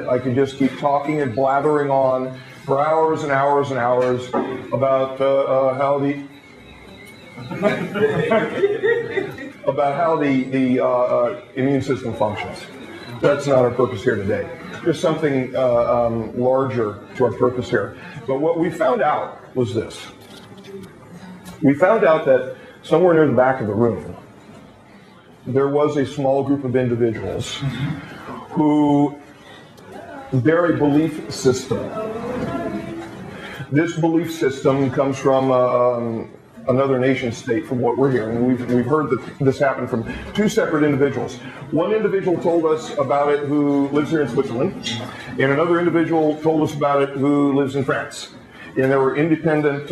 I could just keep talking and blathering on for hours and hours and hours about how the immune system functions. That's not our purpose here today. There's something larger to our purpose here. But what we found out was this. We found out that somewhere near the back of the room, there was a small group of individuals who bear a belief system. This belief system comes from another nation state, from what we're hearing. We've heard that this happened from two separate individuals. One individual told us about it who lives here in Switzerland, and another individual told us about it who lives in France. And there were independent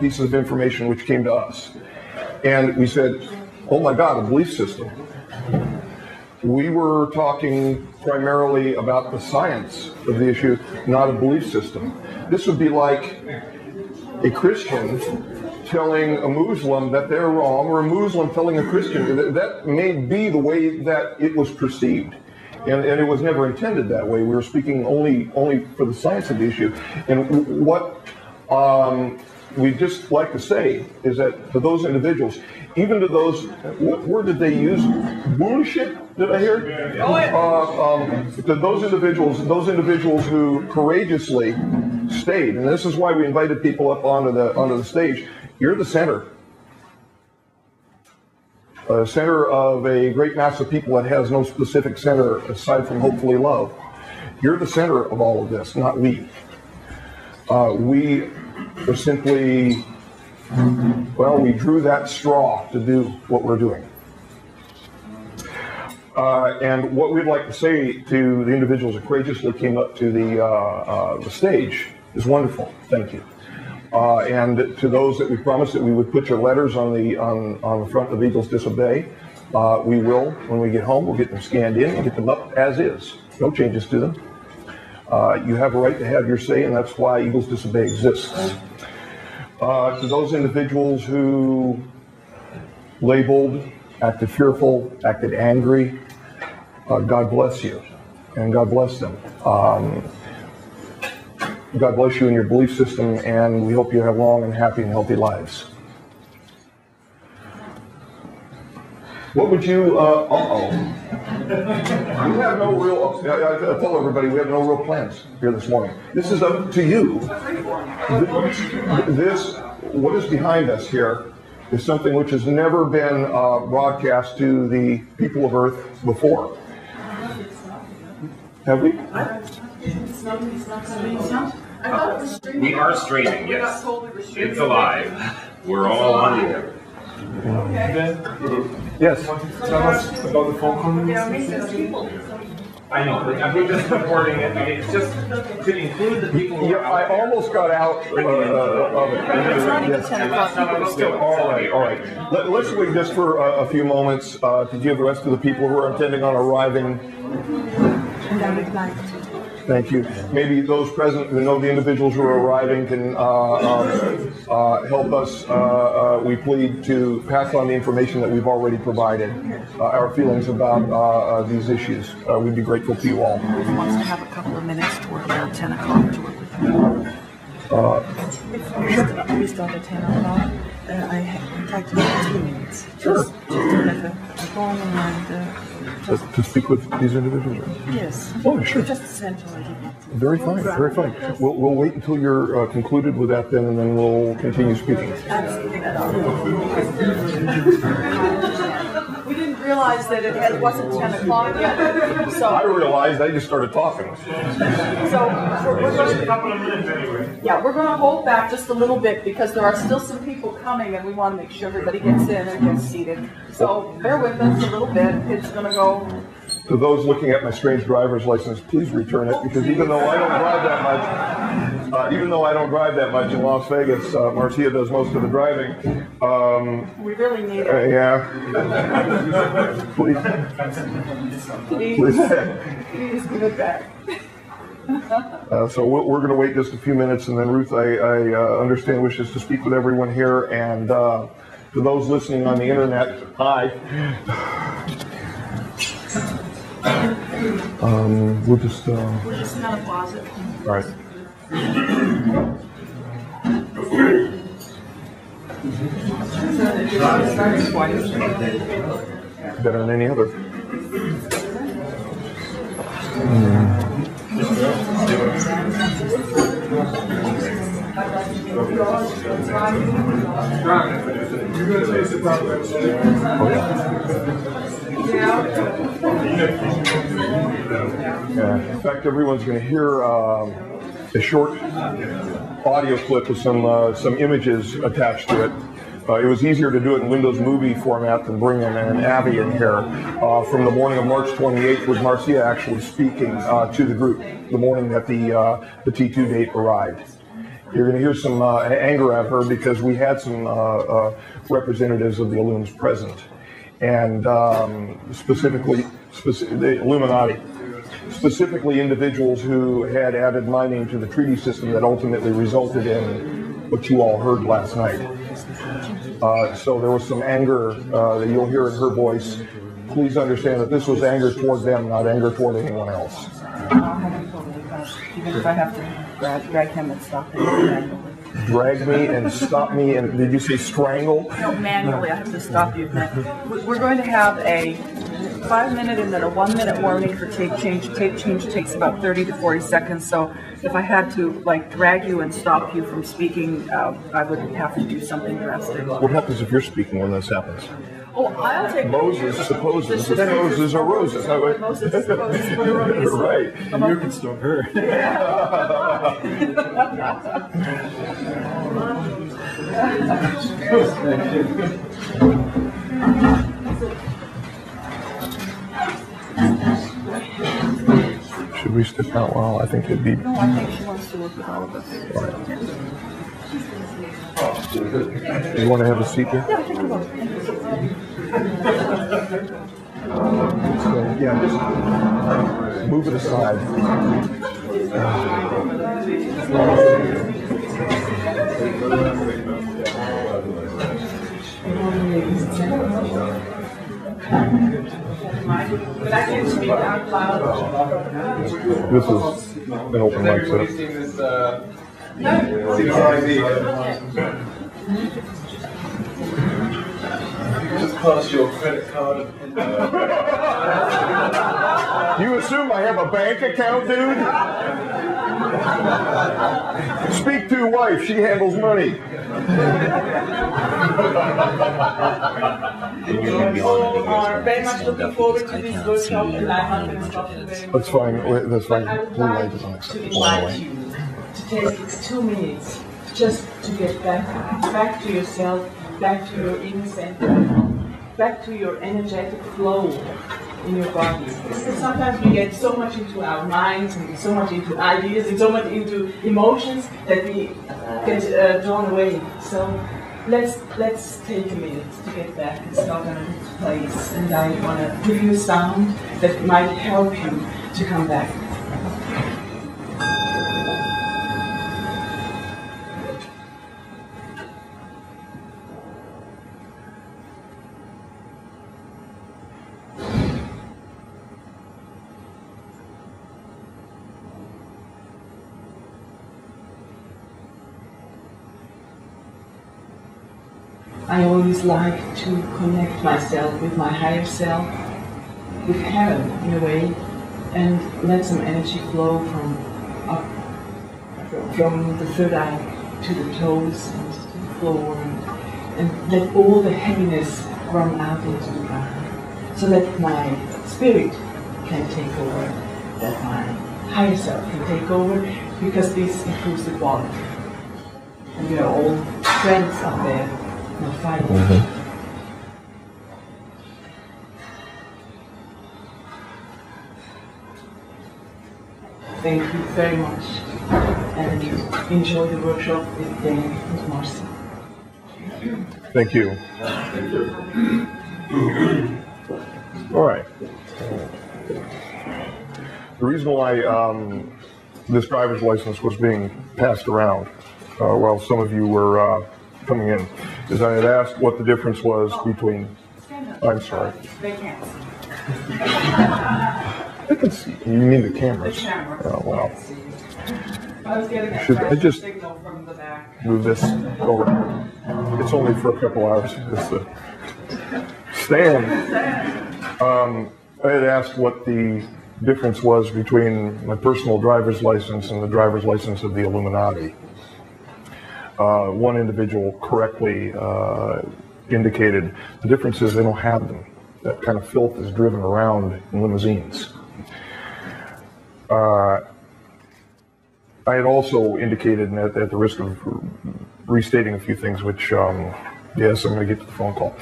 pieces of information which came to us. And we said, oh my God, a belief system. We were talking primarily about the science of the issue, not a belief system. This would be like a Christian telling a Muslim that they're wrong, or a Muslim telling a Christian. That may be the way that it was perceived. And it was never intended that way. We were speaking only for the science of the issue. And what we'd just like to say is that for those individuals, even to those, what word did they use? Bullshit, did I hear? To those individuals who courageously stayed, and this is why we invited people up onto the stage. You're the center. Center of a great mass of people that has no specific center aside from hopefully love. You're the center of all of this, not we. We are simply, well, we drew that straw to do what we're doing. And what we'd like to say to the individuals that courageously came up to the stage is wonderful. Thank you. And to those that we promised that we would put your letters on the front of Eagles Disobey, we will. When we get home, we'll get them scanned in and get them up as is. No changes to them. You have a right to have your say, and that's why Eagles Disobey exists. To those individuals who labeled, acted fearful, acted angry, God bless you, and God bless them. God bless you in your belief system, and we hope you have long and happy and healthy lives. What would you, we have no real, I tell everybody we have no real plans here this morning. This is up to you. This, what is behind us here is something which has never been broadcast to the people of Earth before. Have we? We are streaming, yes. It's alive. We're all on together. Yes. Tell us about the phone call. I know, but we're just reporting it. It's just to include the people who are out I almost got out of it. All right. Let's wait just for a few moments to give the rest of the people who are intending on arriving. Thank you. Maybe those present who know the individuals who are arriving can help us. We plead to pass on the information that we've already provided, our feelings about these issues. We'd be grateful to you all. Who wants to have a couple of minutes to work around 10 o'clock to work with you? We start at 10 o'clock. I like to take 2 minutes. Sure. Just to have a phone and to speak with these individuals? Yes. Oh, sure. Just essentially. Very fine, very fine. We'll wait until you're concluded with that then, and then we'll continue speaking. Absolutely. We didn't realize that it wasn't 10 o'clock yet. I So, realized I just started talking. we're Just a going couple of minutes anyway. we're going to hold back just a little bit because there are still some people coming and we want to make sure everybody gets in and gets seated. So bear with us a little bit. It's going to go. To those looking at my strange driver's license, please return it, because even though I don't drive that much, in Las Vegas, Marcia does most of the driving. We really need it. Yeah. Please, Please give it back. so we're going to wait just a few minutes, and then Ruth, I understand, wishes to speak with everyone here, and to those listening on the internet, hi. We'll just kind of pause it. all right. Better than any other. You're going to taste it probably. Oh, yeah. In fact, everyone's going to hear a short audio clip with some images attached to it. It was easier to do it in Windows Movie format than bring in an Abby in here. From the morning of March 28th, with Marcia actually speaking to the group, the morning that the T2 date arrived. You're going to hear some anger at her because we had some representatives of the Illuminati present, and specifically the Illuminati, specifically individuals who had added my name to the treaty system that ultimately resulted in what you all heard last night. So there was some anger that you'll hear in her voice. Please understand that this was anger toward them, not anger toward anyone else. Even if I have to drag him and stop him. Drag me and stop me, and did you say strangle? No, manually, I have to stop you. We're going to have a 5-minute and then a 1-minute warning for tape change. Tape change takes about 30 to 40 seconds, so if I had to drag you and stop you from speaking, I would have to do something drastic. What happens if you're speaking when this happens? Oh, I'll take Moses supposes that roses are roses. Moses supposes what a rose is. Right. You can stop her. Should we step out? Well, I think it'd be. No, I think she wants to work with all of us. You want to have a seat here? Yeah, I think we will. So, yeah, just move it aside. But I can speak out loud. This is an open mic setup. Just pass your credit card. You assume I have a bank account, dude? Speak to wife, she handles money. Are very much looking forward to this workshop, and I'm not going to stop you very much. That's fine. That's fine. I would Blue light like is to unacceptable anyway. invite you to take 2 minutes just to get back to yourself, back to your inner center, back to your energetic flow in your body. Because sometimes we get so much into our minds and so much into ideas and so much into emotions that we get drawn away. So let's take a minute to get back and start in a place. And I want to give you a sound that might help you to come back. I always like to connect myself with my higher self, with heaven in a way, and let some energy flow from the third eye to the toes and to the floor, and let all the heaviness run out into the ground. so that my spirit can take over, that my higher self can take over, because this improves the quality. And we are all friends up there, not fighting. Thank you very much, and enjoy the workshop with Dan and Marcia. Thank you. All right. The reason why this driver's license was being passed around while some of you were coming in is I had asked what the difference was between. I'm sorry. They can't. I can see. You mean the cameras? The camera. Oh, wow. I was getting a Should I just signal from the back. move this over? It's only for a couple hours. Stan. I had asked what the difference was between my personal driver's license and the driver's license of the Illuminati. One individual correctly indicated the difference is they don't have them. That kind of filth is driven around in limousines. I had also indicated, and at the risk of restating a few things, which, yes, I'm going to get to the phone call.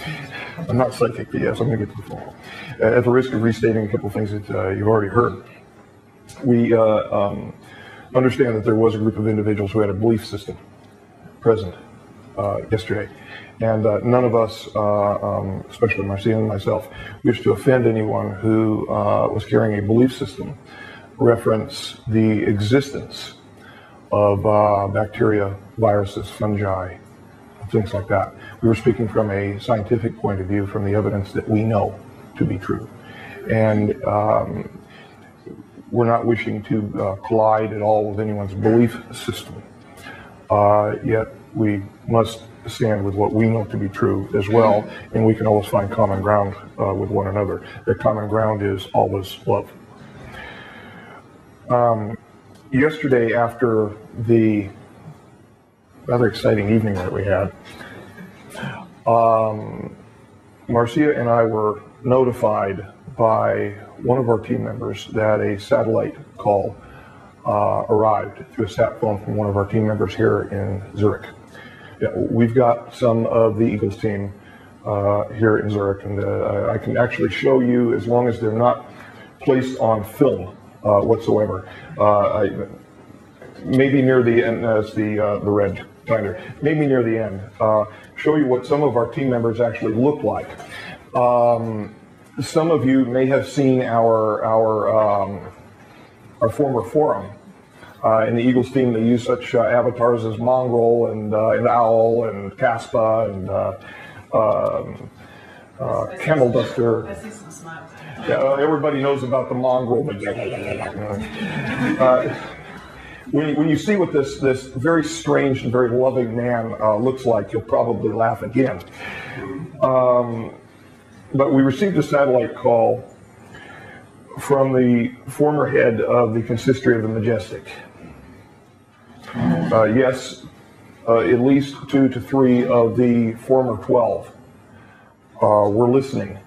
I'm not psychic, but yes, I'm going to get to the phone call. At the risk of restating a couple of things that you've already heard, we understand that there was a group of individuals who had a belief system present yesterday. And none of us, especially Marcia and myself, wish to offend anyone who was carrying a belief system reference the existence of bacteria, viruses, fungi, things like that. We were speaking from a scientific point of view, from the evidence that we know to be true. And we're not wishing to collide at all with anyone's belief system. Yet we must stand with what we know to be true as well, and we can always find common ground with one another. That common ground is always love. Yesterday, after the rather exciting evening that we had, Marcia and I were notified by one of our team members that a satellite call arrived through a sat phone from one of our team members here in Zurich. Yeah, we've got some of the Eagles team here in Zurich, and I can actually show you, as long as they're not placed on film whatsoever. Maybe near the end, as the red binder, maybe near the end, show you what some of our team members actually look like. Some of you may have seen our former forum. In the Eagles team, they use such avatars as Mongrel and Owl and Caspa and Camel Duster. I see some smiles. Yeah, everybody knows about the Mongrel. When you see what this very strange and very loving man looks like, you'll probably laugh again. But we received a satellite call from the former head of the consistory of the Majestic. Yes, at least 2 to 3 of the former 12 were listening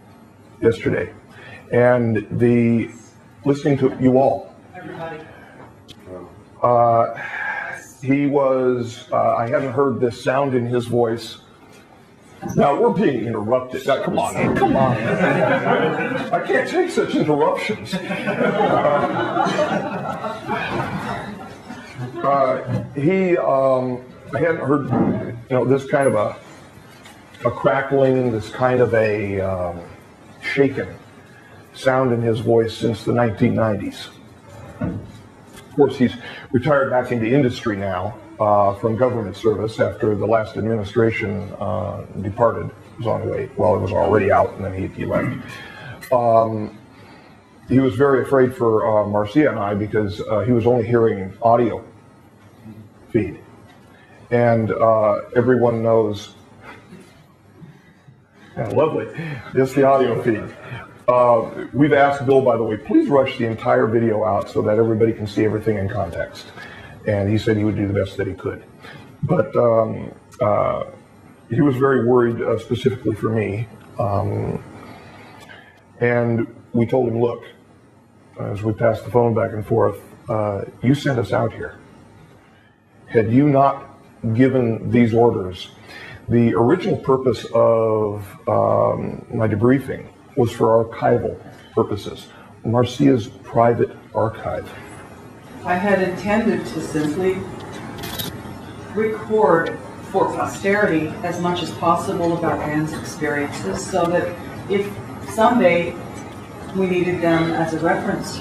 yesterday, and listening to you all. Everybody. He was, I hadn't heard this sound in his voice. Now, we're being interrupted. Now, come on. I can't take such interruptions. I hadn't heard, this kind of a crackling, this kind of a shaken sound in his voice since the 1990s. Of course, he's retired back into industry now from government service after the last administration departed. It was on the way, well, it was already out, and then he left. He was very afraid for Marcia and I because he was only hearing audio feed. And everyone knows, yeah, lovely, just the audio feed. We've asked Bill, by the way, please rush the entire video out so that everybody can see everything in context. And he said he would do the best that he could. But he was very worried specifically for me. And we told him, look, as we passed the phone back and forth, you sent us out here. Had you not given these orders, the original purpose of my debriefing was for archival purposes, Marcia's private archive. I had intended to simply record for posterity as much as possible about Anne's experiences so that if someday we needed them as a reference,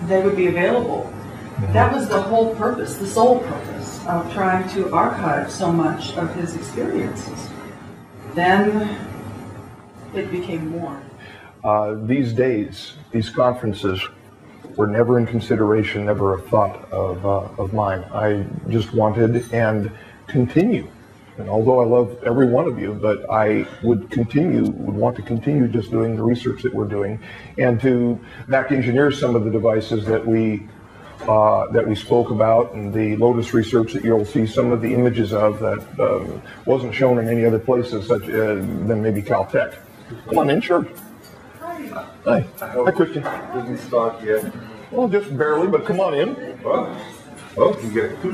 they would be available. That was the whole purpose, the sole purpose of trying to archive so much of his experiences. Then it became more. These days, these conferences were never in consideration, never a thought of mine. I just wanted and continue. And although I love every one of you, but I would want to continue just doing the research that we're doing and to back engineer some of the devices that we spoke about, and the Lotus research that you'll see some of the images of that wasn't shown in any other places such than maybe Caltech. Come on in, sure. Hi. Hi, Christian. Didn't start yet. Well, just barely, but come on in. Well, you get two.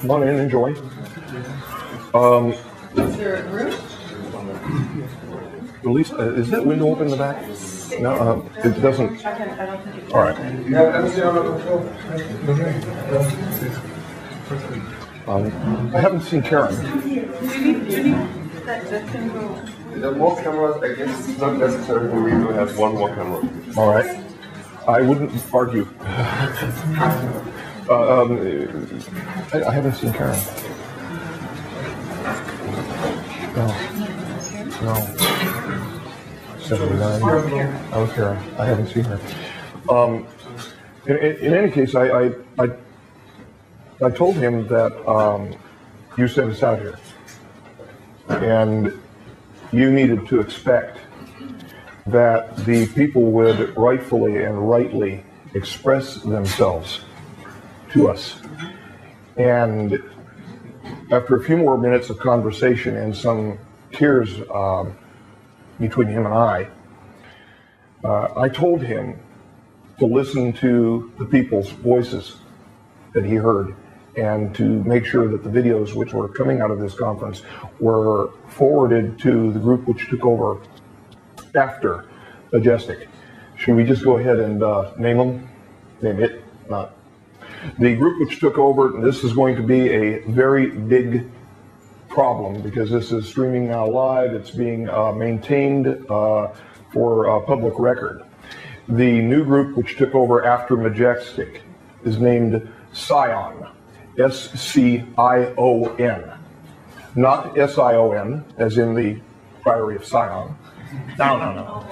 Come on in, enjoy. Is there a room? At least, is that window open in the back? No, it doesn't. I don't think it. All right. Yeah, everything under control. I haven't seen Karen. Do you need that can go? There are more cameras. I guess it's not necessary for me to have one more camera. All right. I wouldn't argue. I haven't seen Karen. No. 79. I was Karen. I haven't seen her. In any case, I told him that you sent us out here, and you needed to expect that the people would rightfully and rightly express themselves to us. And after a few more minutes of conversation and some tears between him and I told him to listen to the people's voices that he heard and to make sure that the videos which were coming out of this conference were forwarded to the group which took over after Majestic. Should we just go ahead and name them? Name it, not. The group which took over, and this is going to be a very big problem because this is streaming now live. It's being maintained for public record. The new group which took over after Majestic is named Scion, S-C-I-O-N, not S-I-O-N, as in the Priory of Sion. No.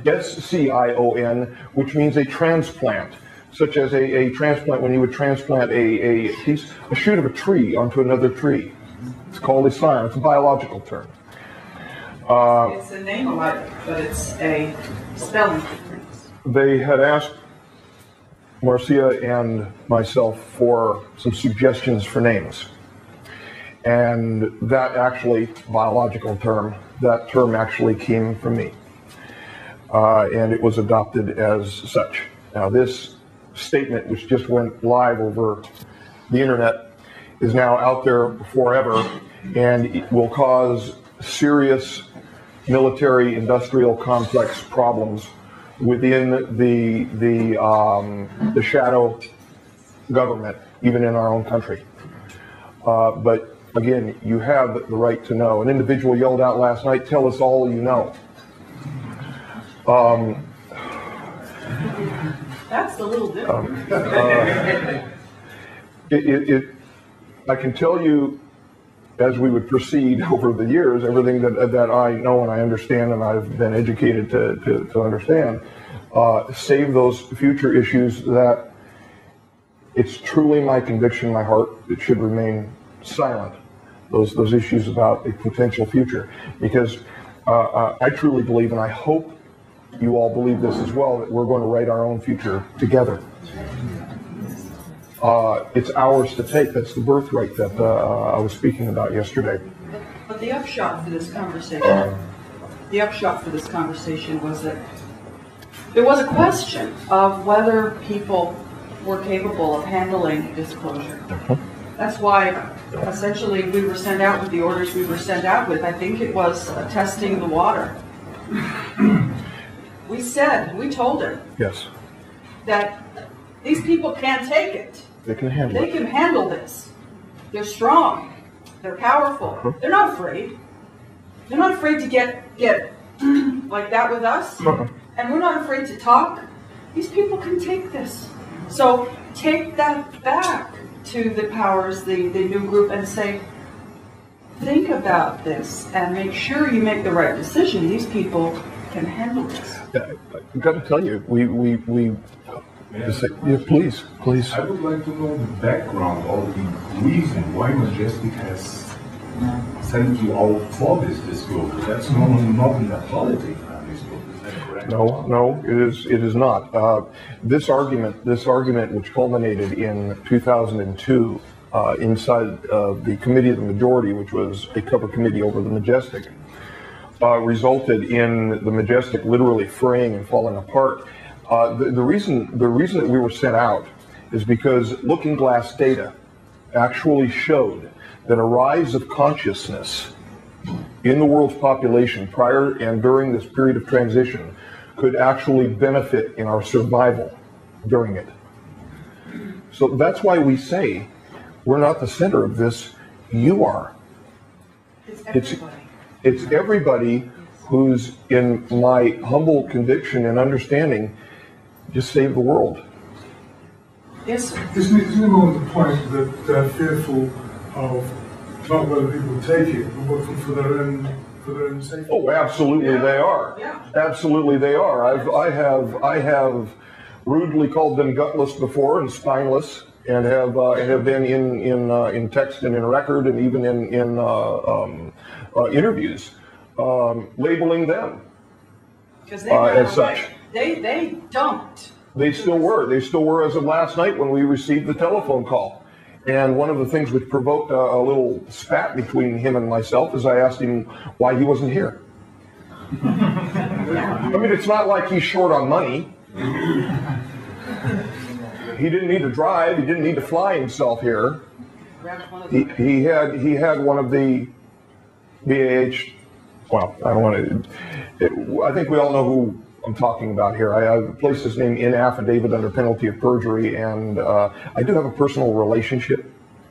S-C-I-O-N, which means a transplant, such as a transplant when you would transplant a shoot of a tree onto another tree. It's called a scion. It's a biological term. It's a name alike, but it's a spelling difference. They had asked Marcia and myself for some suggestions for names. And that actually, biological term, that term actually came from me. And it was adopted as such. Now this statement, which just went live over the internet, is now out there forever, and it will cause serious military industrial complex problems within the shadow government, even in our own country. But again, you have the right to know. An individual yelled out last night, "Tell us all you know." That's a little different. I can tell you, as we would proceed over the years, everything that I know and I understand and I've been educated to understand, save those future issues that it's truly my conviction, my heart, it should remain silent. Those issues about a potential future, because I truly believe, and I hope you all believe this as well, that we're going to write our own future together. It's ours to take. That's the birthright that I was speaking about yesterday. But the upshot for this conversation the upshot for this conversation was that there was a question of whether people were capable of handling disclosure. That's why essentially we were sent out with the orders we were sent out with. I think it was testing the water. We told him Yes. that these people can take it. They can handle They it. can handle this. They're strong. They're powerful. They're not afraid. They're not afraid to get like that with us. And we're not afraid to talk. These people can take this. So take that back to the powers, the new group, and say, think about this and make sure you make the right decision. These people can handle this. I've got to tell you, we just say, yeah, please. I would like to know the background or the reason why Majestic has sent you out for this disclosure. That's normally not in the politics on this book. Is that correct? No, it is not. This argument, which culminated in 2002 inside the Committee of the Majority, which was a cover committee over the Majestic, resulted in the Majestic literally fraying and falling apart. The reason that we were sent out is because Looking Glass data actually showed that a rise of consciousness in the world's population prior and during this period of transition could actually benefit in our survival during it. So that's why we say we're not the center of this, you are. It's everybody who's, in my humble conviction and understanding, just save the world. Yes, sir. Isn't it more the point that they're fearful of not whether people take it, but for their own safety? Oh, absolutely they are. Yeah. Absolutely they are. I have rudely called them gutless before and spineless, and have been in text and in record and even in interviews labeling them Because they ran as away. such. They dumped. They still were as of last night when we received the telephone call. And one of the things which provoked a little spat between him and myself is I asked him why he wasn't here. I mean, it's not like he's short on money. He didn't need to drive. He didn't need to fly himself here. He had one of the BAH. Well, I don't want to. I think we all know who I'm talking about here. I placed his name in affidavit under penalty of perjury, and I do have a personal relationship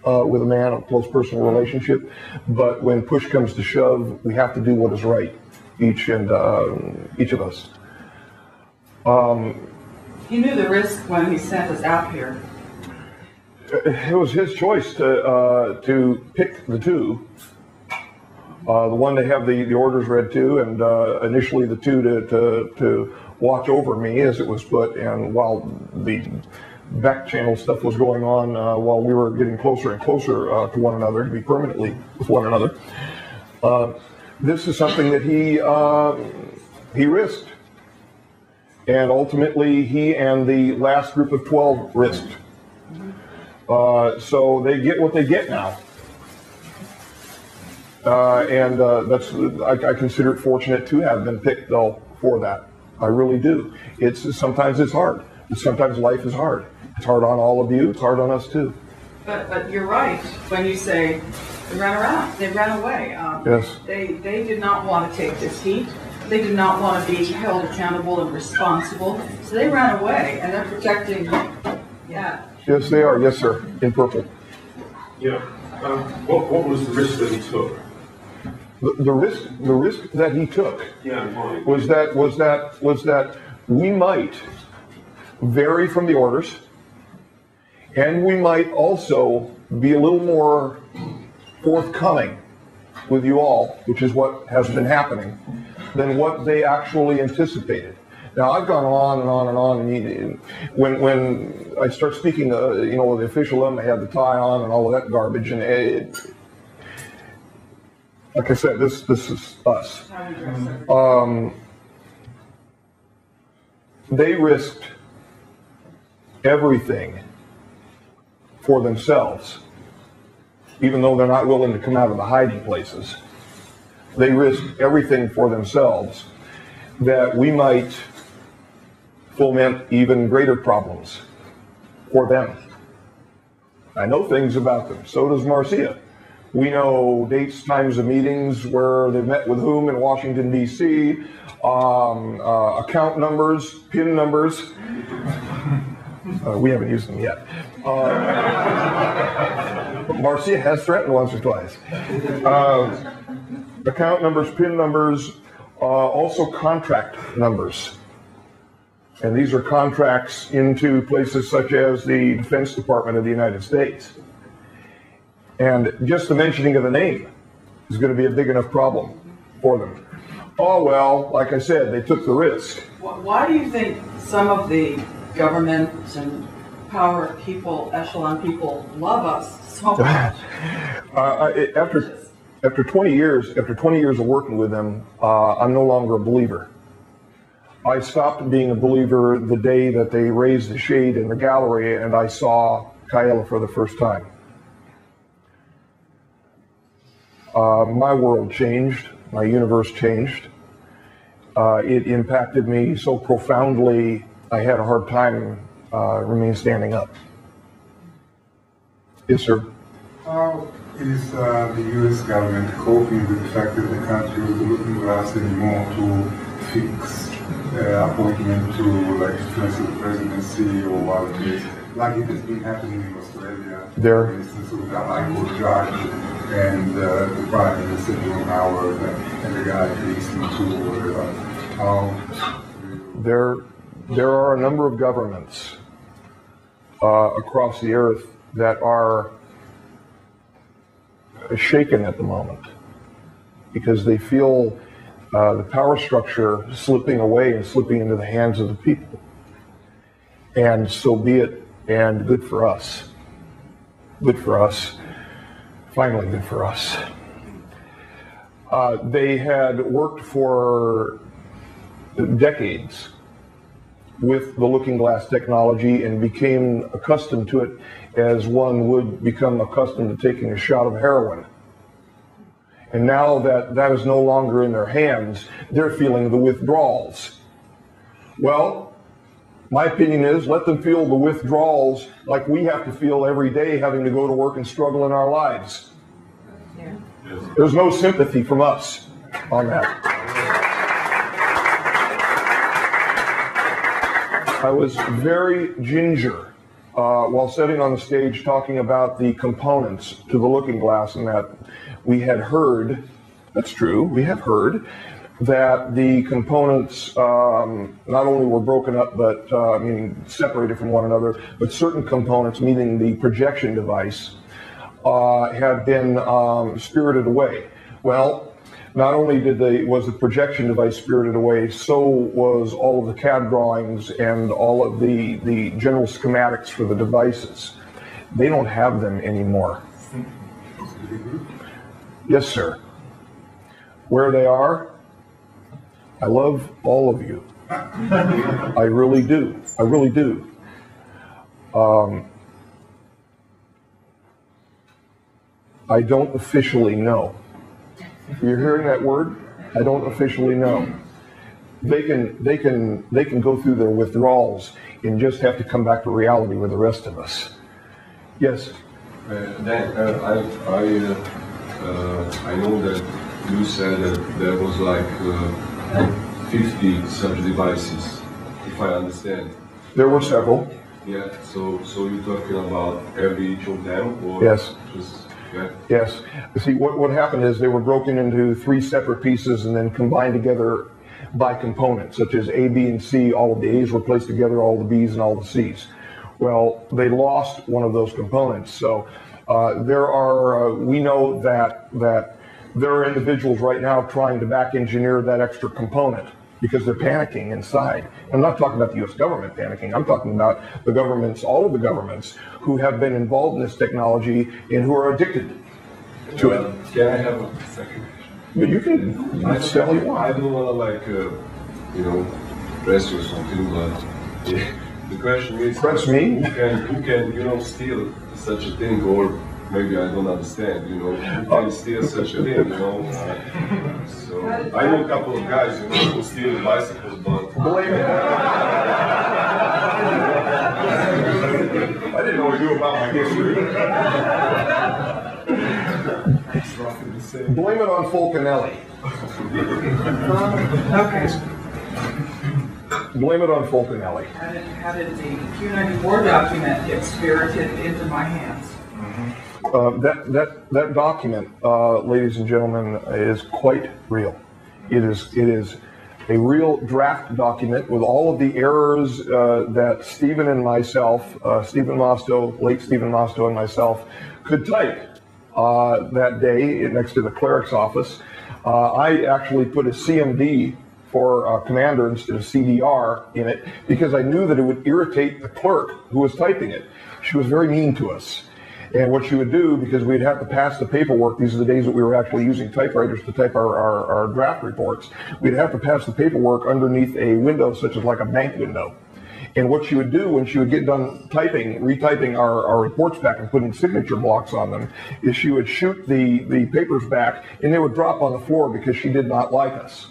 with a man, a close personal relationship. But when push comes to shove, we have to do what is right, each of us. He knew the risk when he sent us out here. It was his choice to pick the two. The one to have the orders read to, and initially the two to watch over me, as it was put, and while the back channel stuff was going on, while we were getting closer and closer to one another, to be permanently with one another. This is something that he risked, and ultimately he and the last group of 12 risked. So they get what they get now. And I consider it fortunate to have been picked, though, for that. I really do. Sometimes it's hard. Sometimes life is hard. It's hard on all of you. It's hard on us too. But you're right when you say they ran around. They ran away. Yes. They did not want to take this heat. They did not want to be held accountable and responsible. So they ran away, and they're protecting. Yeah. Yes, they are. Yes, sir. In purple. Yeah. What was the risk that he took? The risk that he took Yeah. was that we might vary from the orders, and we might also be a little more forthcoming with you all, which is what has been happening, than what they actually anticipated. Now, I've gone on and on and on, and when I start speaking, with the official them, they had the tie on and all of that garbage, and like I said, this is us. They risked everything for themselves, even though they're not willing to come out of the hiding places. they risk everything for themselves, that we might foment even greater problems for them. I know things about them. So does Marcia. We know dates, times of meetings, where they've met with whom in Washington, D.C., account numbers, PIN numbers. We haven't used them yet. Marcia has threatened once or twice. Account numbers, PIN numbers, also contract numbers. And these are contracts into places such as the Defense Department of the United States. And just the mentioning of the name is going to be a big enough problem for them. Oh, well, like I said, they took the risk. Why do you think some of the governments and power people, echelon people, love us so much? After 20 years of working with them, I'm no longer a believer. I stopped being a believer the day that they raised the shade in the gallery and I saw Kaela for the first time. My world changed, my universe changed. It impacted me so profoundly, I had a hard time remain standing up. Yes, sir. How is the U.S. government coping with the fact that the country is looking for us anymore to fix appointment to like influence the presidency or what it is, like it has been happening in Australia, for instance, with the High Court judge and the Prime Minister John Howard and the guy listening to whatever. There are a number of governments across the earth that are shaken at the moment because they feel the power structure slipping away and slipping into the hands of the people. And so be it, and good for us. Good for us. Finally good for us. They had worked for decades with the looking glass technology and became accustomed to it as one would become accustomed to taking a shot of heroin. And now that that is no longer in their hands, they're feeling the withdrawals. Well, my opinion is let them feel the withdrawals like we have to feel every day having to go to work and struggle in our lives. Yeah. There's no sympathy from us on that. I was very ginger while sitting on the stage talking about the components to the looking glass, and that we had heard, that's true, we have heard that the components not only were broken up, but separated from one another, but certain components, meaning the projection device, had been spirited away. Well, not only was the projection device spirited away, so was all of the CAD drawings and all of the general schematics for the devices. They don't have them anymore. Yes, sir. Where they are, I love all of you. I really do. I really do. I don't officially know. You're hearing that word? I don't officially know. They can go through their withdrawals and just have to come back to reality with the rest of us. Yes. I know that you said that there was like 50 such devices, if I understand. There were several. Yeah. So you're talking about every each of them, or yes. Just, yeah. Yes. See, what happened is they were broken into 3 separate pieces and then combined together by components, such as A, B, and C. All of the A's were placed together, all the B's and all the C's. Well, they lost one of those components. So we know that there are individuals right now trying to back engineer that extra component because they're panicking inside. I'm not talking about the U.S. government panicking. I'm talking about the governments, all of the governments who have been involved in this technology and who are addicted to it. Can I have a second? But you can tell you why. I don't want to press you or something, but the question is, press me? Who can steal such a thing, or maybe I don't understand, who can steal such a thing, So I know a couple of guys, who steal bicycles, but Blame it. I didn't know you knew about my history. Blame it on Fulcanelli. Okay. Blame it on Fulcanelli. How did the Q94 document get spirited into my hands? That document, ladies and gentlemen, is quite real. It is a real draft document with all of the errors that Stephen and myself, Stephen Mosto, late Stephen Mosto and myself, could type that day next to the cleric's office. I actually put a CMD for commander instead of CDR in it because I knew that it would irritate the clerk who was typing it. She was very mean to us. And what she would do, because we'd have to pass the paperwork, these are the days that we were actually using typewriters to type our draft reports, we'd have to pass the paperwork underneath a window such as like a bank window. And what she would do when she would get done retyping our reports back and putting signature blocks on them, is she would shoot the papers back and they would drop on the floor because she did not like us.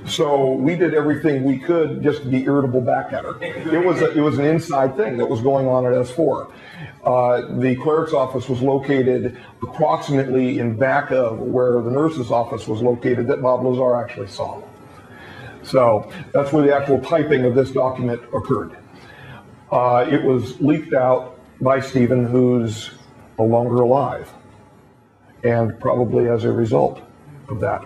So we did everything we could just to be irritable back at her. It was an inside thing that was going on at S4. The cleric's office was located approximately in back of where the nurse's office was located that Bob Lazar actually saw. So that's where the actual typing of this document occurred. It was leaked out by Stephen, who's no longer alive, and probably as a result of that.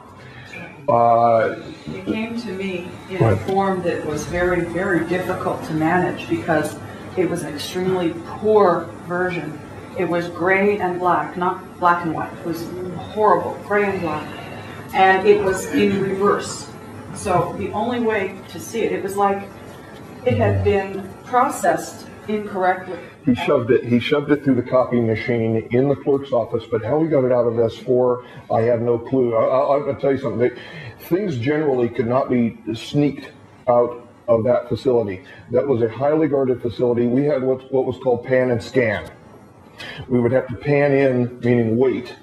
It came to me in a form that was very, very difficult to manage because it was an extremely poor version. It was gray and black, not black and white. It was horrible, gray and black. And it was in reverse. So the only way to see it, it was like it had been processed incorrectly. He shoved it through the copy machine in the clerk's office, but how he got it out of S4, I have no clue. I'll tell you something. Things generally could not be sneaked out of that facility. That was a highly guarded facility. We had what was called pan and scan. We would have to pan in, meaning wait,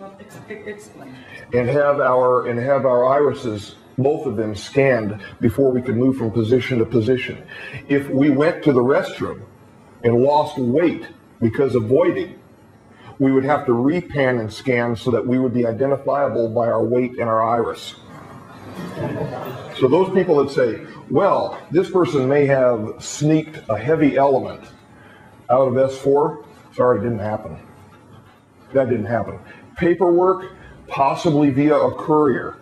Explain. and have our irises, both of them, scanned before we could move from position to position. If we went to the restroom and lost weight because of voiding, we would have to repan and scan so that we would be identifiable by our weight and our iris. So those people that say, well, this person may have sneaked a heavy element out of S4, sorry, it didn't happen. That didn't happen. Paperwork, possibly via a courier.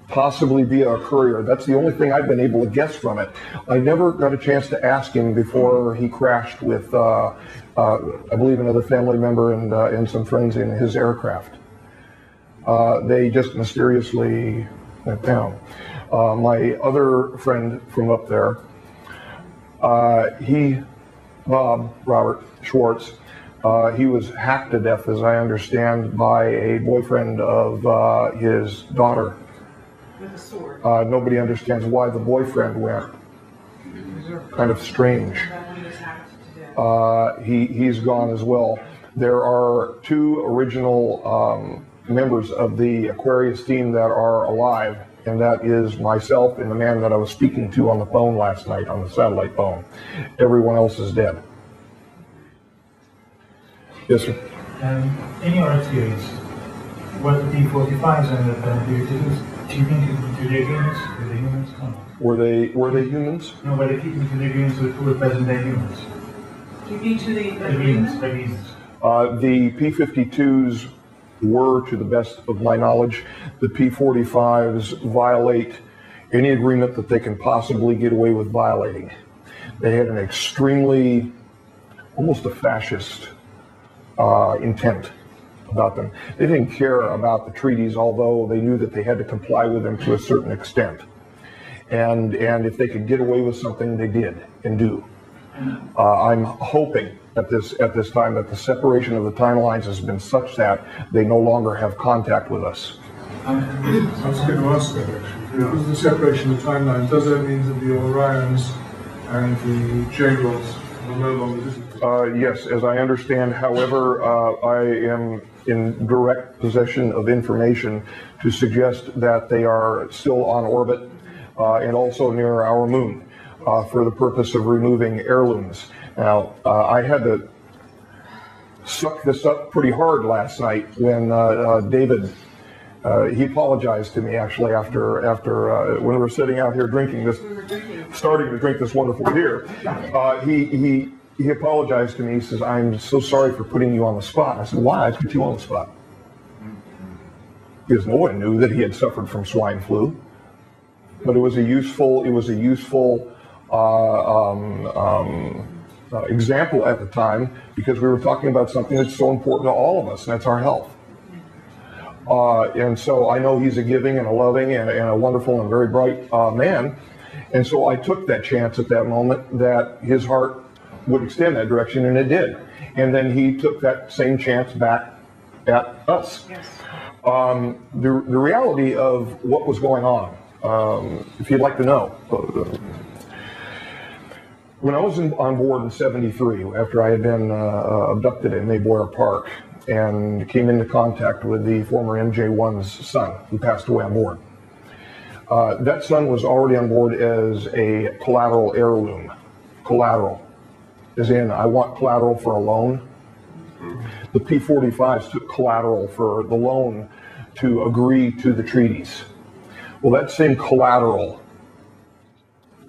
Possibly via a courier. That's the only thing I've been able to guess from it. I never got a chance to ask him before he crashed with, I believe, another family member and some friends in his aircraft. They just mysteriously went down. My other friend from up there, Robert Schwartz, he was hacked to death, as I understand, by a boyfriend of his daughter. With a sword. Nobody understands why the boyfriend went. Kind of strange. He's gone as well. There are two original members of the Aquarius team that are alive, and that is myself and the man that I was speaking to on the phone last night, on the satellite phone. Everyone else is dead. Yes, sir. In your experience, what the P-45s ended up doing, do you think do they humans? Were they humans? No. Were they humans? No, were they keeping to the humans who were present-day humans? Keeping to the Humans. The P-52s were, to the best of my knowledge. The P-45s violate any agreement that they can possibly get away with violating. They had an extremely, almost a fascist intent about them. They didn't care about the treaties, although they knew that they had to comply with them to a certain extent. And if they could get away with something, they did and do. I'm hoping at this time that the separation of the timelines has been such that they no longer have contact with us. I was going to ask that actually. Because the separation of timelines, does that mean that the Orions and the J-Rods will no longer visit? Yes, as I understand. However, I am in direct possession of information to suggest that they are still on orbit and also near our moon for the purpose of removing heirlooms. Now, I had to suck this up pretty hard last night when David, he apologized to me actually after when we were sitting out here drinking this, starting to drink this wonderful beer. He apologized to me. He says, "I'm so sorry for putting you on the spot." I said, "Why? I put you on the spot." Because no one knew that he had suffered from swine flu, but it was a useful example at the time, because we were talking about something that's so important to all of us, and that's our health. And so I know he's a giving and a loving and a wonderful and very bright man. And so I took that chance at that moment that his heart would extend that direction, and it did. And then he took that same chance back at us. Yes. The reality of what was going on, if you'd like to know, when I was on board in '73, after I had been abducted at Mayboyer Park and came into contact with the former MJ1's son, who passed away on board. That son was already on board as a collateral heirloom. Collateral, as in, I want collateral for a loan. The P-45s took collateral for the loan to agree to the treaties. Well, that same collateral,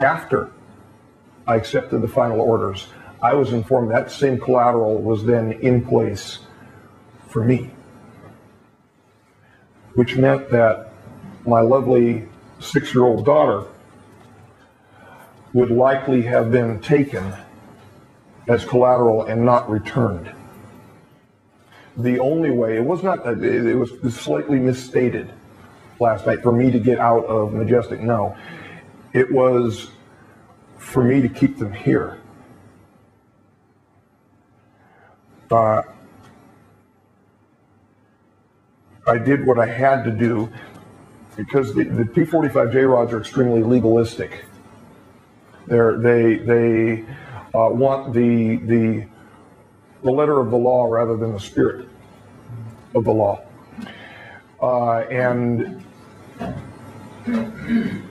after I accepted the final orders, I was informed that same collateral was then in place for me, which meant that my lovely 6-year-old daughter would likely have been taken as collateral and not returned. The only way, it was slightly misstated last night for me to get out of Majestic. No, it was for me to keep them here. I did what I had to do, because the P-45J rods are extremely legalistic. They want the letter of the law rather than the spirit of the law. And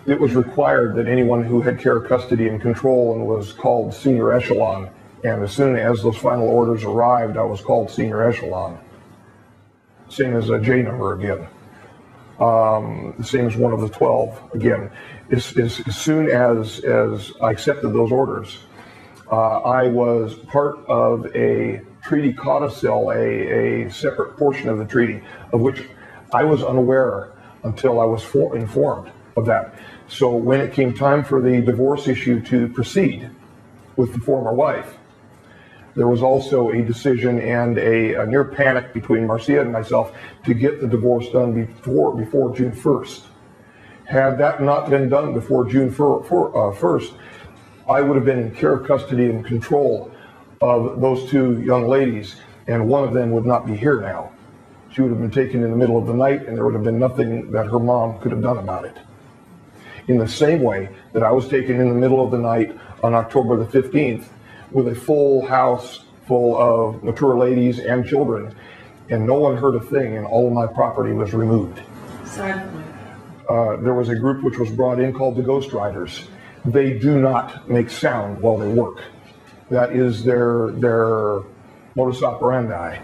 it was required that anyone who had care, custody, and control and was called senior echelon, and as soon as those final orders arrived, I was called senior echelon. Same as a J number again. The same as one of the 12 again. As soon as I accepted those orders, I was part of a treaty codicil, a separate portion of the treaty, of which I was unaware until I was informed of that. So when it came time for the divorce issue to proceed with the former wife, there was also a decision and a near panic between Marcia and myself to get the divorce done before June 1st. Had that not been done before June 1st, I would have been in care, custody, and control of those two young ladies, and one of them would not be here now. She would have been taken in the middle of the night, and there would have been nothing that her mom could have done about it. In the same way that I was taken in the middle of the night on October the 15th with a full house full of mature ladies and children, and no one heard a thing, and all of my property was removed. Exactly. There was a group which was brought in called the Ghost Riders. They do not make sound while they work. That is their modus operandi.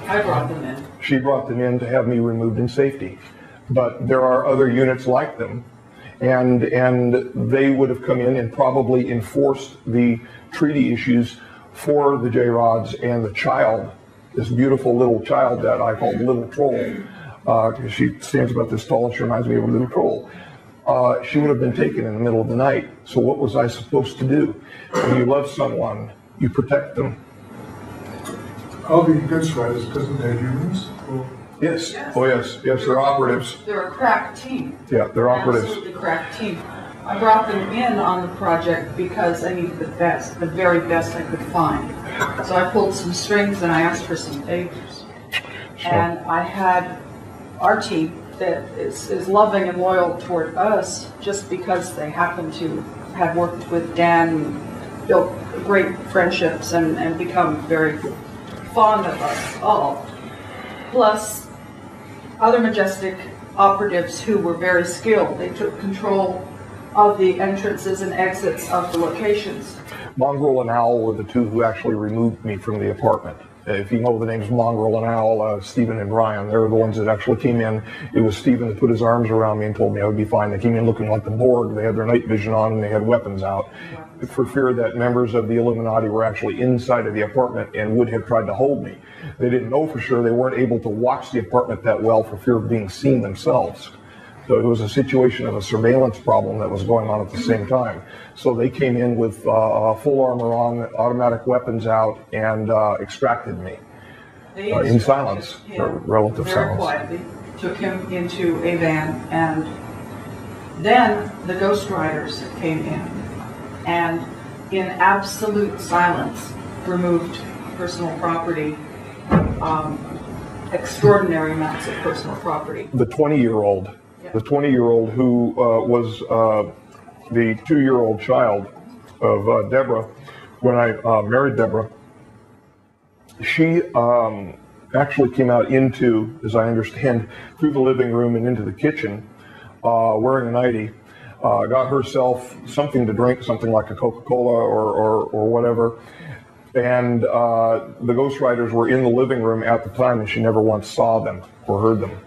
I brought them in. She brought them in to have me removed in safety. But there are other units like them, and they would have come in and probably enforced the treaty issues for the J-Rods and the child, this beautiful little child that I call Little Troll, because she stands about this tall and she reminds me of a little troll. She would have been taken in the middle of the night. So what was I supposed to do? When you love someone, you protect them. Are the Ghost Riders present their humans? Yes. Oh yes. Yes, they're operatives. They're a crack team. Yeah, they're operatives. Absolutely crack team. I brought them in on the project because I needed the best, the very best I could find. So I pulled some strings and I asked for some favors. Sure. And I had our team that is loving and loyal toward us just because they happen to have worked with Dan, built great friendships, and become very fond of us all. plus other Majestic operatives who were very skilled. They took control of the entrances and exits of the locations. Mongrel and Owl were the two who actually removed me from the apartment. If you know the names Mongrel and Owl, Stephen and Brian, they were the ones that actually came in. It was Stephen that put his arms around me and told me I would be fine. They came in looking like the Borg. They had their night vision on and they had weapons out for fear that members of the Illuminati were actually inside of the apartment and would have tried to hold me. They didn't know for sure. They weren't able to watch the apartment that well for fear of being seen themselves. So it was a situation of a surveillance problem that was going on at the same time. So they came in with full armor on, automatic weapons out, and extracted me in silence, relative very silence. Quietly took him into a van, and then the Ghost Riders came in, and in absolute silence removed personal property, extraordinary amounts of personal property. The 20-year-old who was the 2-year-old child of Deborah, when I married Deborah, she actually came out into, as I understand, through the living room and into the kitchen, wearing a nightie, got herself something to drink, something like a Coca-Cola or whatever, and the Ghost Riders were in the living room at the time, and she never once saw them or heard them.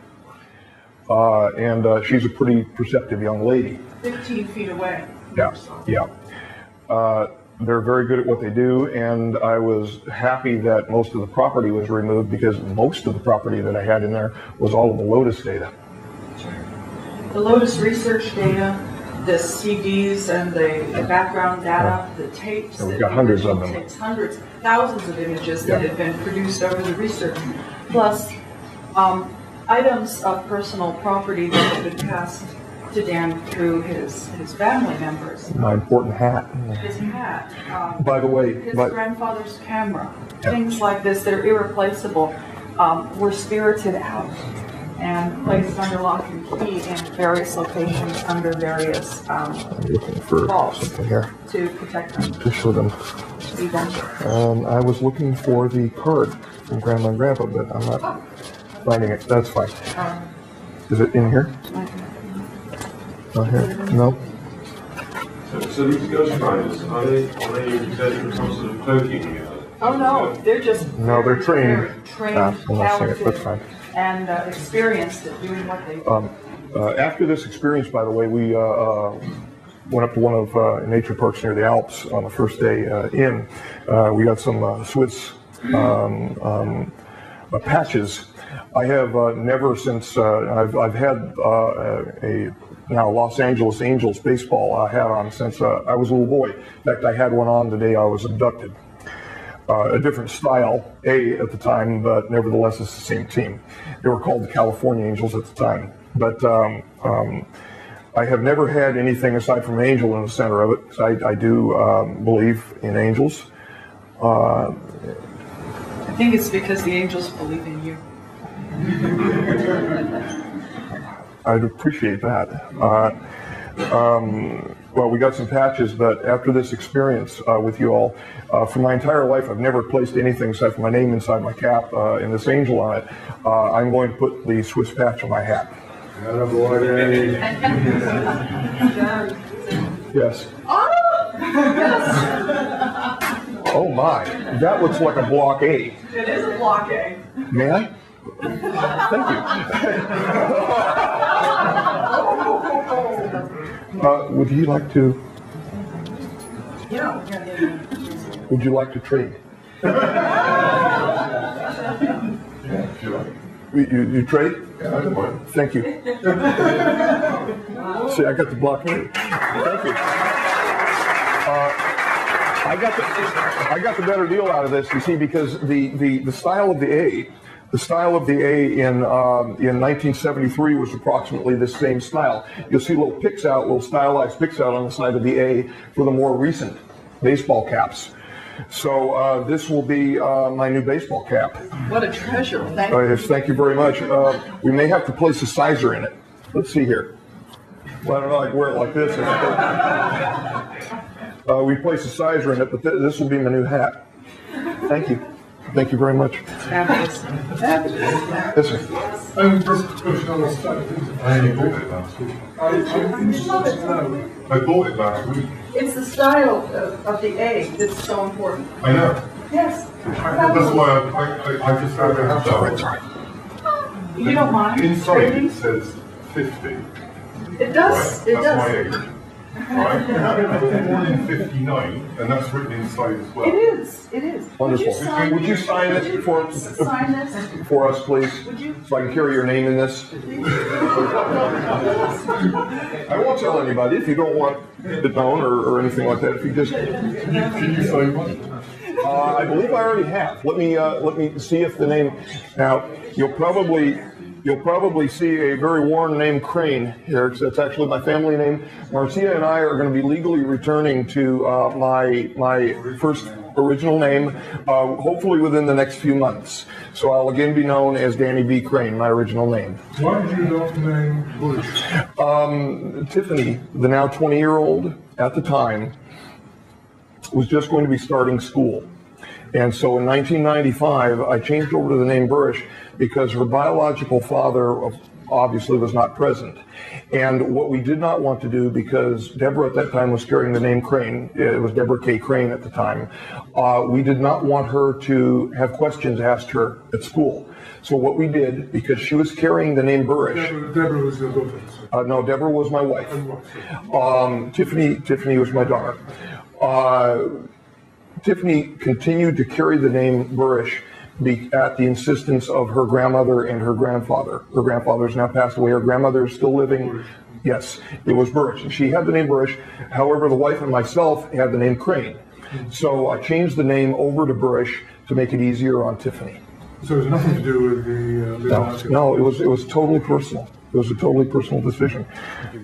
And she's a pretty perceptive young lady. 15 feet away. Yeah. They're very good at what they do, and I was happy that most of the property was removed because most of the property that I had in there was all of the Lotus data. The Lotus research data, the CDs and the background data, the tapes. And we've got hundreds of them. Tapes, hundreds, thousands of images that had been produced over the research, plus items of personal property that had been passed to Dan through his family members. My important hat. His hat. By the way, his grandfather's camera. Things like this that are irreplaceable were spirited out and placed under lock and key in various locations under various looking for vaults something here to protect them. to show them. I was looking for the card from Grandma and Grandpa, but I'm not finding it. That's fine. Is it in here? Not here? No. So these Ghost Riders, are they exempt from some sort of cloaking? Oh no, they're just They're trained. trained, I'm not saying it. That's talented, fine. and experienced at doing what they do. After this experience, by the way, we went up to one of nature parks near the Alps on the first day in. We got some Swiss patches. I have never since I've had a now Los Angeles Angels baseball hat on since I was a little boy. In fact, I had one on the day I was abducted. A different style, at the time, but nevertheless it's the same team. They were called the California Angels at the time. But I have never had anything aside from an angel in the center of it, because I do believe in angels. I think it's because the angels believe in you. I'd appreciate that. Well, we got some patches, but after this experience with you all, for my entire life, I've never placed anything aside from my name inside my cap and this angel on it. I'm going to put the Swiss patch on my hat. Yes. Oh my, that looks like a block A. It is a block A. May I? Thank you. Would you like to? Yeah. Would you like to trade? You trade? Yeah, I don't mind. Thank you. See, I got the block A. Thank you. I got the better deal out of this, you see, because the style of the A. The style of the A in 1973 was approximately the same style. You'll see little stylized picks out on the side of the A for the more recent baseball caps. So this will be my new baseball cap. What a treasure. Thank you. Yes, thank you very much. We may have to place a sizer in it. Let's see here. Well, I don't know, I can wear it like this. We place a sizer in it, but this will be my new hat. Thank you. Thank you very much. Fabulous. Fabulous. Yes, sir. Just a question on the style. I bought it last week. I'm interested to know. I bought it last week. It's the style of the egg that's so important. I know. Yes. That's why I just had to have that. Sorry. You don't mind Inside trading? it says 50. It does. Right? It That's my does. age. Right? I'm born in 59, and that's written inside as well. It is. It is. Wonderful. Would you sign it for Sign this? for us, please? Would you? So I can carry your name in this. I won't tell anybody if you don't want it known or anything like that. If you just, Can you sign one? I believe I already have. Let me see if the name. Now you'll probably see a very worn name Crane here, because that's actually my family name. Marcia and I are going to be legally returning to my first original name, hopefully within the next few months. So I'll again be known as Danny B. Crane, my original name. Why did you not name Burisch? Tiffany, the now 20-year-old at the time, was just going to be starting school. And so in 1995, I changed over to the name Burisch because her biological father obviously was not present. And what we did not want to do, because Deborah at that time was carrying the name Crane, it was Deborah K. Crane at the time, we did not want her to have questions asked her at school. So what we did, because she was carrying the name Burisch. Deborah was your daughter. No, Deborah was my wife. Tiffany was my daughter. Tiffany continued to carry the name Burisch at the insistence of her grandmother and her grandfather. Her grandfather has now passed away. Her grandmother is still living. Yes, it was Burisch. She had the name Burisch. However, the wife and myself had the name Crane. So I changed the name over to Burisch to make it easier on Tiffany. So it has nothing to do with the No, it was totally personal. It was a totally personal decision.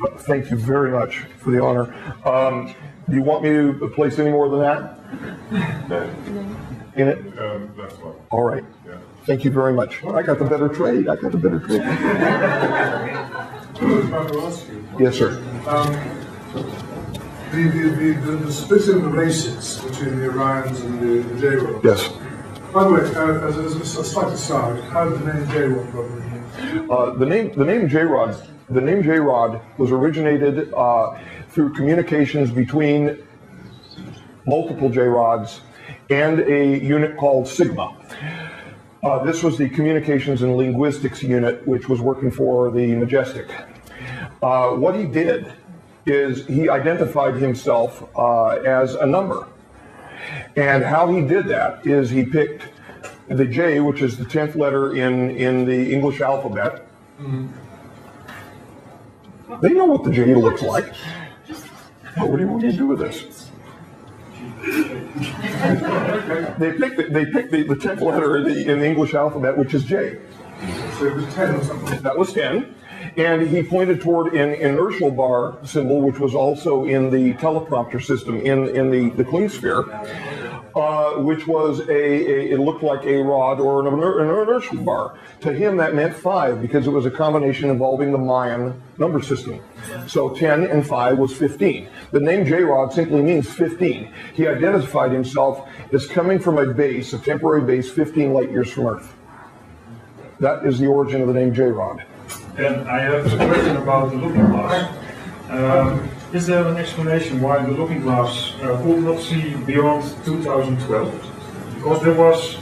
But thank you very much for the honor. Do you want me to place any more than that in it? That's fine. All right. Yeah. Thank you very much. I got the better trade. I was about to ask you. Yes, sir. The split in the races between the Orions and the J-Rods. Yes. By the way, as a slight aside, how did the name J-Rod probably mean? The name J-Rod was originated through communications between multiple J-Rods and a unit called Sigma. This was the communications and linguistics unit, which was working for the Majestic. What he did is he identified himself as a number. And how he did that is he picked the J, which is the 10th letter in the English alphabet. They know what the J looks like. What do you want me to do with this? They picked the 10th letter in the English alphabet, which is J. So it was 10 or something. That was 10. And he pointed toward an inertial bar symbol, which was also in the teleprompter system in the Queen sphere, which was it looked like a rod or an inertial bar. To him, that meant 5 because it was a combination involving the Mayan number system. So 10 and 5 was 15. The name J-Rod simply means 15. He identified himself as coming from a base, a temporary base, 15 light years from Earth. That is the origin of the name J-Rod. And I have a question about the looking glass. Is there an explanation why the looking glass could not see beyond 2012? Because there was,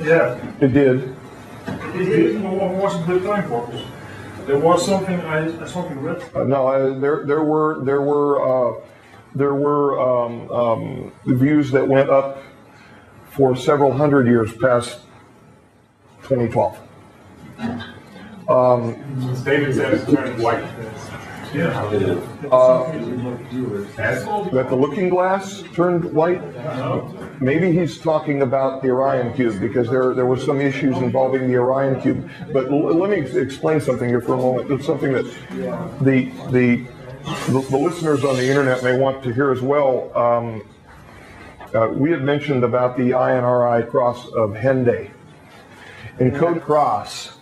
It did. What was the time focus? There was something I read. No, there were views that went up for several hundred years past 2012. David said it turned white. That the looking glass turned white? Maybe he's talking about the Orion Cube, because there were some issues involving the Orion Cube. But let me explain something here for a moment. It's something that the listeners on the internet may want to hear as well. We had mentioned about the INRI cross of Henday. In code cross,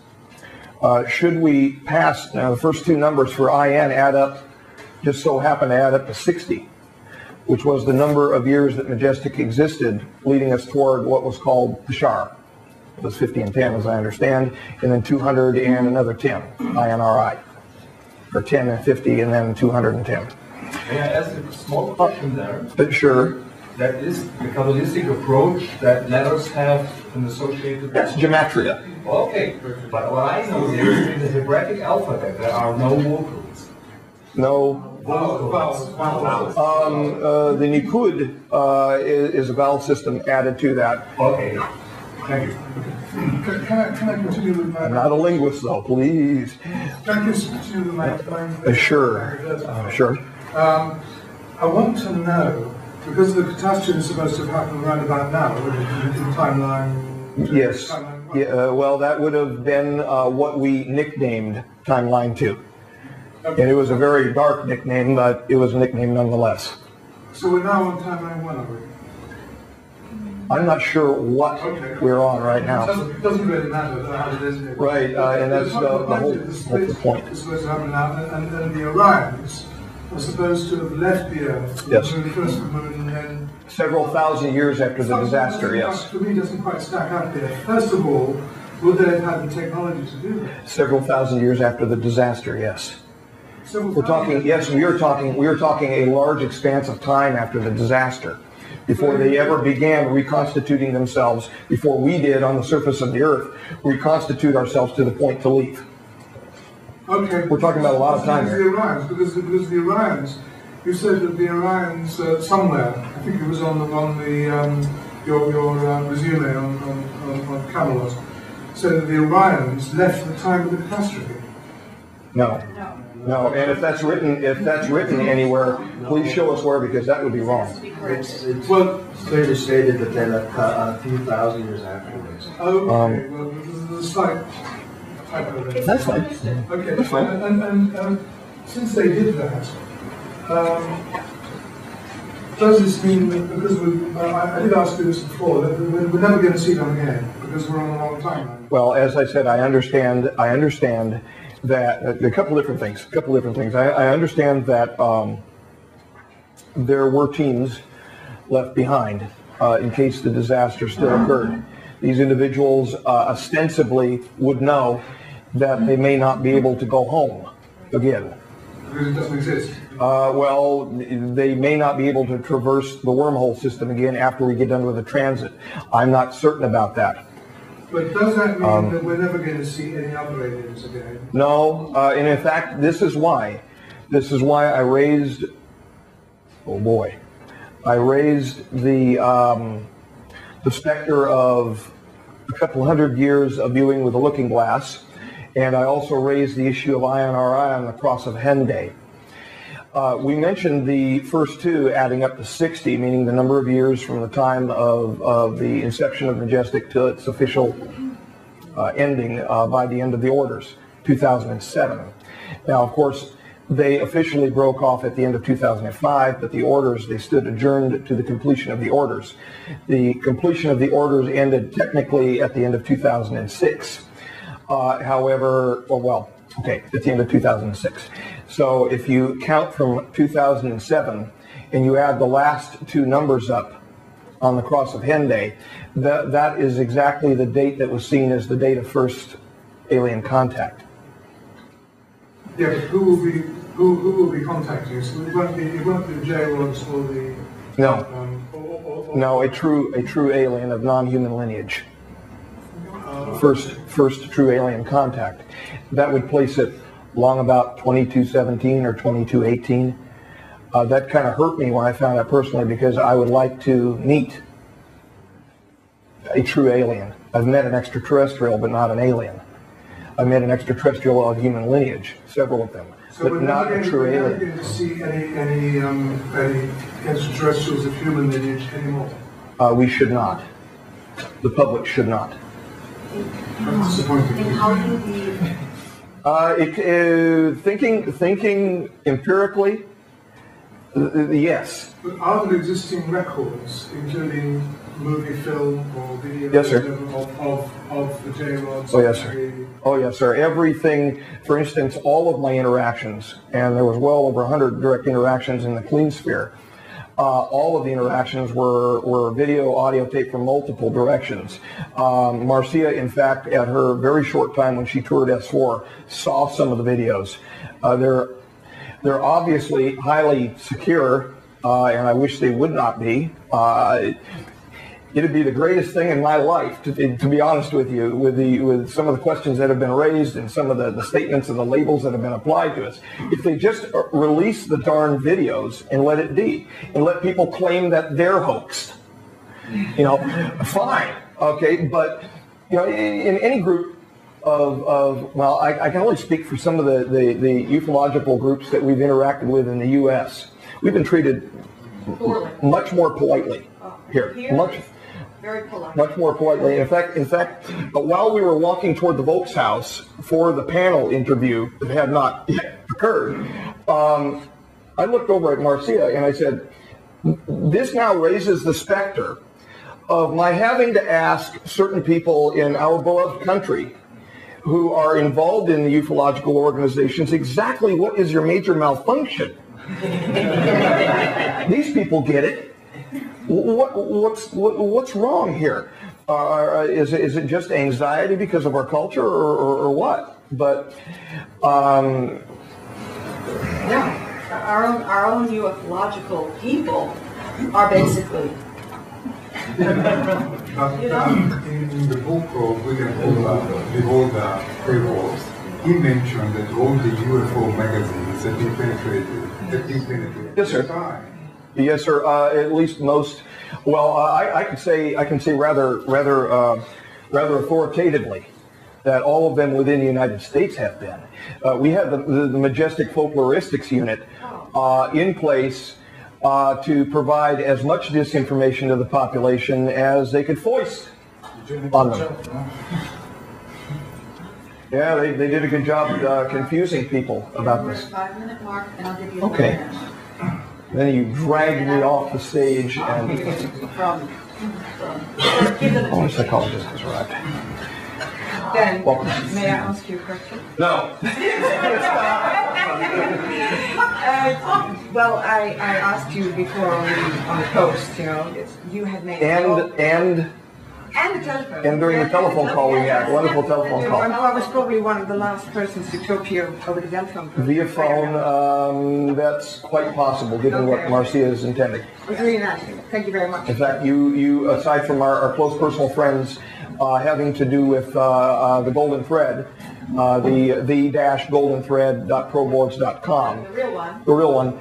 should we pass, now the first two numbers for IN add up, just so happen to add up to 60. which was the number of years that Majestic existed, leading us toward what was called the Shar. It was 50 and 10, as I understand, and then 200 and another 10, INRI. Or 10 and 50, and then 210. May I ask a small question there? Sure. That is the Kabbalistic approach that letters have an associated... That's gematria. Okay, but what I know is in the Hebraic alphabet there are no vocals. No. Vowels. The Nikud is a vowel system added to that. Okay, thank you. Can I continue with my... I'm not a linguist, though, please. Can I just continue with my... Sure. Sure. I want to know, because the catastrophe is supposed to have happened right about now, in timeline... Yes. Yeah, well, that would have been what we nicknamed Timeline 2. Okay. And it was a very dark nickname, but it was a nickname nonetheless. So we're now on timeline 1, are we? I'm not sure what we're on right now. It doesn't really matter how it is. Right, and that's the whole point. It's supposed to happen now, and the Orions are supposed to have left the Earth. Yes. The first moon, and then... Several thousand years after the disaster, yes. For me, doesn't quite stack up here. First of all, would they have had the technology to do that? Several thousand years after the disaster, yes. We're talking, yes, we are talking a large expanse of time after the disaster, before they ever began reconstituting themselves, before we did on the surface of the Earth, reconstitute ourselves to the point to leave. Okay. We're talking about a lot of time here. The Orions, because the Orions, you said that the Orions somewhere, I think it was on your resume on Camelot, said that the Orions left the time of the catastrophe. No. No, and if that's written anywhere, please show us where, because that would be wrong. It's clearly stated that they left a few thousand years afterwards. Okay, well, there's a slight typo there. That's fine. Okay, That's fine. And since they did that, does this mean that, because I did ask you this before, that we're never going to see them again, because we're on a long timeline? Well, as I said, I understand that a couple different things. I understand that there were teams left behind in case the disaster still occurred. These individuals ostensibly would know that they may not be able to go home again. Because it doesn't exist? Well, they may not be able to traverse the wormhole system again after we get done with the transit. I'm not certain about that. But does that mean that we're never going to see any other aliens again? No, and in fact, this is why I raised, the specter of a couple hundred years of viewing with a looking glass, and I also raised the issue of INRI on the cross of Henday. We mentioned the first two adding up to 60, meaning the number of years from the time of the inception of Majestic to its official ending by the end of the orders, 2007. Now, of course, they officially broke off at the end of 2005, but the orders, they stood adjourned to the completion of the orders. The completion of the orders ended technically at the end of 2006. However, at the end of 2006. So if you count from 2007 and you add the last two numbers up on the cross of Henday, that is exactly the date that was seen as the date of first alien contact. Yeah, but who will be contacting us? It won't be the J-Rods or the... No. No, a true alien of non-human lineage. First true alien contact. That would place it long about 2217 or 2218. That kind of hurt me when I found out personally, because I would like to meet a true alien. I've met an extraterrestrial, but not an alien. I've met an extraterrestrial of human lineage, several of them, but not a true alien. So we're never going to see any extraterrestrials of human lineage anymore? We should not. The public should not. That's disappointing. And how do you Thinking empirically, yes. But are there existing records, including movie, film, or video Yes, sir. of the J-Rods? Oh, yes, sir. Oh, yes, sir. Everything, for instance, all of my interactions, and there was well over 100 direct interactions in the clean sphere, all of the interactions were video, audio tape from multiple directions. Marcia, in fact, at her very short time when she toured S4, saw some of the videos. They're obviously highly secure, and I wish they would not be. It'd be the greatest thing in my life, to be honest with you, with some of the questions that have been raised and some of the statements and the labels that have been applied to us. If they just release the darn videos and let it be, and let people claim that they're hoaxed, fine, okay. But in any group of well, I can only speak for some of the ufological groups that we've interacted with in the U.S. We've been treated much more politely here. Very polite. Much more politely. In fact, while we were walking toward the Volk's house for the panel interview that had not yet occurred, I looked over at Marcia and I said, this now raises the specter of my having to ask certain people in our beloved country who are involved in the ufological organizations exactly what is your major malfunction. These people get it. What's wrong here? Is it just anxiety because of our culture, or what? But our own ufological people are basically. In the book of William Beholder Fables, he mentioned that all the UFO magazines that he penetrated. Yes, sir. Yes, sir. At least most. Well, I can say rather authoritatively that all of them within the United States have been. We have the Majestic Folkloristics Unit in place to provide as much disinformation to the population as they could foist on them. Yeah, they did a good job confusing people about this. 5-minute mark, and I'll give you Okay. Then you dragged me off the stage and... Oh, a psychologist has arrived. Then, may I ask you a question? No. Well, I asked you before on the post, you had made... And the telephone. And during the telephone call we had, wonderful telephone call. I was probably one of the last persons to talk to you over the telephone. Via phone, that's quite possible, given what Marcia is intending. It was really nice. Thank you very much. In fact, you aside from our close personal friends having to do with the Golden Thread, the-goldenthread.proboards.com. The real one. The real one.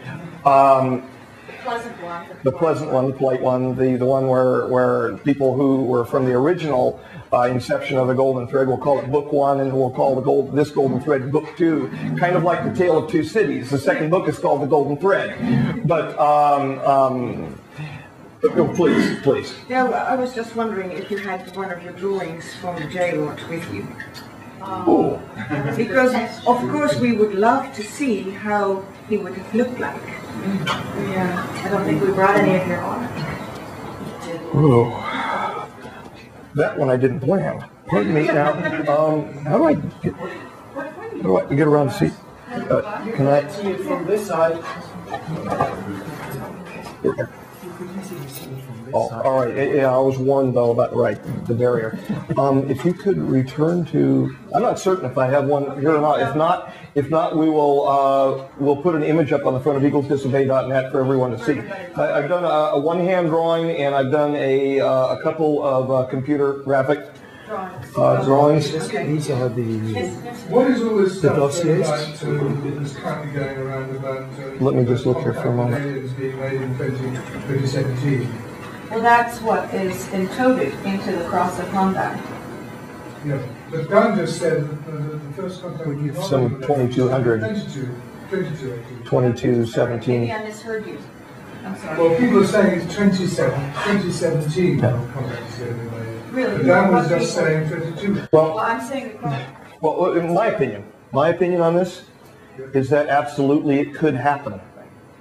The pleasant one. The polite one, the one where people who were from the original inception of the Golden Thread will call it Book 1, and we'll call this Golden Thread Book 2, kind of like the Tale of Two Cities. The second book is called the Golden Thread. But please. Yeah, well, I was just wondering if you had one of your drawings from the jail with you. Ooh. Because, of course, we would love to see how he would have looked like. Yeah, I don't think we brought any of your own. Ooh. That one I didn't plan. Pardon me now. How do I get around the seat? Can I see it from this side? Oh, all right. Yeah, I was warned though about the barrier. If you could return to, I'm not certain if I have one here or not. If not, we will we'll put an image up on the front of eaglesdisobey.net for everyone to see. I've done a one-hand drawing, and I've done a couple of computer graphic drawings. These are the What is all this stuff dossiers? that's currently going around about Let me just look here for a moment. aliens being made in 2017? Well, that's what is encoded into the cross of Honda. Yeah, but Dan just said that the first contact with Some 2200. 2217. Maybe I misheard you. I'm sorry. Well, people are saying it's 2017 contact is going to be made. Really? But Dan was just saying 22. Well, I'm saying the cross. Well, in my opinion on this is that absolutely it could happen.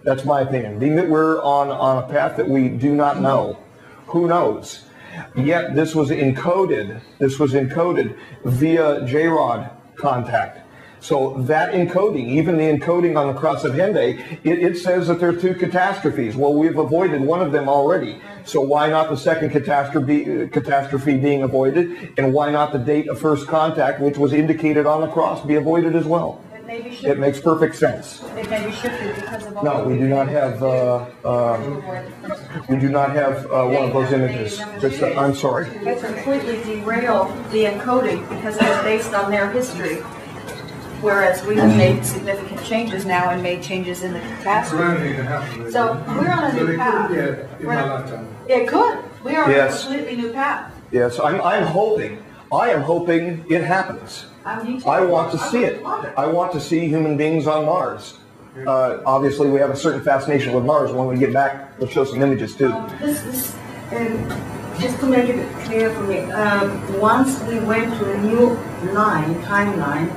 That's my opinion. Being that we're on a path that we do not know, who knows? Yet this was encoded via J-Rod contact. So that encoding, even the encoding on the cross of Henday, it says that there are two catastrophes. Well, we've avoided one of them already. So why not the second catastrophe being avoided? And why not the date of first contact, which was indicated on the cross, be avoided as well? It makes perfect sense. It may be shifted because of all. No, we do not have one of those images. I'm sorry. It completely derailed the encoding because it was based on their history. Whereas we have made significant changes now and made changes in the catastrophe. So we're on a new path. It could. We are on a completely new path. Yes, I am hoping it happens. I want to see it. I want to see human beings on Mars. Obviously, we have a certain fascination with Mars. When we get back, we'll show some images too. Just to make it clear for me, once we went to a new timeline,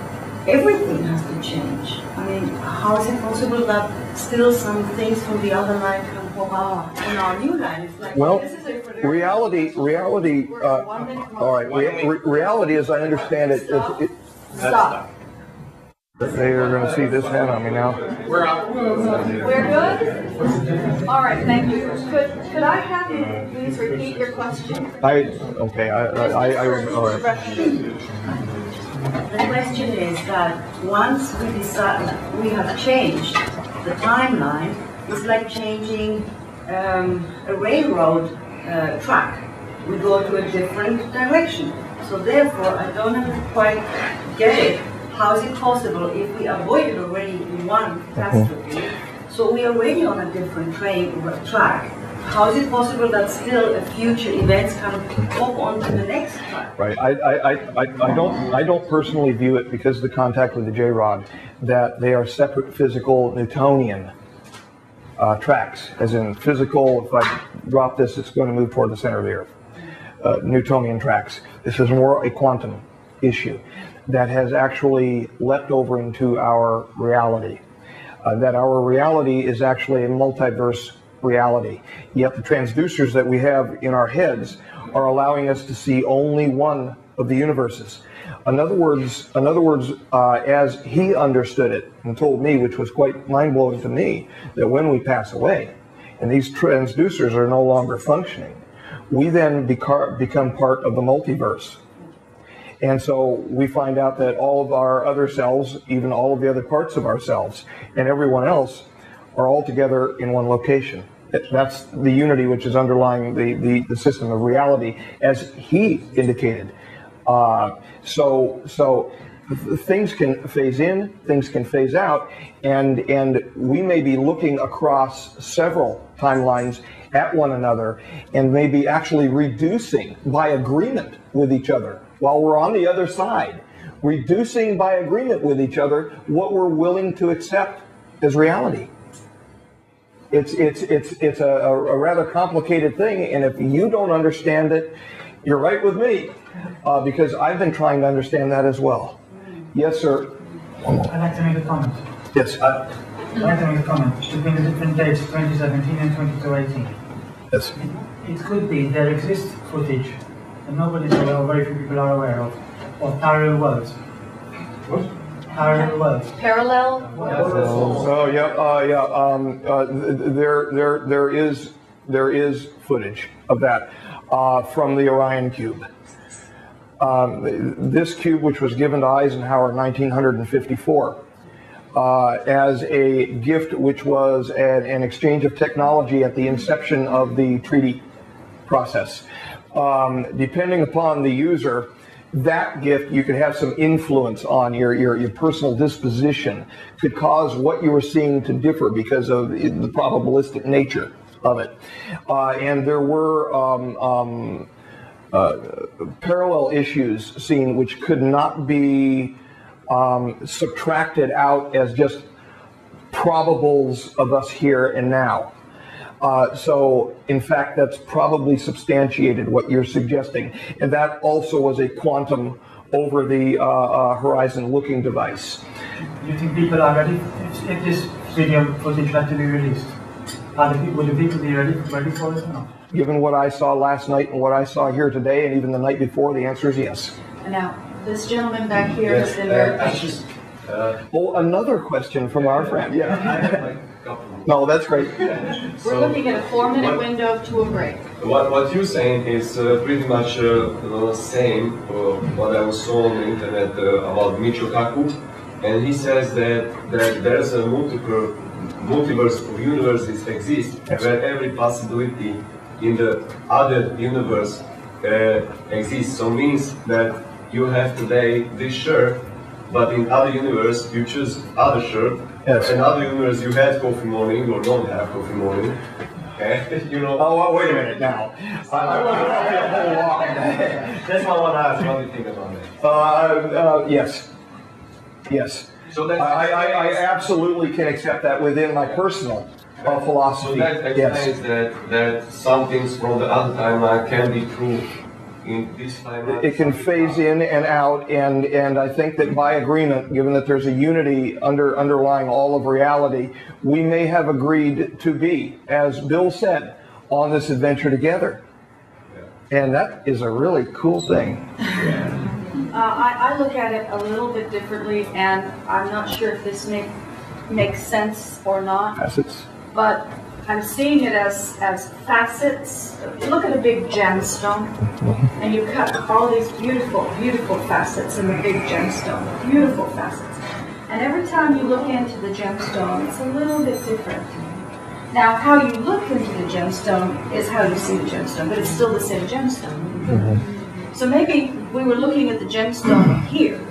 everything has to change. I mean, how is it possible that still some things from the other line can pop out in our new line? It's like, well, this is a reality, all right, reality as I understand it, Stop. They are going to see this hand on me now. We're out. We're good? All right, thank you. Could I have you please repeat your question? All right. The question is that once we decide we have changed the timeline, it's like changing a railroad track. We go to a different direction. So therefore, I don't quite get it. How is it possible if we avoided already one catastrophe, so we are already on a different track? How is it possible that still future events can pop onto the next track? Right. I don't personally view it, because of the contact with the J-rod, that they are separate physical Newtonian tracks. As in physical, if I drop this, it's going to move toward the center of the Earth. Newtonian tracks. This is more a quantum issue that has actually leapt over into our reality. That our reality is actually a multiverse reality. Yet the transducers that we have in our heads are allowing us to see only one of the universes. In other words, as he understood it and told me, which was quite mind-blowing to me, that when we pass away and these transducers are no longer functioning, we then become part of the multiverse. And so we find out that all of our other selves, even all of the other parts of ourselves, and everyone else are all together in one location. That's the unity which is underlying the system of reality, as he indicated. So things can phase in, things can phase out, and we may be looking across several timelines at one another, and maybe actually reducing by agreement with each other while we're on the other side, reducing by agreement with each other what we're willing to accept as reality. It's a rather complicated thing, and if you don't understand it, you're right with me, because I've been trying to understand that as well. Yes, sir. I'd like to make a comment. Yes. I'd like to make a comment between the different dates, 2017 and 2218. Yes. It could be there exists footage that nobody's aware of, very few people are aware of parallel worlds. What? Parallel worlds. Parallel? Oh yeah. There is footage of that from the Orion cube. This cube, which was given to Eisenhower in 1954 as a gift, which was an exchange of technology at the inception of the treaty process. Depending upon the user, that gift, you could have some influence on your personal disposition, could cause what you were seeing to differ because of the probabilistic nature of it. And there were parallel issues seen which could not be subtracted out as just probables of us here and now. So, in fact, that's probably substantiated what you're suggesting. And that also was a quantum over the horizon looking device. Do you think people are ready if this video footage had to be released? Would the people be ready for it or not? Given what I saw last night and what I saw here today and even the night before, the answer is yes. Now, this gentleman back here has been very patient. Well, another question from our friend. Yeah. No, that's great. We're looking at a 4-minute window to a break. What you're saying is pretty much the same what I was saw on the internet about Michio Kaku, and he says that there's a multiverse of universes exist, where every possibility in the other universe exists. So means that you have today this shirt, but in other universe you choose other shirt. Yes. In other universe you had coffee morning or don't have coffee morning. Okay? You know. Oh, well, wait a minute now. I want to coffee a whole lot. That's what I want to ask. What do you think about that? Yes. Yes. So that's I absolutely can accept that within my personal philosophy. So that explains that some things from the other timeline can be true in this timeline. It can phase in and out, and I think that by agreement, given that there's a unity underlying all of reality, we may have agreed to be, as Bill said, on this adventure together. And that is a really cool thing. I look at it a little bit differently, and I'm not sure if this makes sense or not. Facets. But I'm seeing it as facets. Look at a big gemstone, and you cut all these beautiful, beautiful facets in the big gemstone. Beautiful facets. And every time you look into the gemstone, it's a little bit different. Now, how you look into the gemstone is how you see the gemstone, but it's still the same gemstone. So maybe we were looking at the gemstone here,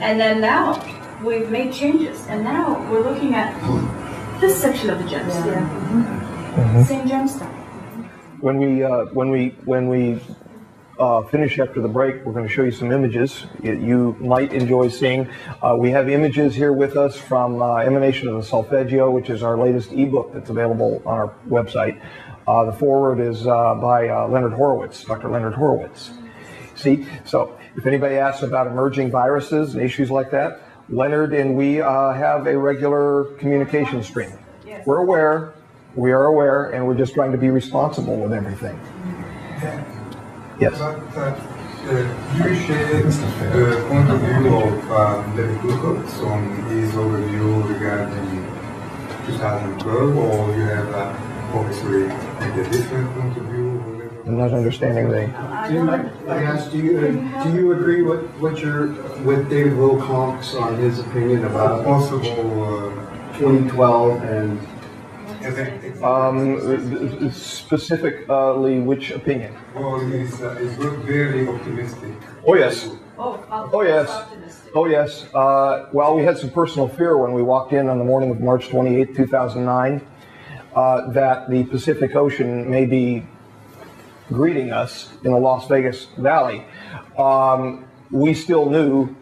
and then now we've made changes, and now we're looking at this section of the gemstone. Same gemstone. When we finish after the break, we're going to show you some images you might enjoy seeing. We have images here with us from Emanation of the Solfeggio, which is our latest ebook that's available on our website. The foreword is by Leonard Horowitz, Dr. Leonard Horowitz. See, so if anybody asks about emerging viruses and issues like that, Leonard and we have a regular communication stream. We're aware, we are aware, and we're just trying to be responsible with everything. Yes. But do you share the point of view of David Wilcox on his overview regarding 2012, or you have obviously a different point of view? I'm not understanding the. Do you agree with David Wilcox on his opinion about possible 2012 and specifically which opinion? Well, he's very optimistic. Oh yes. Oh yes. Oh yes. Well, we had some personal fear when we walked in on the morning of March 28, 2009, that the Pacific Ocean may be greeting us in the Las Vegas Valley. We still knew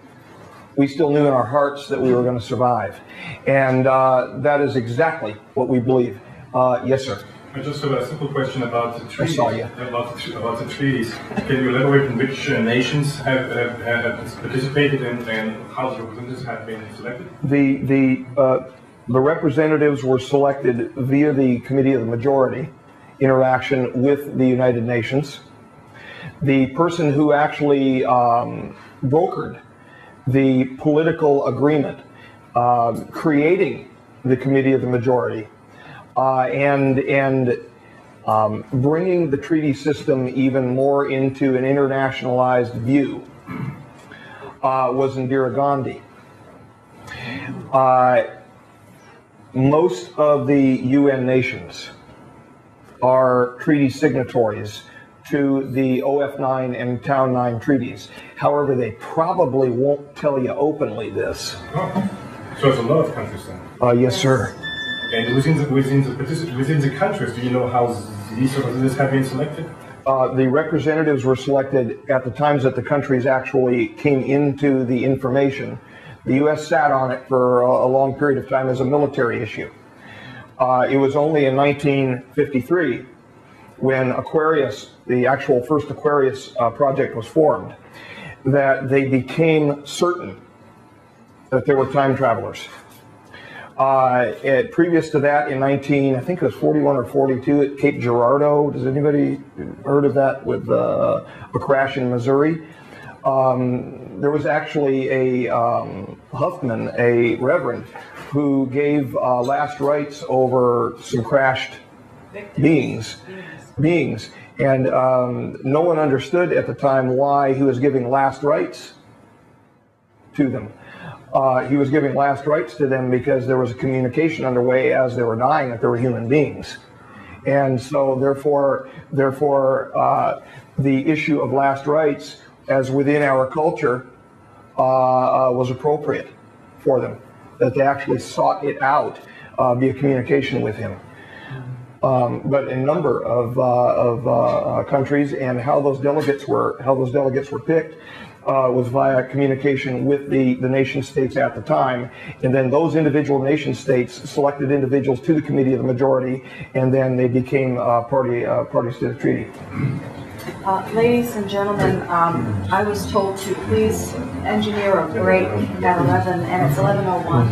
in our hearts that we were going to survive, and that is exactly what we believe. Yes, sir. I just have a simple question about the treaties. I saw you. About the treaties. Can you elaborate on which nations have participated and how the representatives have been selected? The representatives were selected via the Committee of the Majority interaction with the United Nations. The person who actually brokered the political agreement creating the Committee of the Majority and bringing the treaty system even more into an internationalized view was Indira Gandhi. Most of the UN nations are treaty signatories to the OF9 and Town 9 treaties. However, they probably won't tell you openly this. Oh. So it's a lot of countries then? Yes, sir. And within the countries, do you know how these representatives have been selected? The representatives were selected at the times that the countries actually came into the information. The U.S. sat on it for a long period of time as a military issue. It was only in 1953 when Aquarius, the actual first Aquarius project was formed, that they became certain that there were time travelers. Previous to that, in I think it was 41 or 42 at Cape Girardeau. Does anybody heard of that with a crash in Missouri? There was actually a Huffman, a reverend, who gave last rites over some crashed beings, and no one understood at the time why he was giving last rites to them. He was giving last rites to them because there was a communication underway as they were dying that they were human beings. And so therefore, the issue of last rites, as within our culture, was appropriate for them, that they actually sought it out via communication with him. But in a number of countries, and how those delegates were picked was via communication with the nation states at the time, and then those individual nation states selected individuals to the committee of the majority, and then they became parties to the treaty. Ladies and gentlemen, I was told to please engineer a break at 11, and it's 11:01.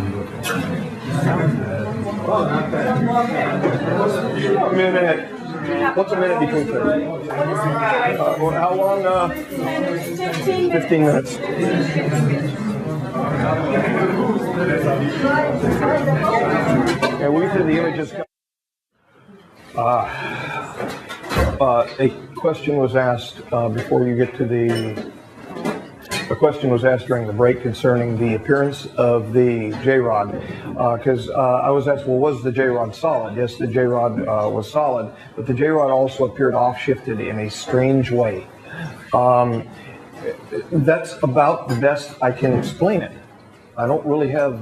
A minute. What's a minute between things? How long? 15 minutes. And we said the images. A question was asked before you get to the. A question was asked during the break concerning the appearance of the J-rod, because I was asked, well, was the J-rod solid? Yes, the J-rod was solid, but the J-rod also appeared off-shifted in a strange way. That's about the best I can explain it. I don't really have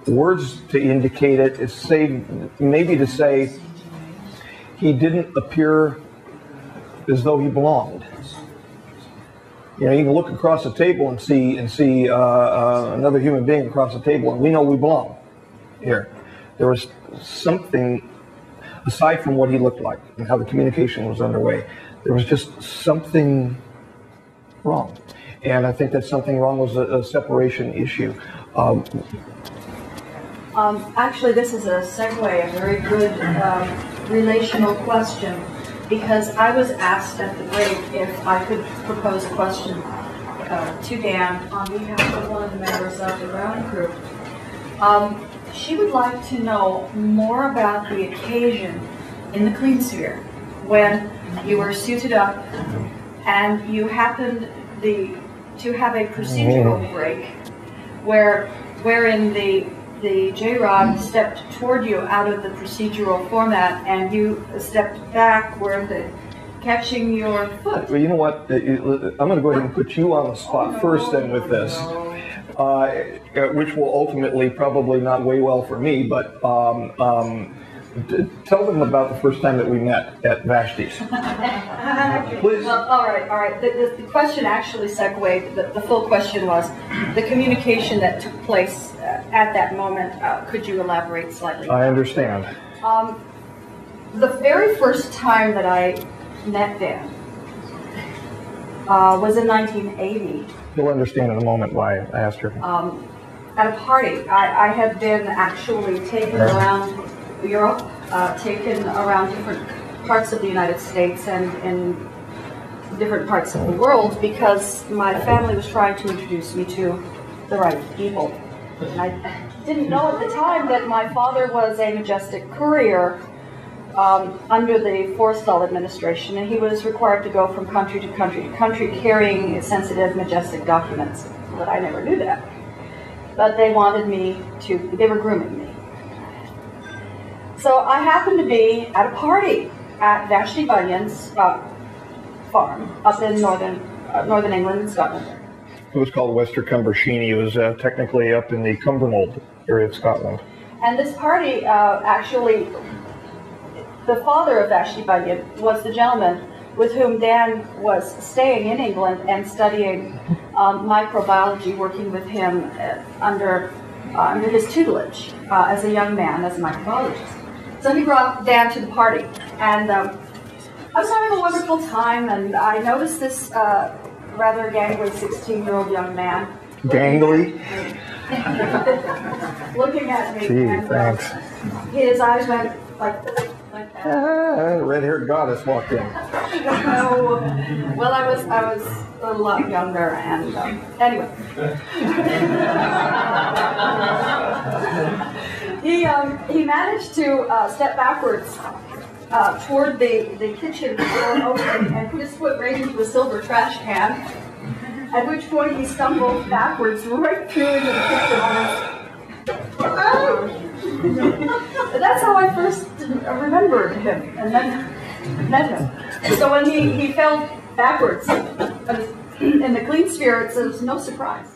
words to indicate it. It's maybe to say he didn't appear as though he belonged. You know, you can look across the table and see another human being across the table, and we know we belong here. There was something, aside from what he looked like and how the communication was underway, there was just something wrong. And I think that something wrong was a separation issue. Actually, this is a segue, a very good relational question. Because I was asked at the break if I could propose a question to Dan on behalf of one of the members of the ground crew. She would like to know more about the occasion in the clean sphere when you were suited up and you happened to have a procedural break wherein the J-rod stepped toward you out of the procedural format, and you stepped backward, catching your foot. Well, you know what? I'm going to go ahead and put you on the spot first then with this, which will ultimately probably not weigh well for me, but tell them about the first time that we met at Vashti's. Please. Well, all right. The question actually segued. The full question was the communication that took place at that moment. Could you elaborate slightly? I understand. The very first time that I met Dan was in 1980. You'll understand in a moment why I asked her. At a party. I had been actually taken around Europe, taken around different parts of the United States and in different parts of the world because my family was trying to introduce me to the right people. And I didn't know at the time that my father was a majestic courier under the Forrestal administration, and he was required to go from country to country to country carrying sensitive, majestic documents. But I never knew that. But they wanted me to, they were grooming me. So I happened to be at a party at Vashti Bunyan's farm up in northern England and Scotland. It was called Wester Cumbersheen. It was technically up in the Cumbernauld area of Scotland. And this party, actually, the father of Vashti Bunyan was the gentleman with whom Dan was staying in England and studying microbiology, working with him under his tutelage as a young man, as a microbiologist. So he brought Dan to the party, and I was having a wonderful time, and I noticed this rather gangly 16-year-old young man. Gangly? Looking at me. Gee, and, thanks. his eyes went like like that. Red-haired goddess walked in. Oh, well, I was a lot younger, and anyway. He managed to step backwards toward the kitchen door opening and put his foot right into the silver trash can, at which point he stumbled backwards right through into the kitchen. That's how I first remembered him and then met him. So when he fell backwards in the clean sphere, it was no surprise.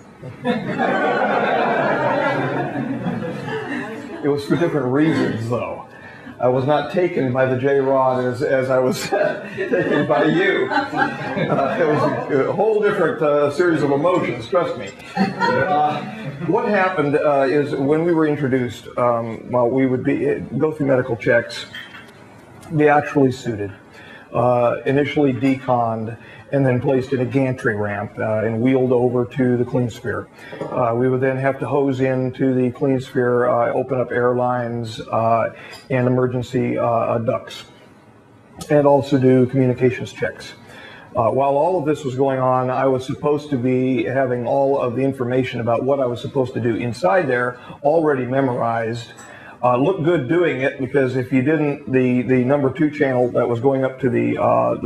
It was for different reasons, though. I was not taken by the J-Rod as I was taken by you. It was a whole different series of emotions, trust me. What happened is when we were introduced, well, we would go through medical checks, be actually suited, initially deconned, and then placed in a gantry ramp and wheeled over to the clean sphere. We would then have to hose into the clean sphere, open up air lines and emergency ducts, and also do communications checks. While all of this was going on, I was supposed to be having all of the information about what I was supposed to do inside there already memorized. Looked good doing it, because if you didn't, the number 2 channel that was going up to the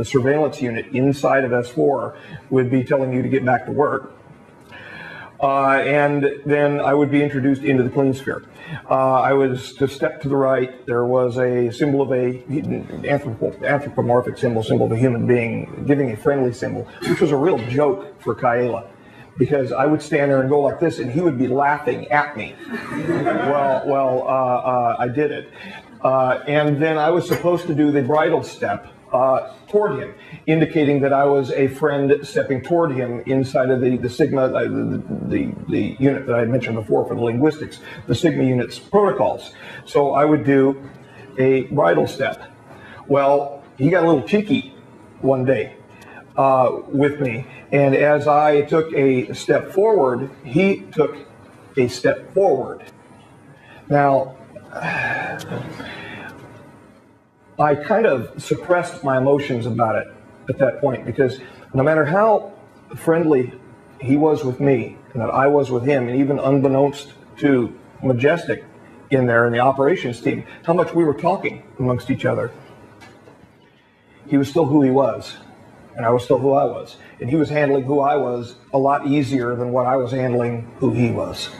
surveillance unit inside of S4 would be telling you to get back to work. And then I would be introduced into the clean sphere. I was to step to the right. There was a symbol of a anthropomorphic symbol of a human being giving a friendly symbol, which was a real joke for Kaela, because I would stand there and go like this, and he would be laughing at me. Well, I did it. And then I was supposed to do the bridal step toward him, indicating that I was a friend stepping toward him inside of the Sigma, the unit that I had mentioned before for the linguistics, the Sigma unit's protocols. So I would do a bridal step. Well, he got a little cheeky one day with me, and as I took a step forward, he took a step forward. Now, I kind of suppressed my emotions about it at that point, because no matter how friendly he was with me and that I was with him, and even unbeknownst to Majestic in there in the operations team, how much we were talking amongst each other, he was still who he was, and I was still who I was. And he was handling who I was a lot easier than what I was handling who he was.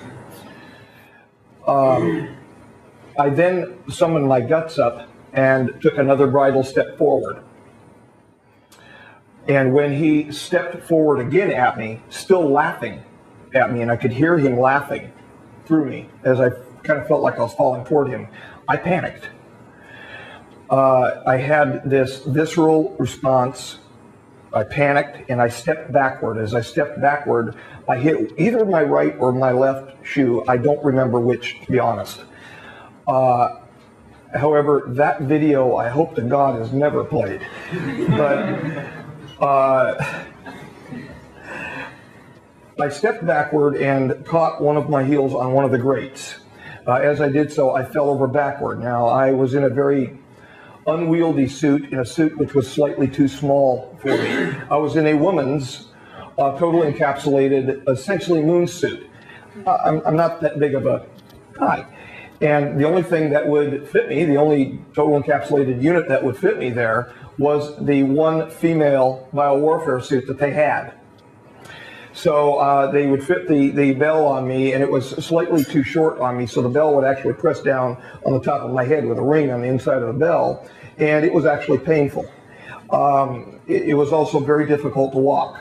I then summoned my guts up and took another bridal step forward. And when he stepped forward again at me, still laughing at me, and I could hear him laughing through me as I kind of felt like I was falling toward him, I panicked. I had this visceral response. I panicked and I stepped backward. As I stepped backward, I hit either my right or my left shoe. I don't remember which, to be honest. However, that video, I hope to God, is never played. But I stepped backward and caught one of my heels on one of the grates. As I did so, I fell over backward. Now, I was in a very unwieldy suit, in a suit which was slightly too small for me. I was in a woman's total encapsulated, essentially moon suit. I'm not that big of a guy. And the only thing that would fit me, the only total encapsulated unit that would fit me there, was the one female biowarfare suit that they had. So they would fit the bell on me, and it was slightly too short on me, so the bell would actually press down on the top of my head with a ring on the inside of the bell, and it was actually painful. It was also very difficult to walk,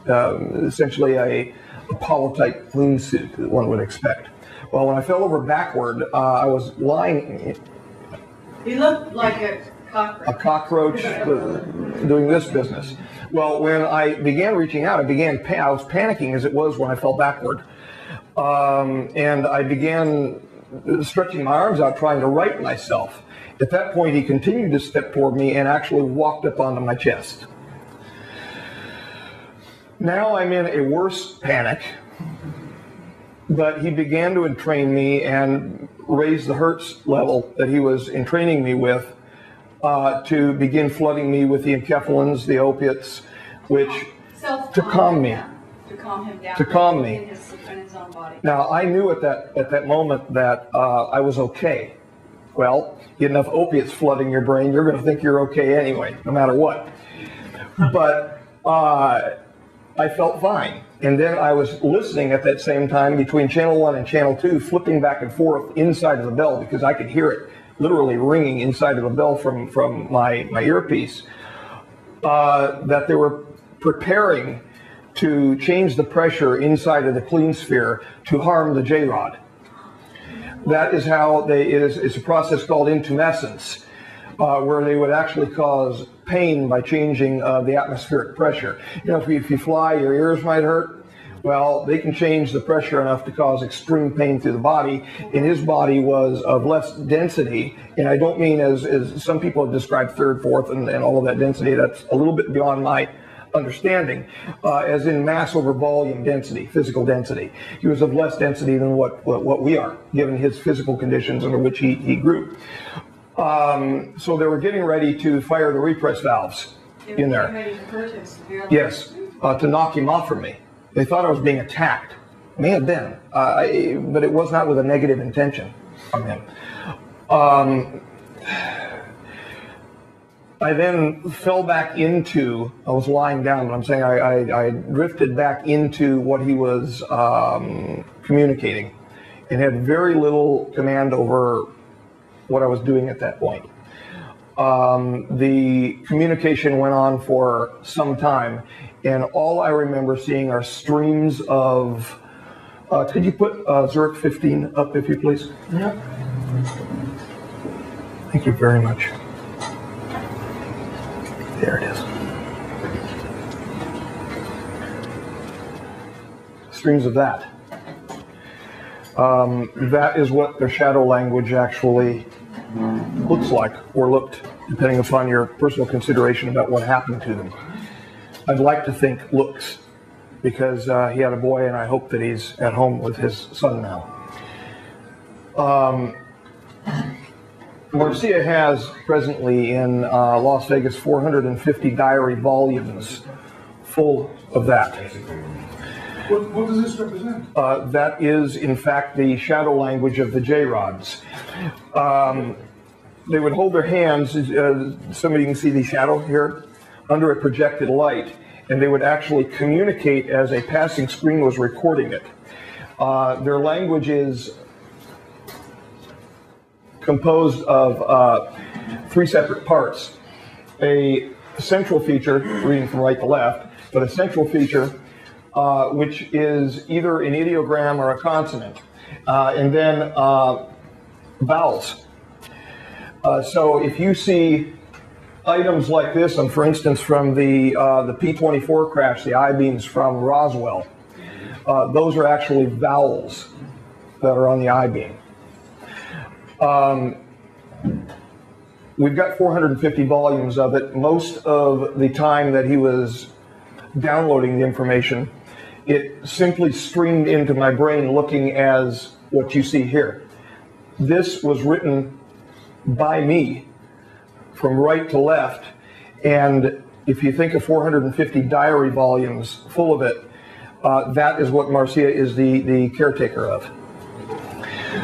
essentially a Apollo-type moon suit that one would expect. Well, when I fell over backward, I was lying. You looked like a cockroach. A cockroach doing this business. Well, when I began reaching out, I was panicking as it was when I fell backward. And I began stretching my arms out, trying to right myself. At that point, he continued to step toward me and actually walked up onto my chest. Now I'm in a worse panic. But he began to entrain me and raise the hertz level that he was entraining me with to begin flooding me with the enkephalins, the opiates, which to calm me. To calm him down. To calm me. In his own body. Now, I knew at that moment that I was okay. Well, get enough opiates flooding your brain, you're going to think you're okay anyway, no matter what. But I felt fine. And then I was listening at that same time between channel 1 and channel 2, flipping back and forth inside of the bell because I could hear it literally ringing inside of the bell from my earpiece, that they were preparing to change the pressure inside of the clean sphere to harm the J-rod. That is how it's a process called intumescence, where they would actually cause pain by changing the atmospheric pressure. You know, if you fly, your ears might hurt. Well, they can change the pressure enough to cause extreme pain through the body, and his body was of less density, and I don't mean as some people have described third, fourth, and all of that density. That's a little bit beyond my understanding, as in mass over volume density, physical density. He was of less density than what we are, given his physical conditions under which he grew. So they were getting ready to fire the repress valves in there. Yes, to knock him off from me. They thought I was being attacked. May have been, but it was not with a negative intention from him. I then fell back into, I was lying down, but I'm saying I drifted back into what he was communicating and had very little command over what I was doing at that point. The communication went on for some time, and all I remember seeing are streams of, could you put Zurich 15 up, if you please? Yeah. Thank you very much. There it is. Streams of that. That is what their shadow language actually looks like, or looked, depending upon your personal consideration about what happened to them. I'd like to think looks, because he had a boy, and I hope that he's at home with his son now. Marcia has presently in Las Vegas 450 diary volumes full of that. What does this represent? That is, in fact, the shadow language of the J-rods. They would hold their hands, some of you can see the shadow here, under a projected light, and they would actually communicate as a passing screen was recording it. Their language is composed of 3 separate parts. A central feature, reading from right to left, but a central feature which is either an ideogram or a consonant, and then vowels. So if you see items like this, and for instance from the P-24 crash, the I-beams from Roswell, those are actually vowels that are on the I-beam. We've got 450 volumes of it. Most of the time that he was downloading the information, it simply streamed into my brain looking as what you see here. This was written by me from right to left, and if you think of 450 diary volumes full of it, that is what Marcia is the caretaker of.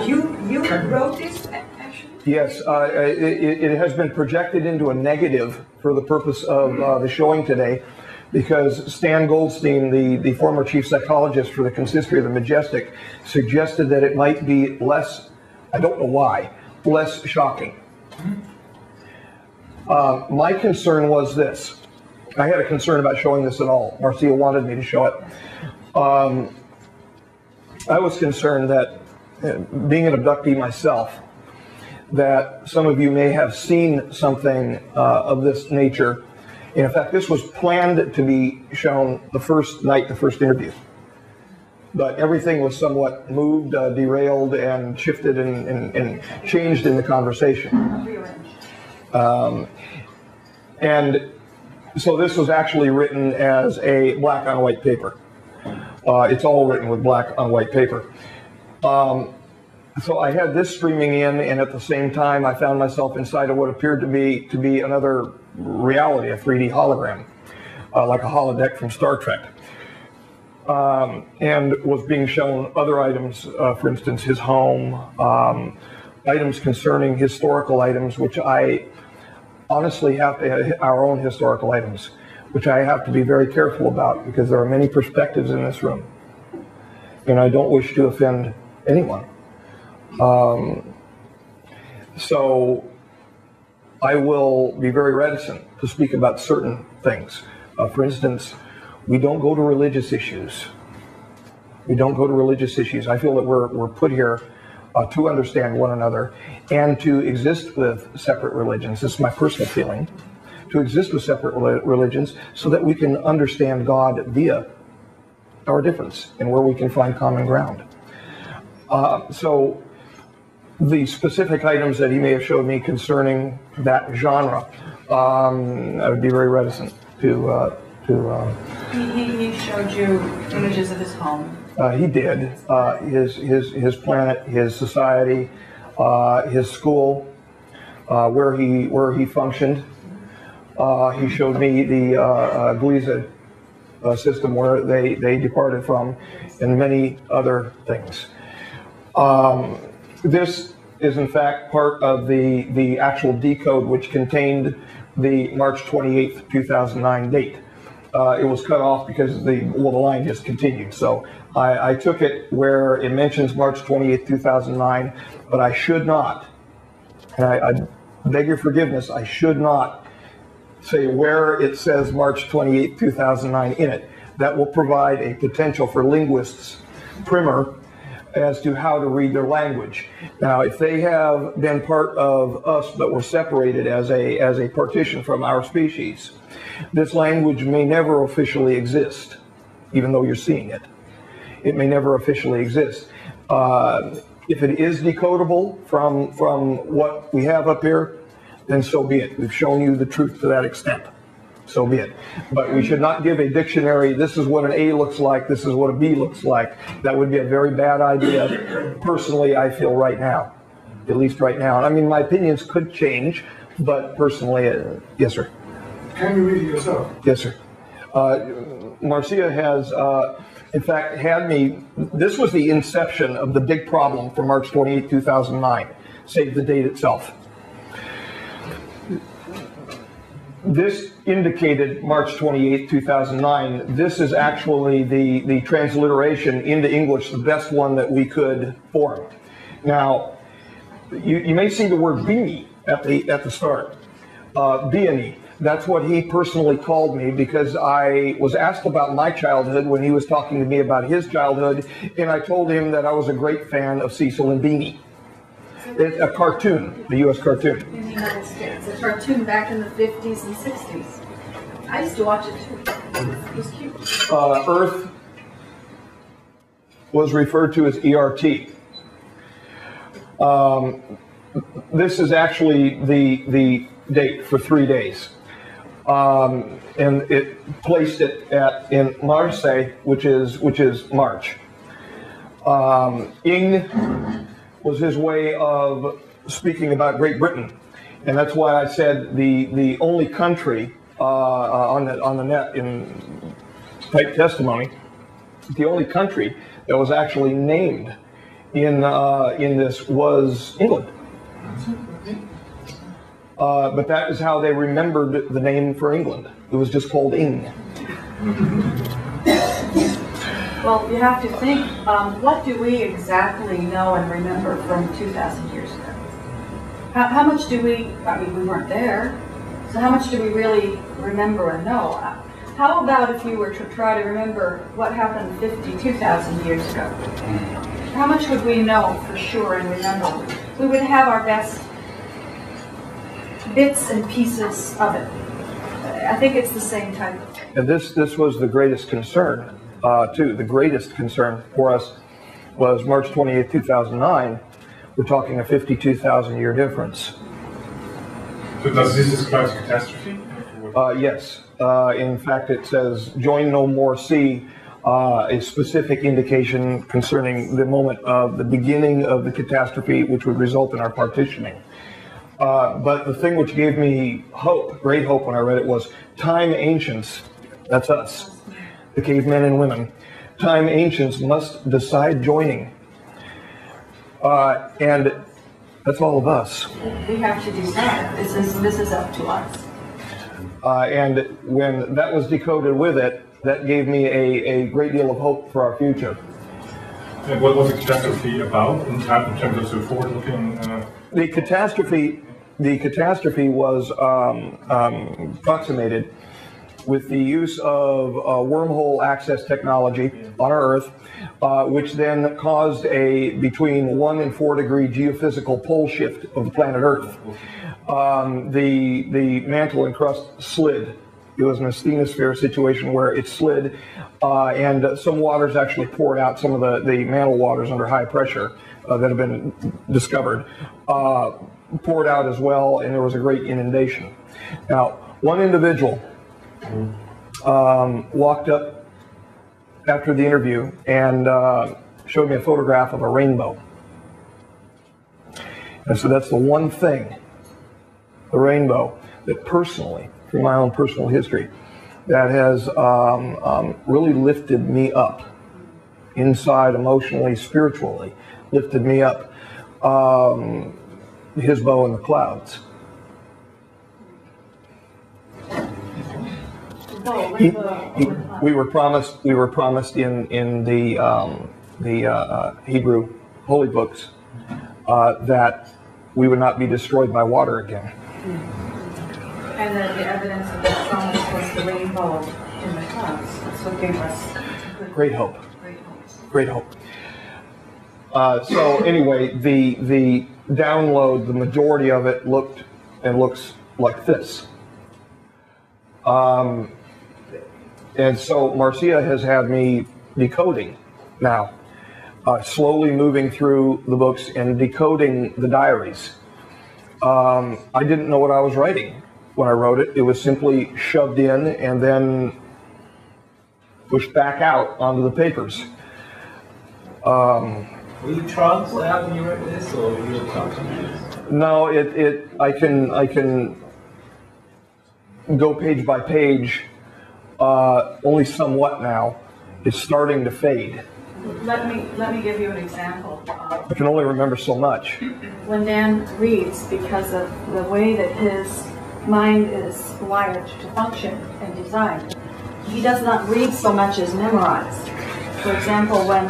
You wrote this, actually? Yes, it has been projected into a negative for the purpose of the showing today, because Stan Goldstein, the former chief psychologist for the Consistory of the Majestic, suggested that it might be less, I don't know why, less shocking. My concern was this. I had a concern about showing this at all. Marcia wanted me to show it. I was concerned that, being an abductee myself, that some of you may have seen something of this nature. And in fact, this was planned to be shown the first night, the first interview. But everything was somewhat moved, derailed, and shifted and changed in the conversation. And so this was actually written as a black on white paper. It's all written with black on white paper. So I had this streaming in, and at the same time, I found myself inside of what appeared to be another reality, a 3D hologram, like a holodeck from Star Trek, and was being shown other items, for instance, his home, items concerning historical items, which I honestly have to, our own historical items, which I have to be very careful about because there are many perspectives in this room, and I don't wish to offend anyone. So I will be very reticent to speak about certain things. For instance, we don't go to religious issues. We don't go to religious issues. I feel that we're put here to understand one another and to exist with separate religions. This is my personal feeling. To exist with separate religions so that we can understand God via our difference and where we can find common ground. So the specific items that he may have showed me concerning that genre, I would be very reticent to He showed you images of his home. He did. His planet, his society, his school, where he functioned. He showed me the Gliese system where they departed from, and many other things. This is in fact part of the actual decode which contained the March 28th, 2009 date. It was cut off because the line just continued. So I took it where it mentions March 28th, 2009, but I should not, and I beg your forgiveness, I should not say where it says March 28th, 2009 in it. That will provide a potential for linguists' primer as to how to read their language. Now, if they have been part of us but were separated as a partition from our species, this language may never officially exist, even though you're seeing it. It may never officially exist. If it is decodable from what we have up here, then so be it. We've shown you the truth to that extent. So be it. But we should not give a dictionary, this is what an A looks like, this is what a B looks like. That would be a very bad idea, personally, I feel right now. At least right now. And I mean, my opinions could change, but personally, yes, sir. Can you read it yourself? Yes, sir. Marcia has, in fact, had me, this was the inception of the big problem for March 28, 2009, save the date itself. This indicated March 28, 2009. This is actually the transliteration into English, the best one that we could form. Now, you may see the word beanie at the start. Beanie. That's what he personally called me because I was asked about my childhood when he was talking to me about his childhood, and I told him that I was a great fan of Cecil and Beanie. It's a cartoon, the U.S. cartoon. In the United States, a cartoon back in the 50s and 60s. I used to watch it too. It was cute. Earth was referred to as ERT. This is actually the date for 3 days. And it placed it in Marseille, which is March. Ing was his way of speaking about Great Britain, and that's why I said the only country on the net in type testimony, the only country that was actually named in this was England. But that is how they remembered the name for England. It was just called Ing. Well, you have to think, what do we exactly know and remember from 2,000 years ago? How much do we, I mean, we weren't there, so how much do we really remember and know? How about if you were to try to remember what happened 52,000 years ago? How much would we know for sure and remember? We would have our best bits and pieces of it. I think it's the same type of thing. And this was the greatest concern, too. The greatest concern for us was March 28, 2009. We're talking a 52,000 year difference. So does this describe catastrophe? Yes. In fact, it says, join no more sea. a specific indication concerning the moment of the beginning of the catastrophe, which would result in our partitioning. But the thing which gave me hope, great hope when I read it, was time ancients, that's us, the cavemen and women, time ancients must decide joining. And that's all of us. We have to decide. This is up to us. And when that was decoded with it, that gave me a great deal of hope for our future. And what was the catastrophe about in terms of the forward-looking? The catastrophe was approximated with the use of wormhole access technology on our Earth, which then caused a between 1 and 4 degree geophysical pole shift of the planet Earth. The mantle and crust slid. It was an asthenosphere situation where it slid, and some waters actually poured out, some of the mantle waters under high pressure that have been discovered, poured out as well, and there was a great inundation. Now, one individual walked up after the interview and showed me a photograph of a rainbow. And so that's the one thing, the rainbow, that personally, from my own personal history, that has really lifted me up inside, emotionally, spiritually, lifted me up. His bow in the clouds. We were promised in the Hebrew holy books that we would not be destroyed by water again. And that the evidence of that promise was the rainbow in the clouds. That's what gave us great hope. Great hope. So anyway, the download, the majority of it looked and looks like this. And so Marcia has had me decoding now, slowly moving through the books and decoding the diaries. I didn't know what I was writing when I wrote it. It was simply shoved in and then pushed back out onto the papers. Were you trance when you wrote this, or were you trance? No, I can go page by page, only somewhat now. It's starting to fade. Let me give you an example. I can only remember so much. When Dan reads, because of the way that his mind is wired to function and design, he does not read so much as memorize. For example, when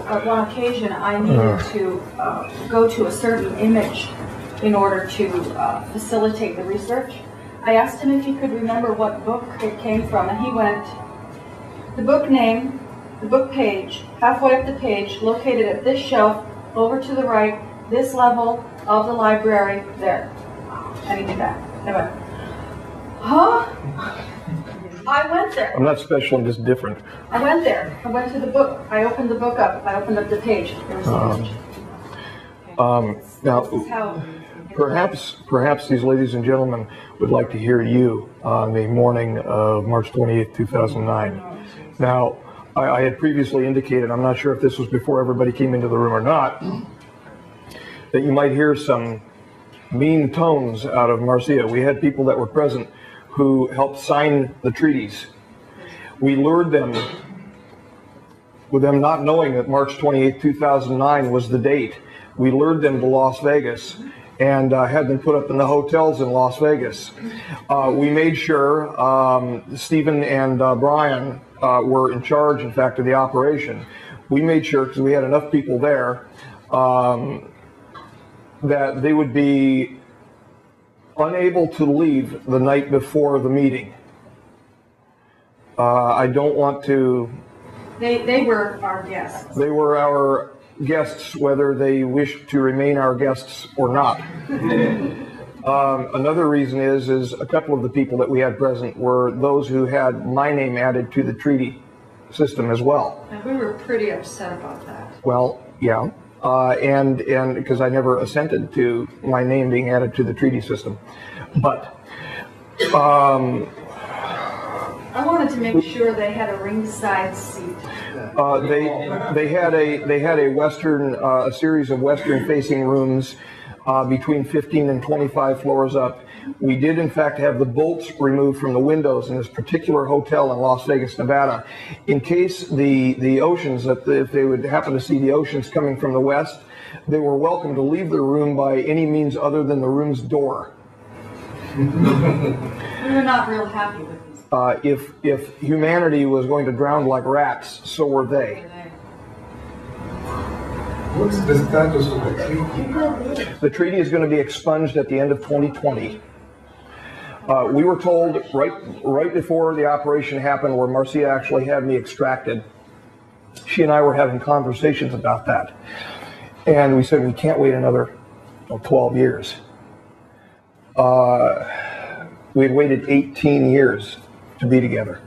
at one occasion I needed to go to a certain image in order to facilitate the research, I asked him if he could remember what book it came from, and he went, the book name, the book page, halfway up the page, located at this shelf, over to the right, this level of the library, there. And he did that. I went, huh? I went there. I'm not special, I'm just different. I went there. I went to the book. I opened the book up. I opened up the page. There was the page. Now, perhaps these ladies and gentlemen would like to hear you on the morning of March 28th, 2009. Now, I had previously indicated, I'm not sure if this was before everybody came into the room or not, that you might hear some mean tones out of Marcia. We had people that were present who helped sign the treaties. We lured them, with them not knowing that March 28, 2009 was the date. We lured them to Las Vegas and had them put up in the hotels in Las Vegas. We made sure Stephen and Brian were in charge, in fact, of the operation. We made sure, because we had enough people there, that they would be unable to leave the night before the meeting. I don't want to... They were our guests. They were our guests, whether they wished to remain our guests or not. Another reason is a couple of the people that we had present were those who had my name added to the treaty system as well. And we were pretty upset about that. Well, yeah. And because I never assented to my name being added to the treaty system. But I wanted to make sure they had a ringside seat. They had a western a series of western facing rooms between 15 and 25 floors up. We did in fact have the bolts removed from the windows in this particular hotel in Las Vegas, Nevada, in case the oceans, if they would happen to see the oceans coming from the west, they were welcome to leave their room by any means other than the room's door. We were not real happy with this. If humanity was going to drown like rats, so were they. What's the status of the treaty? The treaty is going to be expunged at the end of 2020. We were told right before the operation happened, where Marcia actually had me extracted, she and I were having conversations about that. And we said, we can't wait another 12 years. We had waited 18 years to be together.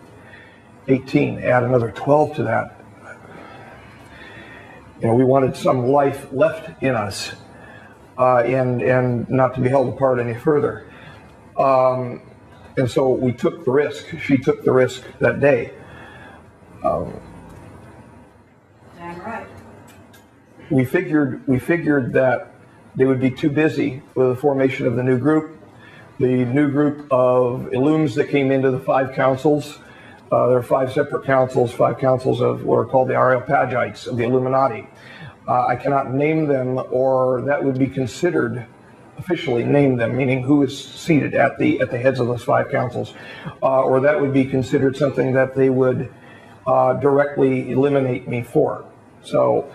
18, add another 12 to that. You know, we wanted some life left in us, and not to be held apart any further. And so we took the risk. She took the risk that day. Damn right. We figured that they would be too busy with the formation of the new group. The new group of Illums that came into the 5 councils. There are 5 separate councils, 5 councils of what are called the Areopagites of the Illuminati. I cannot name them, or that would be considered officially name them, meaning who is seated at the heads of those 5 councils, or that would be considered something that they would directly eliminate me for. So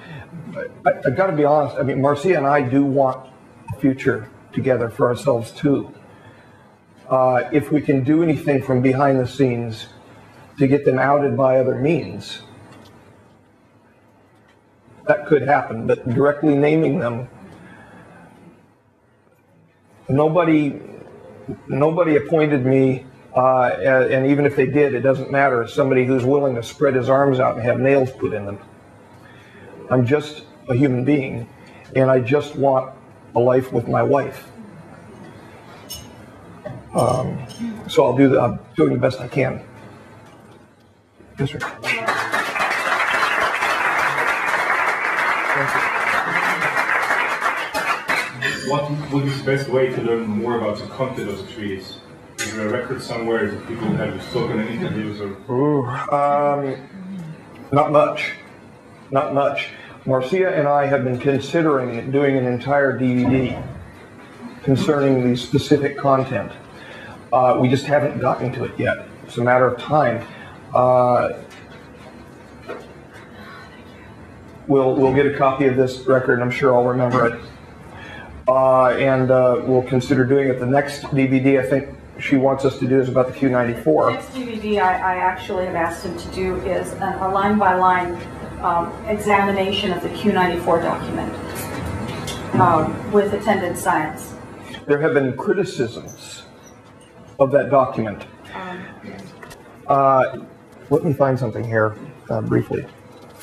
I've got to be honest. I mean, Marcia and I do want a future together for ourselves too. If we can do anything from behind the scenes to get them outed by other means, that could happen. But directly naming them, nobody appointed me, and even if they did, it doesn't matter. As somebody who's willing to spread his arms out and have nails put in them. I'm just a human being, and I just want a life with my wife. So I'll do that. I'm doing the best I can. Yes, sir. What would be the best way to learn more about the content of the treaties? Is there a record somewhere that people have spoken in interviews or? Not much. Not much. Marcia and I have been considering doing an entire DVD concerning the specific content. We just haven't gotten to it yet. It's a matter of time. We'll get a copy of this record, and I'm sure I'll remember it. And we'll consider doing it. The next DVD I think she wants us to do is about the Q94. Next DVD I actually have asked him to do is a line-by-line examination of the Q94 document with attendant science. There have been criticisms of that document. Let me find something here briefly.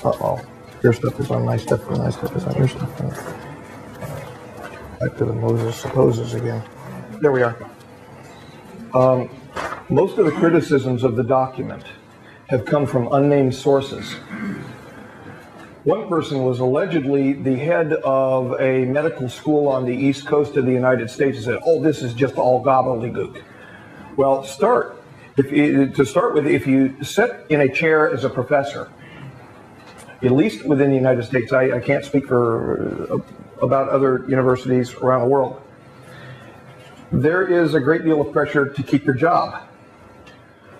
Uh-oh. Your stuff is on my stuff, and my stuff is on your stuff. Back to the Moses supposes again. There we are. Most of the criticisms of the document have come from unnamed sources. One person was allegedly the head of a medical school on the East Coast of the United States and said, "Oh, this is just all gobbledygook." Well, to start with, if you sit in a chair as a professor, at least within the United States, I can't speak for about other universities around the world, there is a great deal of pressure to keep your job,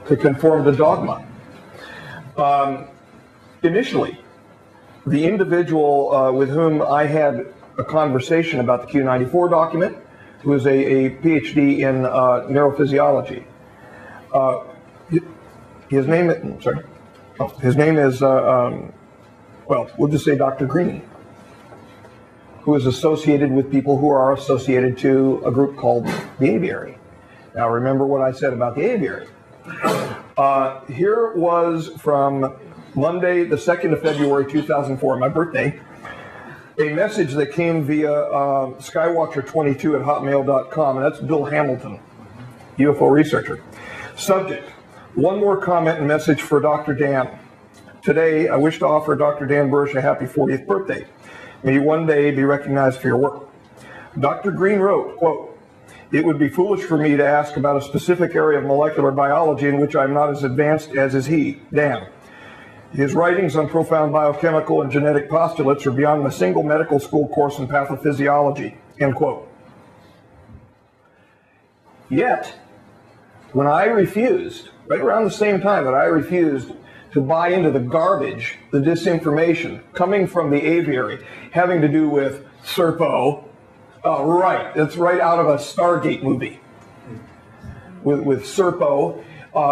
to conform to dogma. Initially, the individual with whom I had a conversation about the Q94 document, who is a PhD in neurophysiology, his name is, well, we'll just say Dr. Green, who is associated with people who are associated to a group called the Aviary. Now, remember what I said about the Aviary. Here was from Monday, the 2nd of February, 2004, my birthday, a message that came via Skywatcher22 at hotmail.com, and that's Bill Hamilton, UFO researcher. Subject: One more comment and message for Dr. Dan. Today, I wish to offer Dr. Dan Burisch a happy 40th birthday. May you one day be recognized for your work. Dr. Green wrote, quote, "It would be foolish for me to ask about a specific area of molecular biology in which I'm not as advanced as is he, Dan. His writings on profound biochemical and genetic postulates are beyond a single medical school course in pathophysiology," end quote. Yet, when I refused, right around the same time that I refused to buy into the garbage, the disinformation coming from the aviary, having to do with Serpo, right, it's right out of a Stargate movie, with Serpo,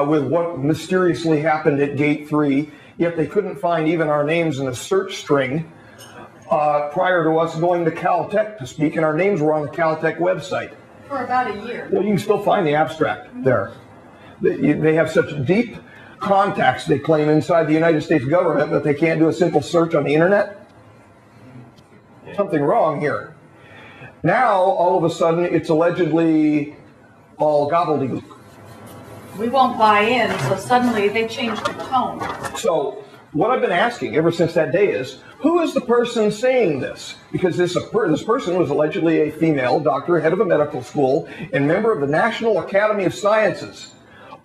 with what mysteriously happened at Gate 3, yet they couldn't find even our names in a search string prior to us going to Caltech to speak, and our names were on the Caltech website. For about a year. Well, you can still find the abstract there. They have such deep contacts, they claim, inside the United States government that they can't do a simple search on the internet. Something wrong here. Now, all of a sudden, it's allegedly all gobbledygook. We won't buy in, so suddenly they changed the tone. So, what I've been asking ever since that day is, who is the person saying this? Because this person was allegedly a female doctor, head of a medical school, and member of the National Academy of Sciences.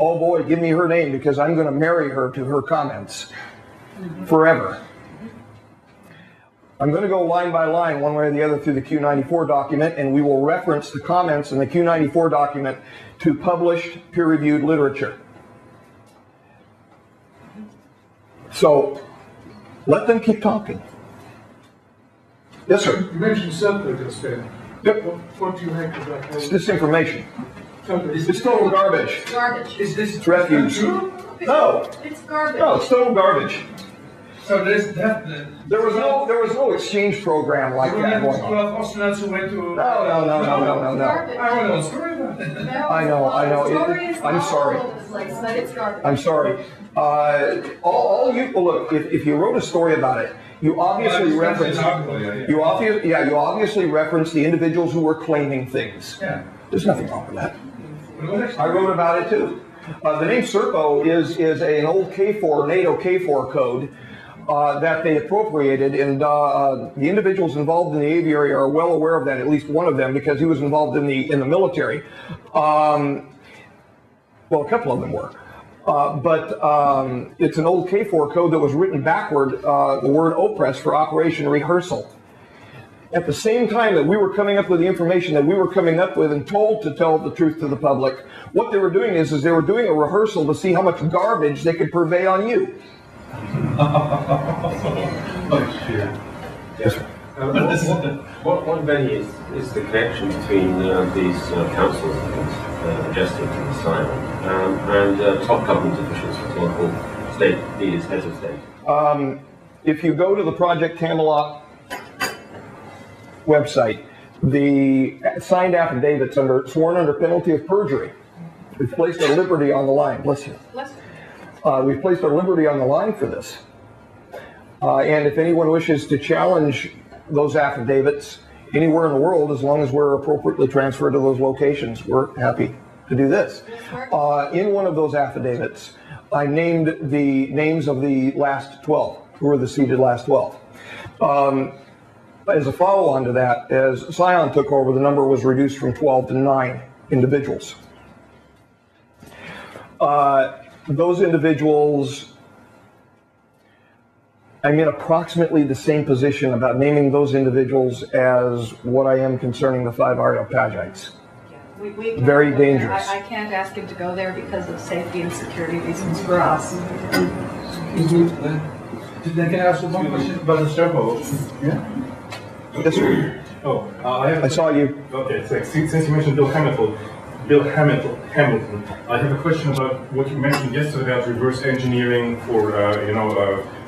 Oh boy, give me her name, because I'm going to marry her to her comments forever. I'm going to go line by line, one way or the other, through the Q94 document, and we will reference the comments in the Q94 document to published peer-reviewed literature. So, let them keep talking. Yes, sir? You mentioned subjects there. Yep. What do you make of that? It's disinformation. It's total garbage. Garbage. Is this It's refuse. true? No. It's garbage. No, it's total garbage. So there's that. There was no exchange program like that going on. 12 astronauts who went to. No. Garbage. I want to know a story about it. I know. I'm sorry. It's garbage. I'm sorry. All you look. If you wrote a story about it, you obviously referenced. You obviously referenced the individuals who were claiming things. Yeah. There's nothing wrong with that. I wrote about it too. The name Serpo is an old K4, NATO K4 code that they appropriated, and the individuals involved in the aviary are well aware of that, at least one of them, because he was involved in the military. Well, a couple of them were. But it's an old K4 code that was written backward, the word OPRESS for Operation Rehearsal. At the same time that we were coming up with the information that we were coming up with and told to tell the truth to the public, what they were doing is they were doing a rehearsal to see how much garbage they could purvey on you. Yes, sir. What really is the connection between these councils adjusting to the style and top government officials, for example, state leaders, heads of state? If you go to the Project Camelot website, the signed affidavits sworn under penalty of perjury. We've placed our liberty on the line. Bless you. We've placed our liberty on the line for this. And if anyone wishes to challenge those affidavits anywhere in the world, as long as we're appropriately transferred to those locations, we're happy to do this. In one of those affidavits, I named the names of the last 12, who were the seated last 12. As a follow-on to that, as Scion took over, the number was reduced from 12 to 9 individuals. Those individuals, I'm in approximately the same position about naming those individuals as what I am concerning the 5 Areopagites. Very dangerous. I can't ask him to go there because of safety and security reasons for us. Did I ask one question about the Serpo? Yeah. Yes, sir. I saw you. Okay, thanks. Since you mentioned Bill Hamilton, I have a question about what you mentioned yesterday about reverse engineering for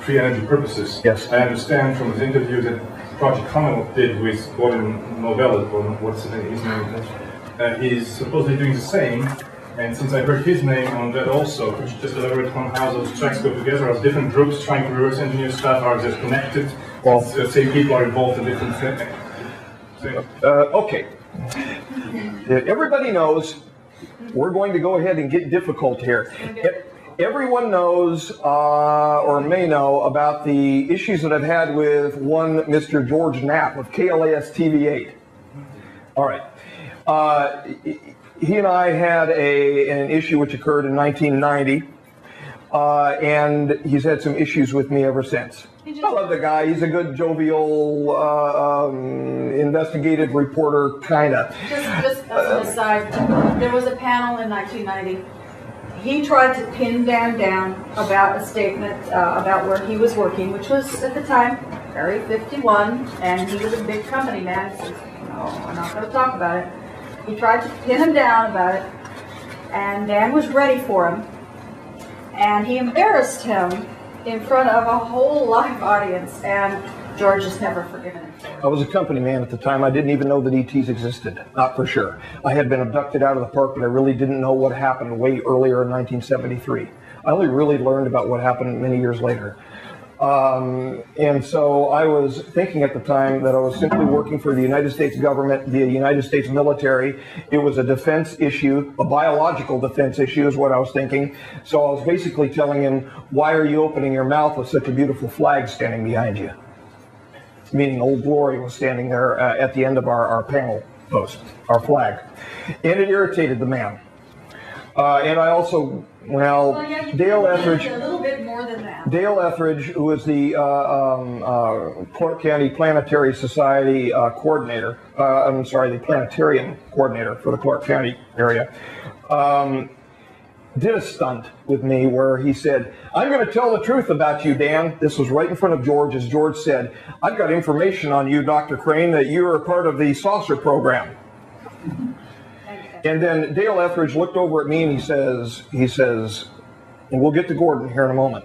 free energy purposes. Yes. I understand from his interview that Project Commonwealth did with Gordon Novell, or what's his name? He's supposedly doing the same. And since I heard his name on that also, could you just elaborate on how those tracks go together? Are different groups trying to reverse engineer stuff? Are they connected? Well, same people are involved in different things. Okay. Everybody knows we're going to go ahead and get difficult here. Everyone knows or may know about the issues that I've had with one Mr. George Knapp of KLAS TV8. All right. He and I had an issue which occurred in 1990, and he's had some issues with me ever since. I love the guy. He's a good, jovial, investigative reporter, kind of. Just as an aside, there was a panel in 1990. He tried to pin Dan down about a statement about where he was working, which was at the time Area 51, and he was a big company man. He says, no, I'm not going to talk about it. He tried to pin him down about it, and Dan was ready for him, and he embarrassed him in front of a whole live audience, and George has never forgiven him. I was a company man at the time. I didn't even know that ETs existed, not for sure. I had been abducted out of the park, but I really didn't know what happened way earlier in 1973. I only really learned about what happened many years later. And so I was thinking at the time that I was simply working for the United States government, the United States military. It was a defense issue, a biological defense issue is what I was thinking. So I was basically telling him, why are you opening your mouth with such a beautiful flag standing behind you? Meaning Old Glory was standing there at the end of our panel post, our flag. And it irritated the man. And I also, Dale Etheridge, a little bit more than that. Dale Etheridge, who was the Clark County Planetary Society coordinator, the planetarium coordinator for the Clark County area, did a stunt with me where he said, I'm going to tell the truth about you, Dan. This was right in front of George, as George said, I've got information on you, Dr. Crane, that you are a part of the saucer program. And then Dale Etheridge looked over at me and he says, and we'll get to Gordon here in a moment,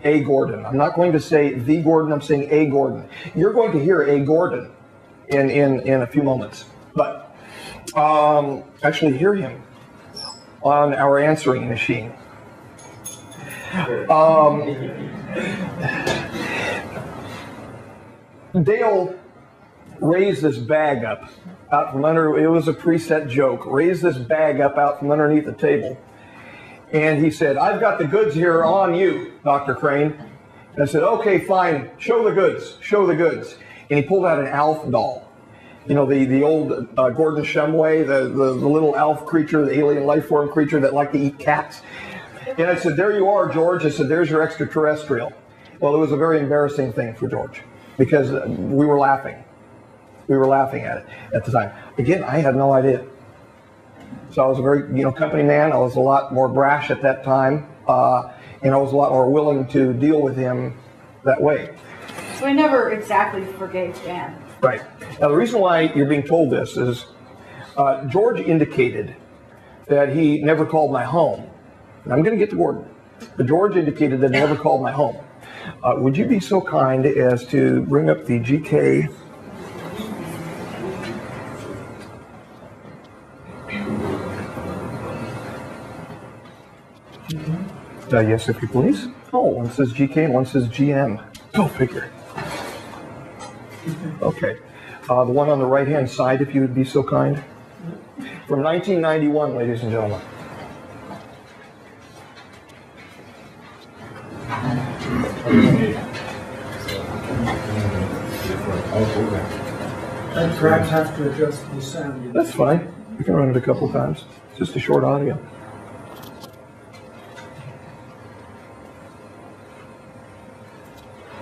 A. Gordon. I'm not going to say the Gordon, I'm saying A. Gordon. You're going to hear A. Gordon in a few moments. But actually hear him on our answering machine. Dale raised this bag up out from under, it was a preset joke, raised this bag up out from underneath the table. And he said, I've got the goods here on you, Dr. Crane. And I said, okay, fine, show the goods, show the goods. And he pulled out an Alf doll. You know, the old Gordon Shumway, the little Alf creature, the alien life form creature that liked to eat cats. And I said, there you are, George. I said, there's your extraterrestrial. Well, it was a very embarrassing thing for George because we were laughing. We were laughing at it at the time. Again, I had no idea. So I was a very, company man. I was a lot more brash at that time. And I was a lot more willing to deal with him that way. So I never exactly forgave Dan. Right. Now, the reason why you're being told this is George indicated that he never called my home. And I'm going to get to Gordon. But George indicated that he never called my home. Would you be so kind as to bring up the GK? Yes, if you please. Oh, one says GK and one says GM. Go figure. Okay. The one on the right-hand side, if you would be so kind. From 1991, ladies and gentlemen. And perhaps have to adjust the sound. That's fine. We can run it a couple times. Just a short audio.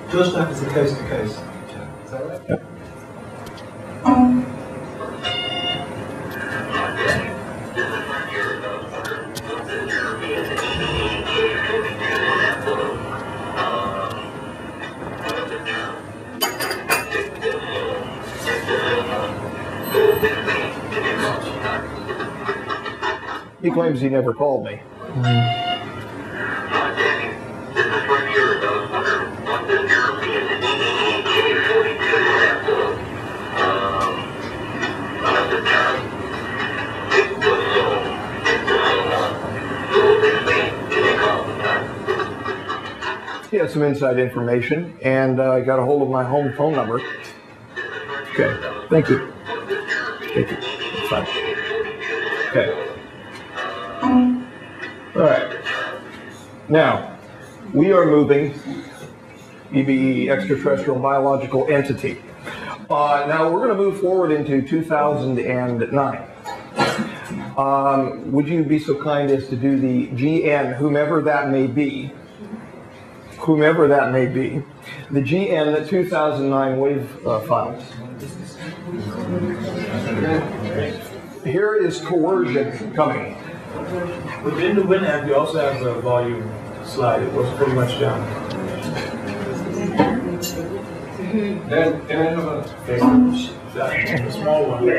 Just that is a case to case. Is that right? Yep. He claims he never called me. He had some inside information, and I got a hold of my home phone number. Okay, thank you. Thank you. That's fine. Okay. All right. Now, we are moving, EBE, extraterrestrial biological entity. Now, we're going to move forward into 2009. Would you be so kind as to do the GN, whomever that may be, the GN 2009 wave files. Here is coercion coming. Within the Winamp, you also have a volume slide. It was pretty much down. Then, can I have a small one?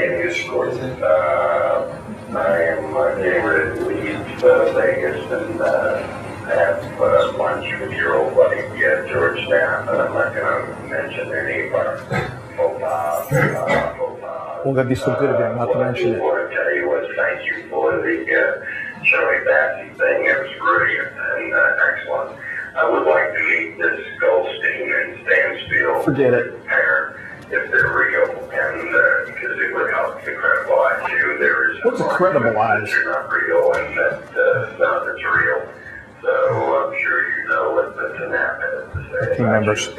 I am getting ready to leave Vegas and have lunch with your old buddy George Knapp, and I'm not going to mention any of our Well, that'd be so good of him not to mention it. What I want to tell you was thank you for the Shirley Bassey thing. It was brilliant and excellent. I would like to meet this Goldstein and Stansfield. Forget it. Pair, if they're real, and because it would help to credibilize you. There is What's a credibilize? that you're not real and that none of it's real. So I'm sure you know what the Knapp has to say. Team members. And,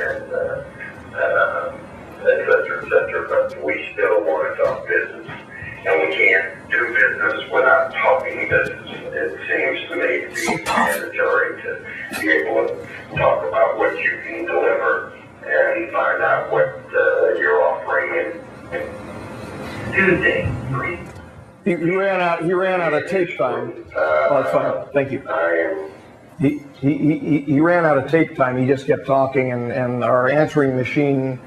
et cetera, but we still want to talk business. And we can't do business without talking business. It seems to me to be mandatory to be able to talk about what you can deliver and find out what you're offering and do things. He ran out of tape time. Oh, that's fine. Thank you. He ran out of tape time. He just kept talking, and our answering machine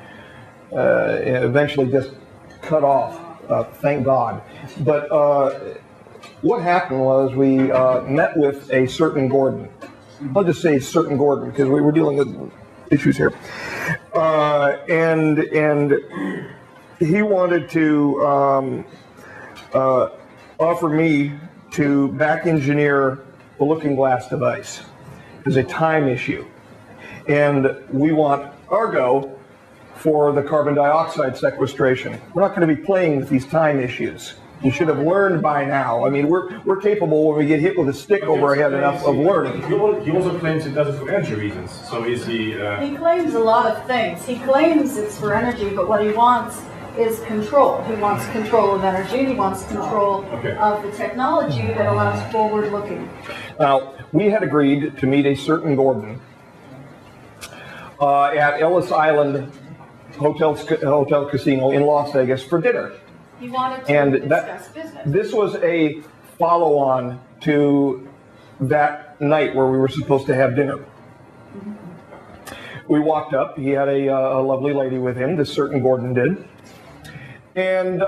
eventually just cut off. Thank God. But what happened was we met with a certain Gordon. I'll just say certain Gordon because we were dealing with issues here, and he wanted to offer me to back engineer the looking glass device. There's a time issue, and we want Argo for the carbon dioxide sequestration. We're not going to be playing with these time issues. You should have learned by now. I mean, we're capable when we get hit with a stick over our head enough of learning. He also claims it does it for energy reasons. So is he? He claims a lot of things. He claims it's for energy, but what he wants is control. He wants control of energy. He wants control of the technology that allows forward looking. Now, we had agreed to meet a certain Gordon at Ellis Island Hotel Casino in Las Vegas for dinner. He wanted to discuss business. This was a follow-on to that night where we were supposed to have dinner. We walked up. He had a lovely lady with him, this certain Gordon did. And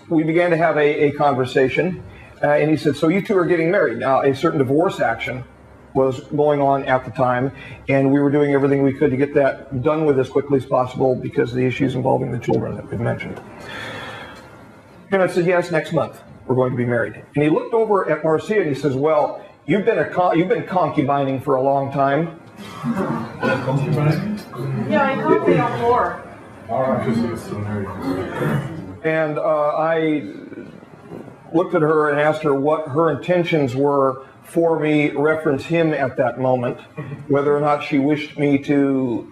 we began to have a conversation. And he said, so you two are getting married. Now, a certain divorce action was going on at the time, and we were doing everything we could to get that done with as quickly as possible because of the issues involving the children that we've mentioned. And I said, yes, next month we're going to be married. And he looked over at Marcia and he says, well, you've been concubining for a long time. Yeah, I called me a whore. And I looked at her and asked her what her intentions were for me, reference him at that moment, whether or not she wished me to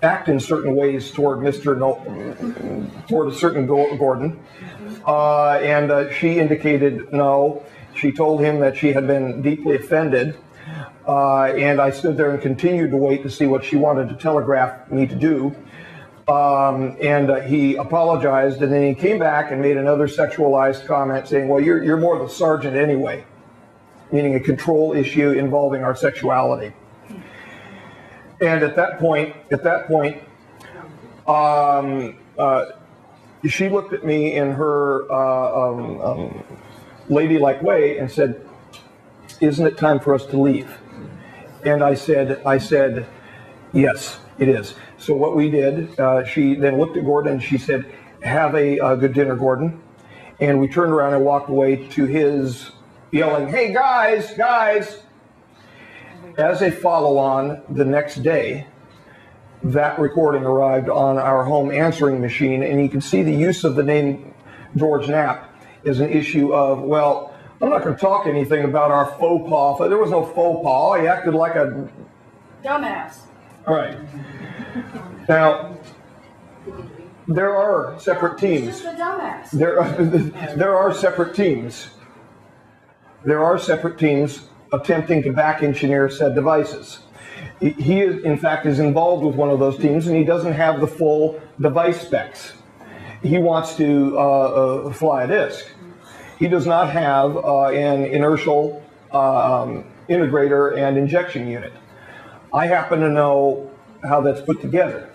act in certain ways toward toward a certain Gordon, and she indicated no. She told him that she had been deeply offended, and I stood there and continued to wait to see what she wanted to telegraph me to do. And he apologized, and then he came back and made another sexualized comment saying, well, you're more the sergeant anyway, meaning a control issue involving our sexuality. And at that point, she looked at me in her ladylike way and said, isn't it time for us to leave? And I said, yes, it is. So what we did, she then looked at Gordon and she said, have a good dinner, Gordon. And we turned around and walked away to his yelling, hey, guys. As a follow-on, the next day, that recording arrived on our home answering machine, and you can see the use of the name George Knapp is an issue of, well, I'm not going to talk anything about our faux pas. There was no faux pas. He acted like a Dumbass. All right. Now, there are separate teams. Just a dumbass. There are separate teams. There are separate teams attempting to back engineer said devices. He is, in fact, is involved with one of those teams, and he doesn't have the full device specs. He wants to fly a disk. He does not have an inertial integrator and injection unit. I happen to know how that's put together.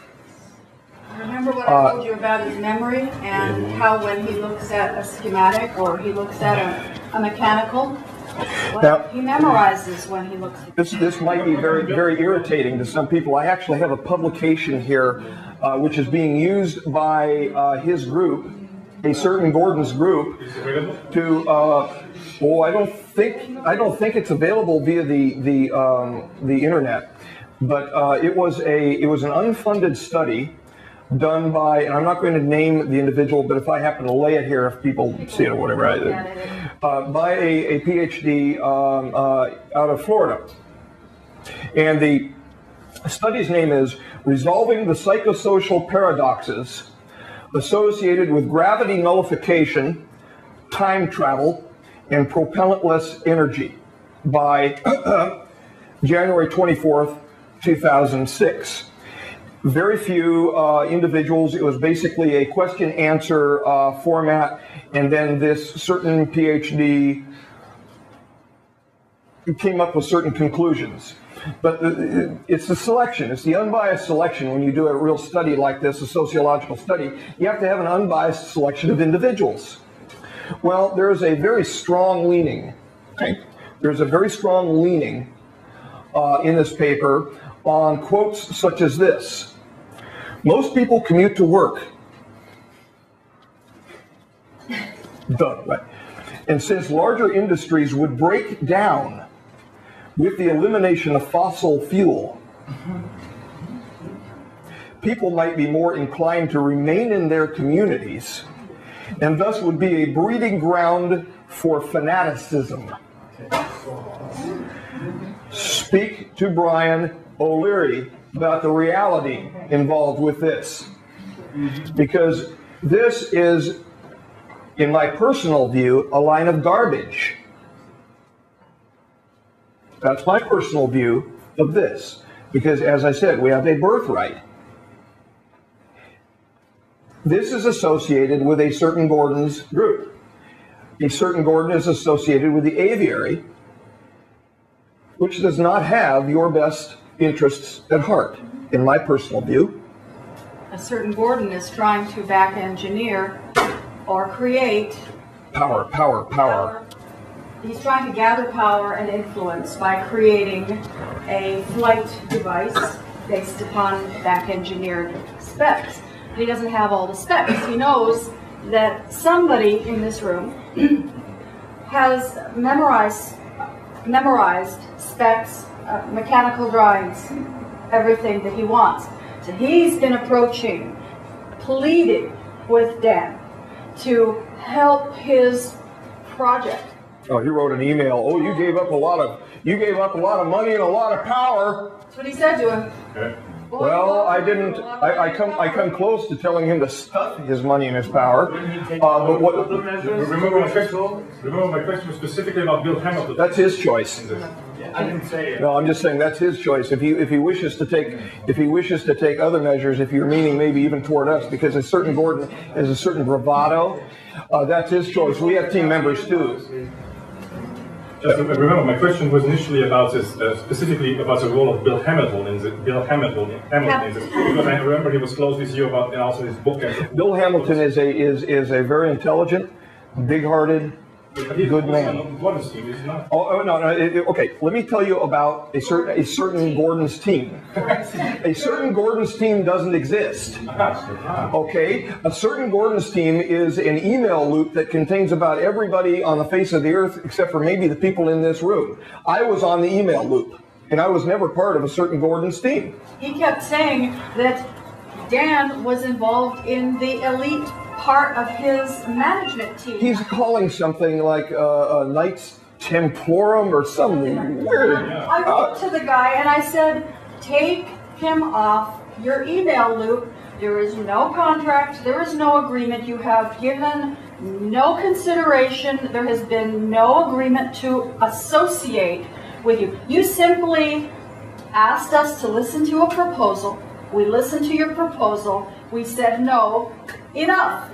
Remember what I told you about his memory and how when he looks at a schematic or he looks at a mechanical, well, he memorizes when he looks at This might be very, very irritating to some people. I actually have a publication here which is being used by his group, a certain Gordon's group, to I don't think it's available via the internet, but it was an unfunded study done by, and I'm not going to name the individual, but if I happen to lay it here, if people see it or whatever, by a PhD out of Florida. And the study's name is Resolving the Psychosocial Paradoxes Associated with Gravity Nullification, Time Travel, and Propellantless Energy by January 24th, 2006. Very few individuals. It was basically a question-answer format, and then this certain PhD came up with certain conclusions. But it's the selection. It's the unbiased selection. When you do a real study like this, a sociological study, you have to have an unbiased selection of individuals. Well, there is a very strong leaning. Okay? There's a very strong leaning in this paper on quotes such as this. Most people commute to work. Duh, right? And since larger industries would break down with the elimination of fossil fuel, people might be more inclined to remain in their communities and thus would be a breeding ground for fanaticism. Speak to Brian O'Leary about the reality involved with this. Because this is, in my personal view, a line of garbage. That's my personal view of this. Because, as I said, we have a birthright. This is associated with a certain Gordon's group. A certain Gordon is associated with the aviary, which does not have your best interests at heart, in my personal view. a certain Gordon is trying to back engineer or create power. He's trying to gather power and influence by creating a flight device based upon back engineered specs. But he doesn't have all the specs. He knows that somebody in this room has memorized specs, mechanical drawings, everything that he wants. So he's been approaching, pleading with Dan to help his project. Oh, he wrote an email. Oh, you gave up a lot of money and a lot of power. That's what he said to him. Okay. Well, I didn't. I come close to telling him to stuff his money and his power. But what? Remember my question was specifically about Bill Hamilton. That's his choice. I didn't say it. No, I'm just saying that's his choice. If he wishes to take other measures, if you're meaning maybe even toward us, because a certain Gordon has a certain bravado, that's his choice. We have team members too. Remember, my question was initially about this, specifically about the role of Bill Hamilton because I remember he was close with you about also his book. Bill Hamilton is a very intelligent, big-hearted, good man. Oh no. Okay, let me tell you about a certain Gordon's team. A certain Gordon's team doesn't exist. Okay, a certain Gordon's team is an email loop that contains about everybody on the face of the earth except for maybe the people in this room. I was on the email loop, and I was never part of a certain Gordon's team. He kept saying that Dan was involved in the elite part of his management team. He's calling something like Knights Temporum or something weird. I wrote to the guy and I said, take him off your email loop. There is no contract, there is no agreement. You have given no consideration. There has been no agreement to associate with you. You simply asked us to listen to a proposal. We listened to your proposal. We said no, enough.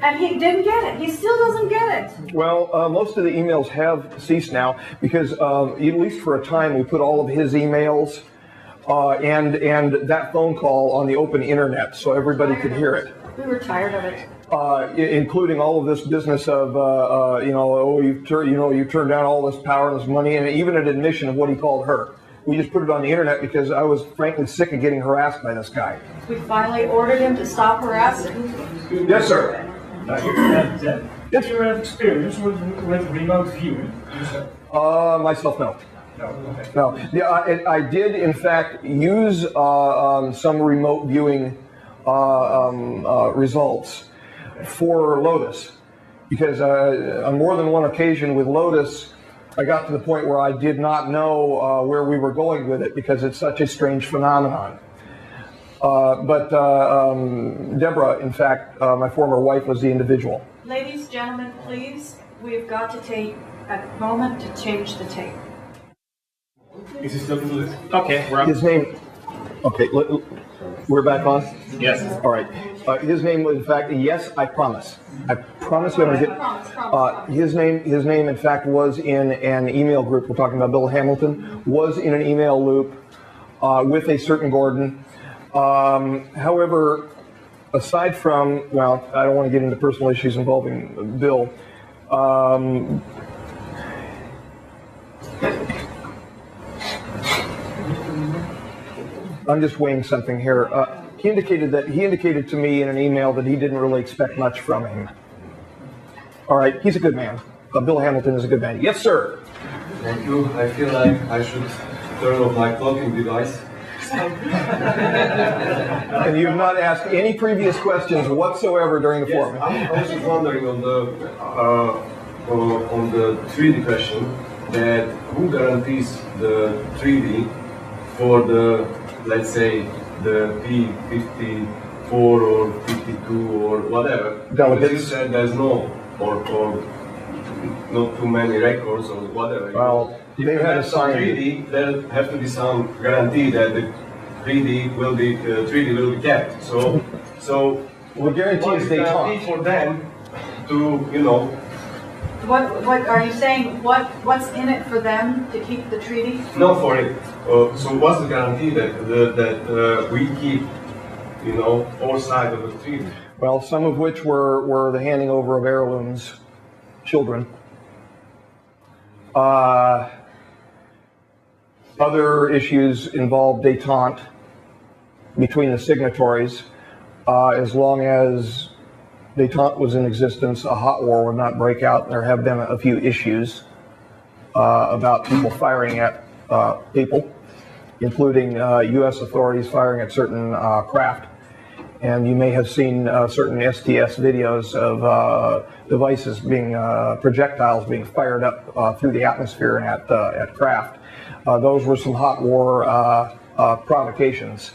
And he didn't get it. He still doesn't get it. Well, most of the emails have ceased now because, at least for a time, we put all of his emails and that phone call on the open internet so everybody could hear it. We were tired of it. Including all of this business of, you turned down all this power and this money, and even an admission of what he called her. We just put it on the internet because I was frankly sick of getting harassed by this guy. We finally ordered him to stop harassing. Yes, sir. Did you have experience with remote viewing? Myself, no. No. Okay. No. Yeah, I did, in fact, use some remote viewing results for Lotus because on more than one occasion with Lotus, I got to the point where I did not know where we were going with it because it's such a strange phenomenon. But Deborah, in fact, my former wife, was the individual. Ladies, gentlemen, please, we've got to take a moment to change the tape. Is he still doing this? Okay, we're up. His name. Okay, we're back on? Yes. All right. His name was, in fact, yes, I promise. I promise you I'm going to get. His name, in fact, was in an email group. We're talking about Bill Hamilton. Was in an email loop with a certain Gordon. However, aside from, well, I don't want to get into personal issues involving Bill. I'm just weighing something here. He indicated to me in an email that he didn't really expect much from him. All right, he's a good man. Bill Hamilton is a good man. Yes, sir. Thank you. I feel like I should turn off my cloaking device. And you have not asked any previous questions whatsoever during the forum. I was just wondering on the 3D question that who guarantees the 3D for the, let's say, the P54 or 52 or whatever. Delegates. You said there's no or not too many records or whatever. Well, they had assigned 3D. There have to be some guarantee that the 3D will be kept. So the guarantee is they talk for them to What are you saying? What's in it for them to keep the treaty? No, for it. So what's the guarantee that we keep, all sides of the treaty? Well, some of which were the handing over of heirlooms, children. Other issues involve détente between the signatories. As long as détente was in existence, a hot war would not break out. There have been a few issues about people firing at people, including U.S. authorities firing at certain craft. And you may have seen certain STS videos of devices projectiles being fired up through the atmosphere and at craft. Those were some hot war provocations.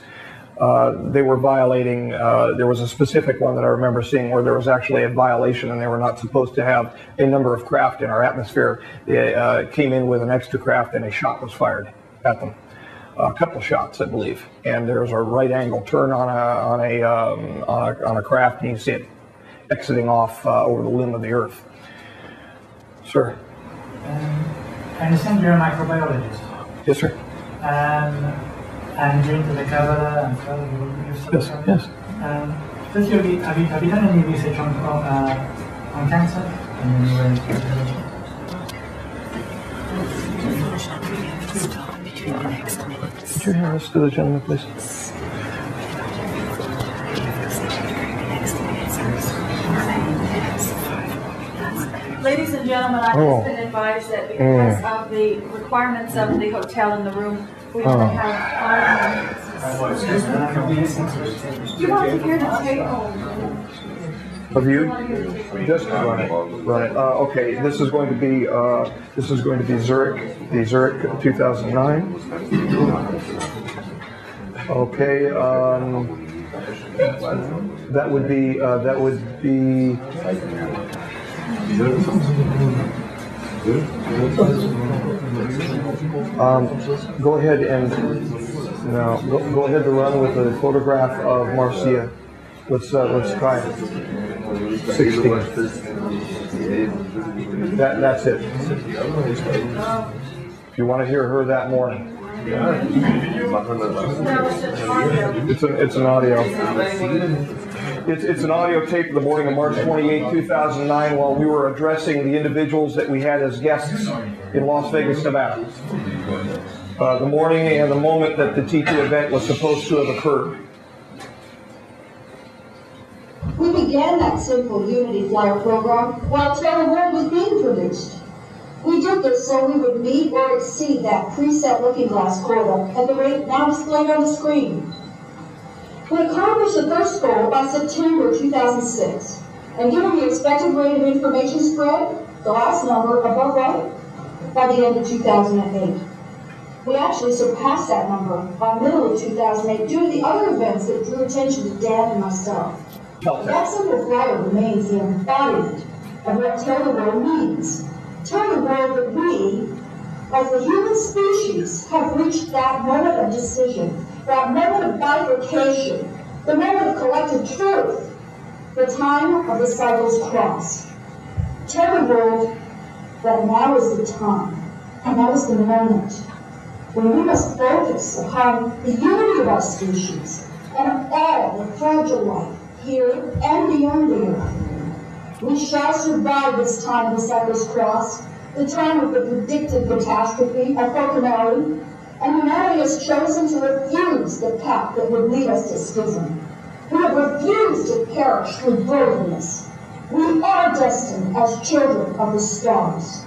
They were violating, there was a specific one that I remember seeing where there was actually a violation and they were not supposed to have a number of craft in our atmosphere. They came in with an extra craft and a shot was fired at them. A couple shots, I believe. And there was a right angle turn on a craft and you see it exiting off over the limb of the earth. Sir? I understand you're a microbiologist. Yes, sir. And you're into the Kabbalah and so you're studying. Yes. Have you done any research on cancer? Could you hand this to the gentleman, please? Ladies and gentlemen, I've just been advised that because of the requirements of the hotel in the room, we only have 5 minutes. Do you want to hear the tape? Of you? Just run it. Run it. Okay, this is going to be Zurich, the Zurich 2009. Okay, that would be go ahead and go ahead to run with a photograph of Marcia. Let's try it. 16. That's it. If you want to hear her that morning. It's an audio. It's an audio tape of the morning of March 28, 2009, while we were addressing the individuals that we had as guests in Las Vegas, Nevada. The morning and the moment that the TT event was supposed to have occurred. We began that simple Unity Flyer program while Terra World was being produced. We did this so we would meet or exceed that preset looking glass quota at the rate now displayed on the screen. We accomplished the first goal by September 2006, and given the expected rate of information spread, the last number above right, by the end of 2008. We actually surpassed that number by middle of 2008 due to the other events that drew attention to Dan and myself. That simple flyer remains the embodiment of what Tell the World means. Tell the world that we, as the human species, have reached that moment of decision, that moment of bifurcation, the moment of collective truth, the time of the cycle's cross. Tell the world that now is the time, and now is the moment, when we must focus upon the unity of our species and all the fragile life here and beyond the earth. We shall survive this time of the cycle's cross, the time of the predicted catastrophe of Foconari, and humanity has chosen to refuse the path that would lead us to schism. We have refused to perish through brokenness. We are destined as children of the stars.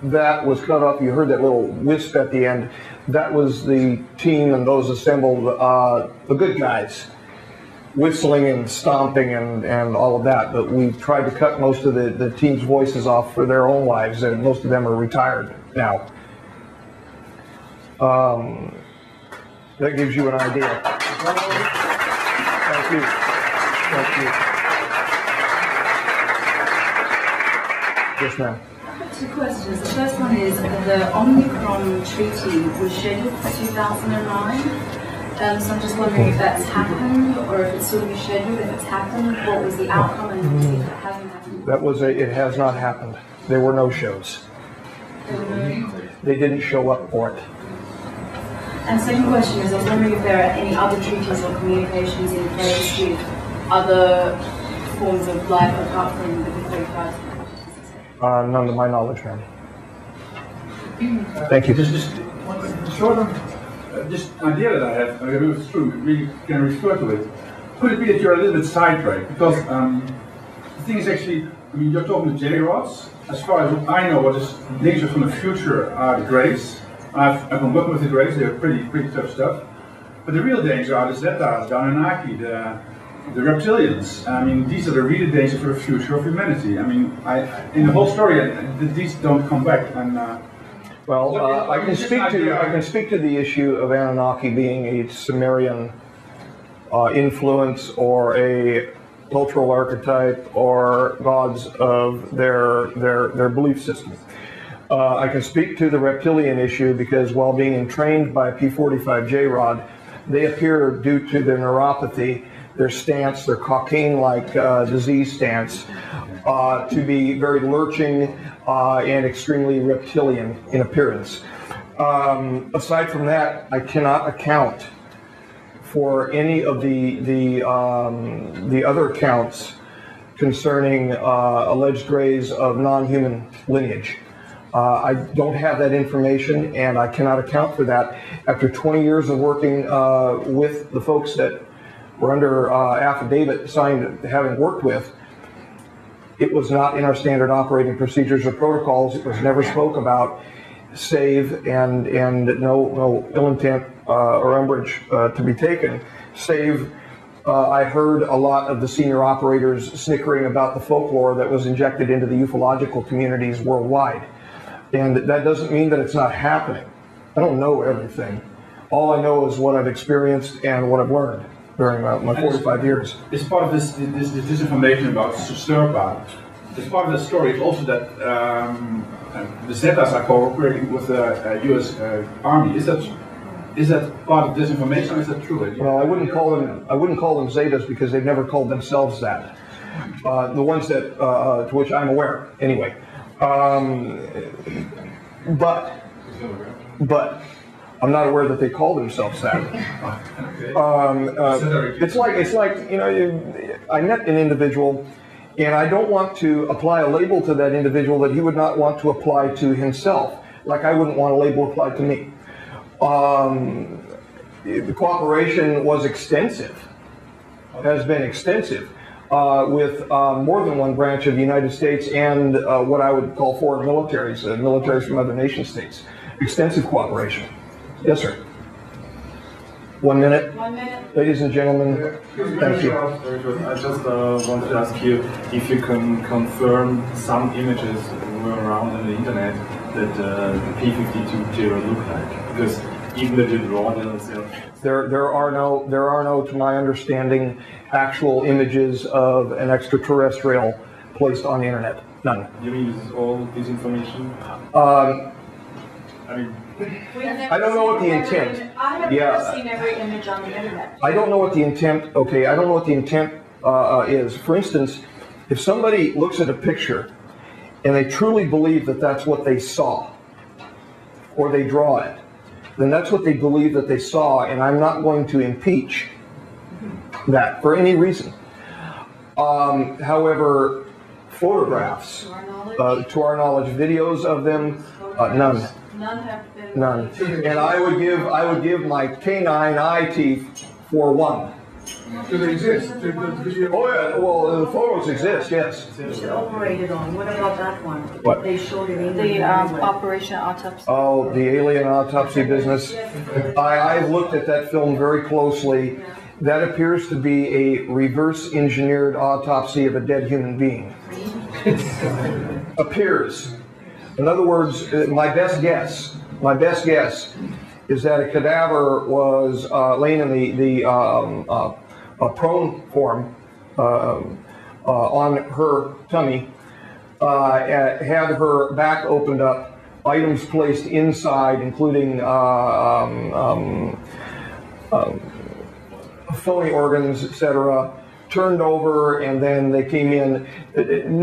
That was cut off. You heard that little wisp at the end. That was the team and those assembled, the good guys, whistling and stomping and all of that. But we tried to cut most of the team's voices off for their own lives, and most of them are retired now. That gives you an idea. Thank you. Thank you. Yes, ma'am. Two questions. The first one is the Omicron treaty was scheduled for 2009. So I'm just wondering if that's happened or if it's still being scheduled. If it's happened, what was the outcome, and if it hasn't happened? It has not happened. There were no shows. They didn't show up for it. And second question is, I was wondering if there are any other treaties or communications in place with other forms of life apart from the big tribes. None to my knowledge, ma'am. Thank you. Just short on this idea that I have, if it's true, we can refer to it. Could it be that you're a little bit sidetracked? Because the thing is actually, I mean, you're talking to J-rods. As far as I know, what is dangers from the future are the greys. I've been working with the greys, they're pretty tough stuff. But the real danger are the Zetas, the Anunnaki, the reptilians. I mean, these are the really dangers for the future of humanity. I mean, in the whole story, these don't come back. And I can speak to the issue of Anunnaki being a Sumerian influence or a cultural archetype or gods of their belief system. I can speak to the reptilian issue because while being entrained by a P45 J-rod, they appear, due to their neuropathy, their stance, their cocaine-like disease stance, to be very lurching and extremely reptilian in appearance. Aside from that, I cannot account for any of the other accounts concerning alleged greys of non-human lineage. I don't have that information, and I cannot account for that. After 20 years of working with the folks that were under affidavit signed, having worked with, it was not in our standard operating procedures or protocols. It was never spoke about, save and no ill intent or umbrage to be taken, save I heard a lot of the senior operators snickering about the folklore that was injected into the ufological communities worldwide. And that doesn't mean that it's not happening. I don't know everything. All I know is what I've experienced and what I've learned during my 45 years. It's part of this disinformation about Sturpa. It's part of the story. It's also that the Zetas are cooperating with the U.S. Army. Is that part of disinformation, or is that true? Well, I wouldn't call them Zetas because they've never called themselves that. The ones that to which I'm aware, anyway. But I'm not aware that they call themselves that. It's like I met an individual, and I don't want to apply a label to that individual that he would not want to apply to himself, like I wouldn't want a label applied to me. The cooperation was extensive, has been extensive, with more than one branch of the United States and what I would call foreign militaries, militaries from other nation states. Extensive cooperation. Yes, sir. 1 minute. 1 minute. Ladies and gentlemen, thank you. I just wanted to ask you if you can confirm some images were around on the internet that the P-52 look like, because even though you draw them themselves. There are no, to my understanding, actual images of an extraterrestrial placed on the internet. None. You mean this is all disinformation? I mean, I don't know what the intent. I have never seen every image on the internet. I don't know what the intent. Okay, I don't know what the intent is. For instance, if somebody looks at a picture and they truly believe that that's what they saw, or they draw it, then that's what they believe that they saw, and I'm not going to impeach that for any reason. However, photographs, to our knowledge, videos of them, none. None have been. None. And I would give my canine eye teeth for one. Do they exist? Oh yeah, well the photos exist, yes. It's operated on. What about that one? What? They showed it in The Operation Autopsy. Oh, the alien autopsy business. I've looked at that film very closely. That appears to be a reverse engineered autopsy of a dead human being. Appears. In other words, my best guess is that a cadaver was laying in the prone form on her tummy, had her back opened up, items placed inside, including phony organs, etc., turned over, and then they came in.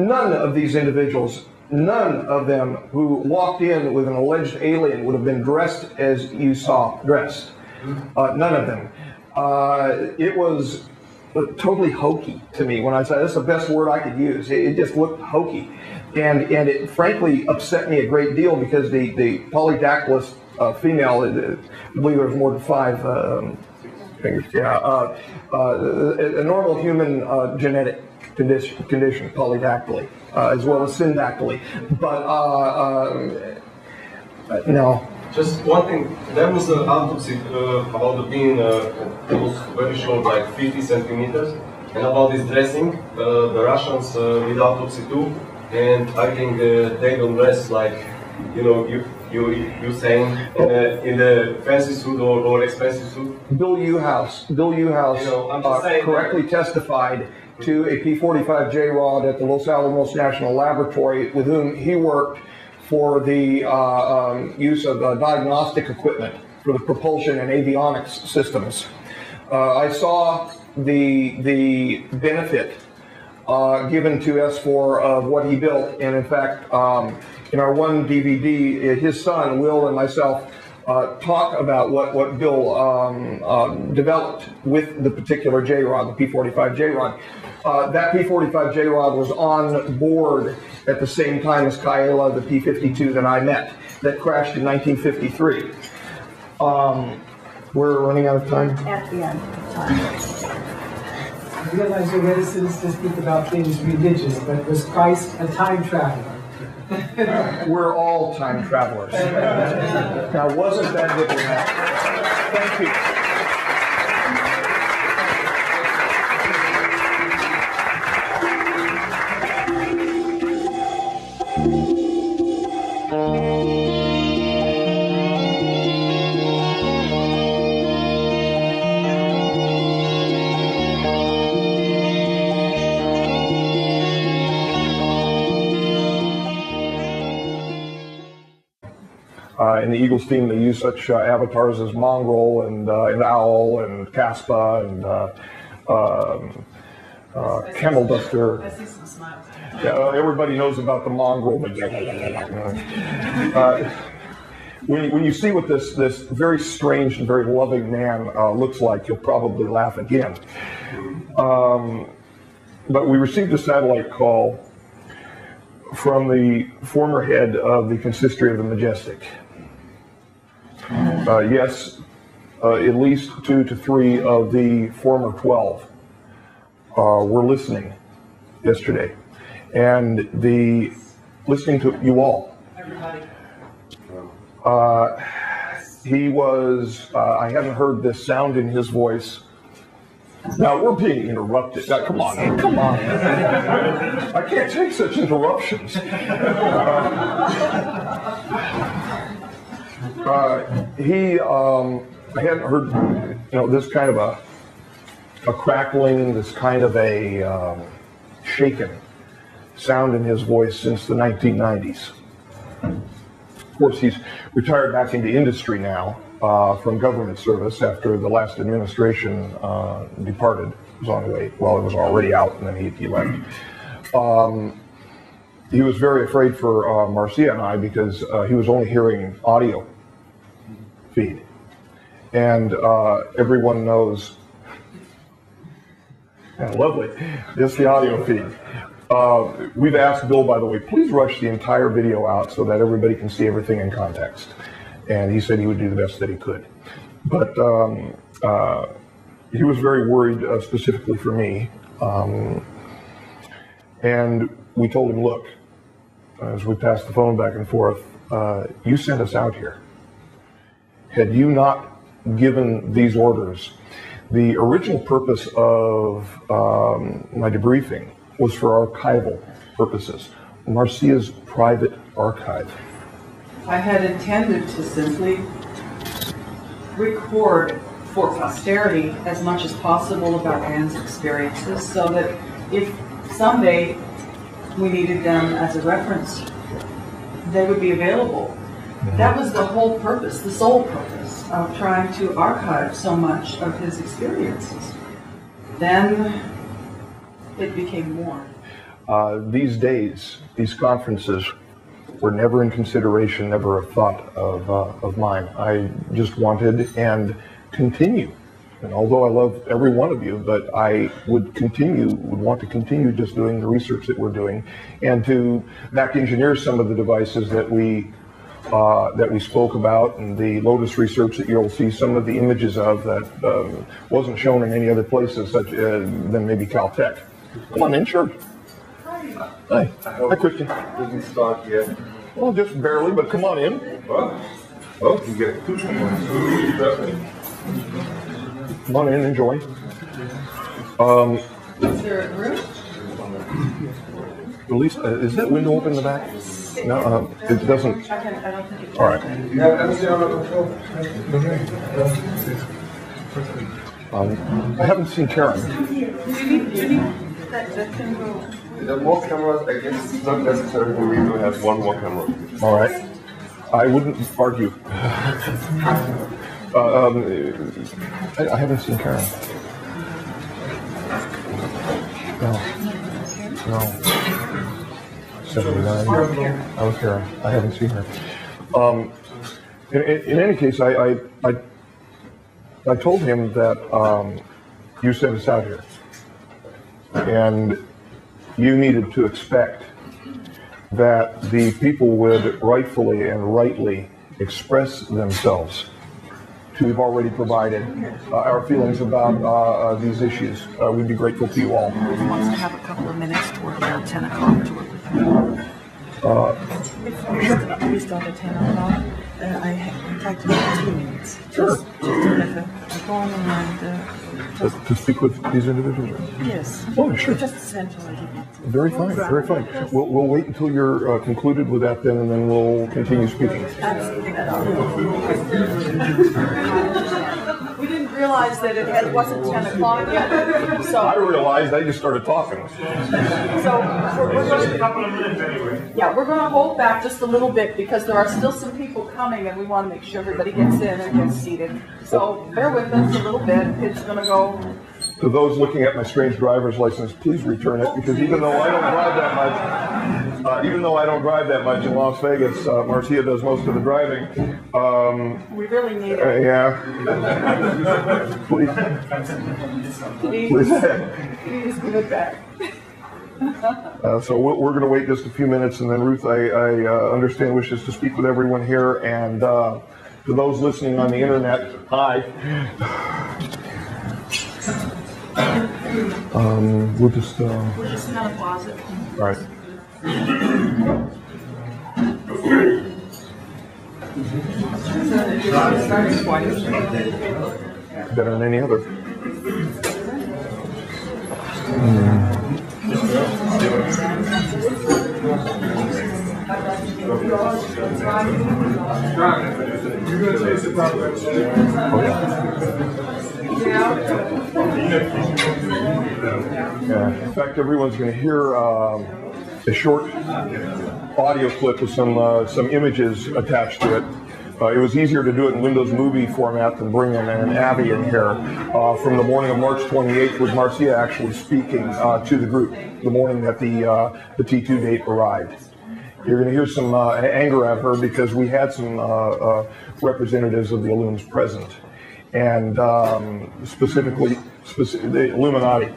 None of these individuals, none of them who walked in with an alleged alien would have been dressed as you saw dressed. None of them. It was totally hokey to me when I said, that's the best word I could use. It just looked hokey. And it frankly upset me a great deal because the polydactylous female, I believe there was more than 5 fingers, yeah, a normal human genetic condition, polydactyly, as well as syndactyly. But no. Just one thing, there was an autopsy about the being, it was very short, like 50 centimeters, and about this dressing, the Russians did autopsy too, and I think they don't dress like, you saying in the fancy suit or expensive suit. Bill Uhouse correctly testified to a P-45J rod at the Los Alamos National Laboratory, with whom he worked for the use of diagnostic equipment for the propulsion and avionics systems. I saw the benefit given to S4 of what he built, and in fact, in our one DVD, his son, Will, and myself talk about what Bill developed with the particular J-rod, the P-45J rod. That P-45J rod was on board at the same time as Kaela, the P-52 that I met, that crashed in 1953. We're running out of time. At the end. I realize your reticence to speak about things religious, but was Christ a time traveler? We're all time travelers. Now, wasn't that diplomatic? Thank you. in the Eagles team, they use such avatars as Mongrel and Owl and Caspa and Camel Duster. I see some smiles. Yeah, everybody knows about the Mongrel. When you see what this very strange and very loving man looks like, you'll probably laugh again. But we received a satellite call from the former head of the consistory of the Majestic. Yes, at least 2 to 3 of the former 12 were listening yesterday, and listening to you all. Everybody. He was, I hadn't heard this sound in his voice. Now we're being interrupted. Now, come on. I can't take such interruptions. I hadn't heard, this kind of a crackling, this kind of a shaken sound in his voice since the 1990s. Of course, he's retired back into industry now from government service after the last administration departed. It was on the way. Well, it was already out, and then he left. He was very afraid for Marcia and I because he was only hearing audio feed. And everyone knows, lovely, it's the audio feed. We've asked Bill, by the way, please rush the entire video out so that everybody can see everything in context. And he said he would do the best that he could. But he was very worried specifically for me. And we told him, look, as we passed the phone back and forth, you sent us out here. Had you not given these orders, the original purpose of my debriefing was for archival purposes, Marcia's private archive. I had intended to simply record for posterity as much as possible about Anne's experiences so that if someday we needed them as a reference, they would be available. That was the whole purpose, the sole purpose of trying to archive so much of his experiences. Then it became more. These days, these conferences were never in consideration, never a thought of mine. I just wanted and continue. And although I love every one of you, but I would want to continue just doing the research that we're doing and to back engineer some of the devices that we spoke about, and the Lotus research that you'll see some of the images of that wasn't shown in any other places such than maybe Caltech. Come on in, sure. Hi. Hi, Christian. Didn't start yet. Well, just barely, but come on in. Well, you get 2 Come on in, enjoy. Is there a room? At least, is that window open in the back? No, it doesn't. I don't think it's All right. You have everything under control? I haven't seen Karen. That can go. There are more cameras. I guess it's not necessary for me to have 1 more camera. All right. I wouldn't argue. I haven't seen Karen. No. 79. I was Karen. I haven't seen her. In any case, I told him that you sent us out here, and you needed to expect that the people would rightfully and rightly express themselves. We've already provided our feelings about these issues. We'd be grateful to you all. He wants to have a couple of minutes to work around 10 o'clock to work with you. We start at 10 o'clock. I'd like to have 2 minutes. Sure. Just to have a phone and To speak with these individuals? yes. Oh, sure. Just essentially. Very fine, very fine. We'll wait until you're concluded with that then, and then we'll continue speaking. Absolutely. We didn't realized that it wasn't 10 o'clock yet. So I realized I just started talking. So we're going to hold back just a little bit because there are still some people coming and we want to make sure everybody gets in and gets seated. So bear with us a little bit. It's going to go. To those looking at my strange driver's license, please return it, because even though I don't drive that much, in Las Vegas, Marcia does most of the driving. We really need it. Yeah. Please give it back. So we're going to wait just a few minutes, and then Ruth, I understand, wishes to speak with everyone here, and to those listening on the internet, hi. We'll just kind of pause it. All right. Better than any other. You're going to taste the problem. In fact, everyone's going to hear a short audio clip with some images attached to it. It was easier to do it in Windows Movie format than bring in an Abby in here. From the morning of March 28th, was Marcia actually speaking to the group the morning that the T2 date arrived. You're going to hear some anger at her because we had some representatives of the Illums present, and specifically the Illuminati,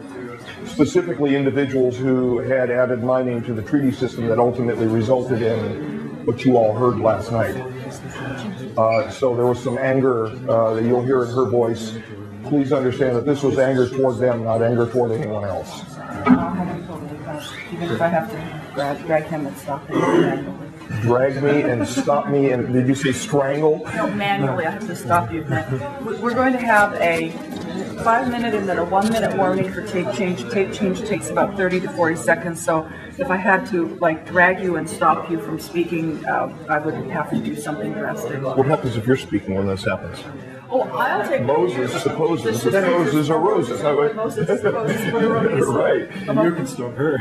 specifically individuals who had added my name to the treaty system that ultimately resulted in what you all heard last night. So there was some anger that you'll hear in her voice. Please understand that this was anger toward them, not anger toward anyone else. Even if I have to drag him and stop him. Drag me and stop me, and did you say strangle? No, manually, I have to stop you. We're going to have a 5-minute and then a 1-minute warning for tape change. Tape change takes about 30 to 40 seconds, so if I had to drag you and stop you from speaking, I would have to do something drastic. What happens if you're speaking when this happens? Oh, I'll take Moses supposes that roses are roses. Moses supposes for the roses. Right. And you can stop her.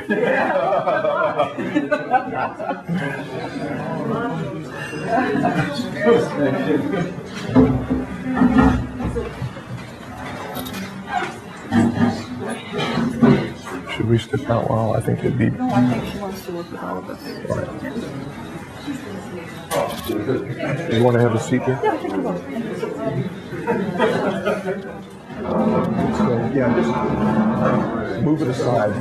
Should we step out? Well, I think it'd be. No, I think she wants to work with all of us. All right. You want to have a seat here? Yeah, I think we will. Yeah, just move it aside.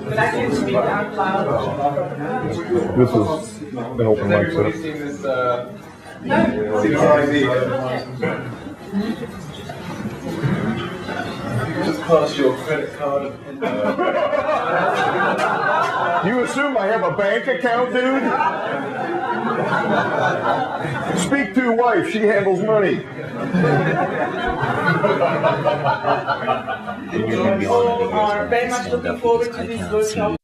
But I can speak out loud. This is an open mic setup. Just pass your credit card. You assume I have a bank account, dude? Speak to wife, she handles money. We are very much looking forward to this workshop.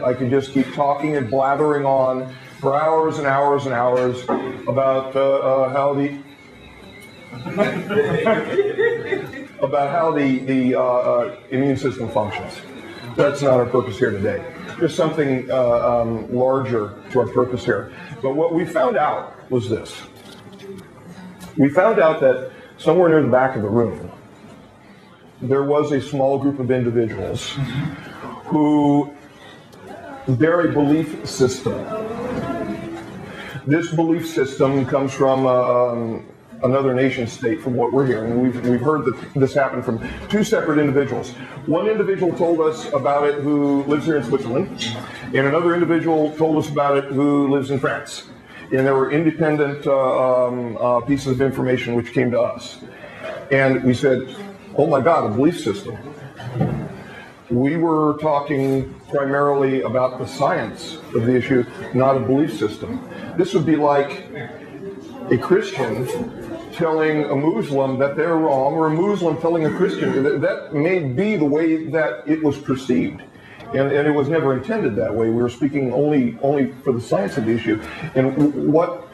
I could just keep talking and blathering on for hours and hours and hours about how the immune system functions. That's not our purpose here today. There's something larger to our purpose here. But what we found out was this. We found out that somewhere near the back of the room, there was a small group of individuals who their belief system This belief system comes from another nation state, from what we're hearing. We've heard that this happened from two separate individuals. One individual told us about it who lives here in Switzerland, and another individual told us about it who lives in France. And there were independent pieces of information which came to us. And we said, oh my God, a belief system. We were talking primarily about the science of the issue, not a belief system. This would be like a Christian telling a Muslim that they're wrong, or a Muslim telling a Christian. That may be the way that it was perceived. And it was never intended that way. We were speaking only for the science of the issue. And what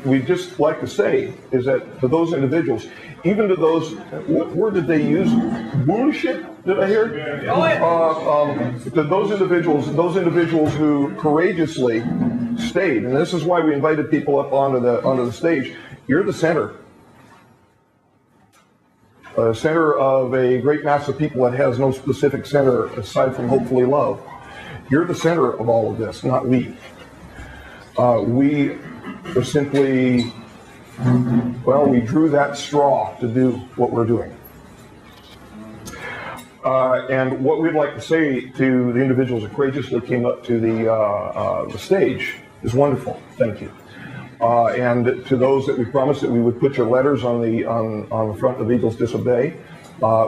we just like to say is that to those individuals, even to those, what word did they use? Bullshit, did I hear? To those individuals who courageously stayed, and this is why we invited people up onto the stage. You're the center. Center of a great mass of people that has no specific center aside from hopefully love. You're the center of all of this, not we. We are simply, well, we drew that straw to do what we're doing. And what we'd like to say to the individuals that courageously came up to the stage is wonderful. Thank you. And to those that we promised that we would put your letters on the front of Eagles Disobey,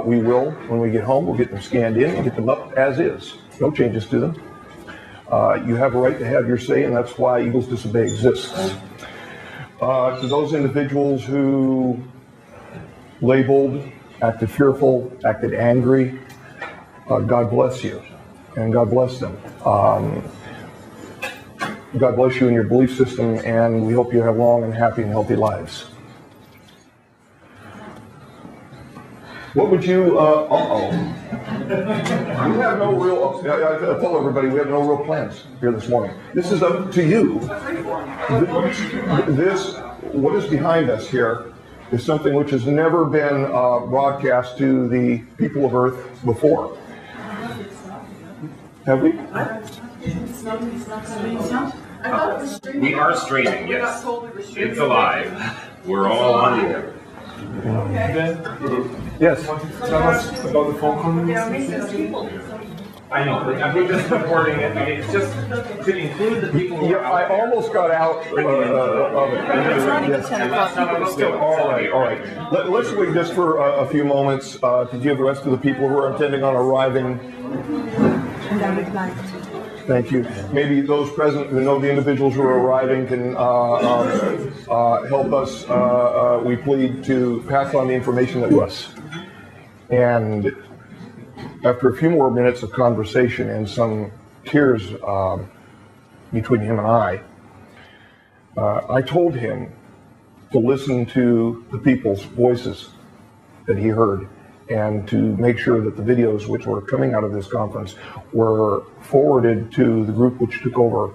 we will, when we get home, we'll get them scanned in and get them up as is. No changes to them. You have a right to have your say, and that's why Eagles Disobey exists. To those individuals who labeled, acted fearful, acted angry, God bless you, and God bless them. God bless you in your belief system, and we hope you have long and happy and healthy lives. What would you, we have no real, I tell everybody, we have no real plans here this morning. This is up to you. What is behind us here is something which has never been broadcast to the people of Earth before. Have we? We are streaming, yes. It's alive. We're all on here. Yes. Tell us about the phone conference. I know, but we're just recording it. I mean, it's just to include the people who are I almost got out of it. All right. Let's wait just for a few moments to give the rest of the people who are intending on arriving. Thank you. Maybe those present who know the individuals who are arriving can help us. We plead to pass on the information to us. And after a few more minutes of conversation and some tears between him and I told him to listen to the people's voices that he heard, and to make sure that the videos which were coming out of this conference were forwarded to the group which took over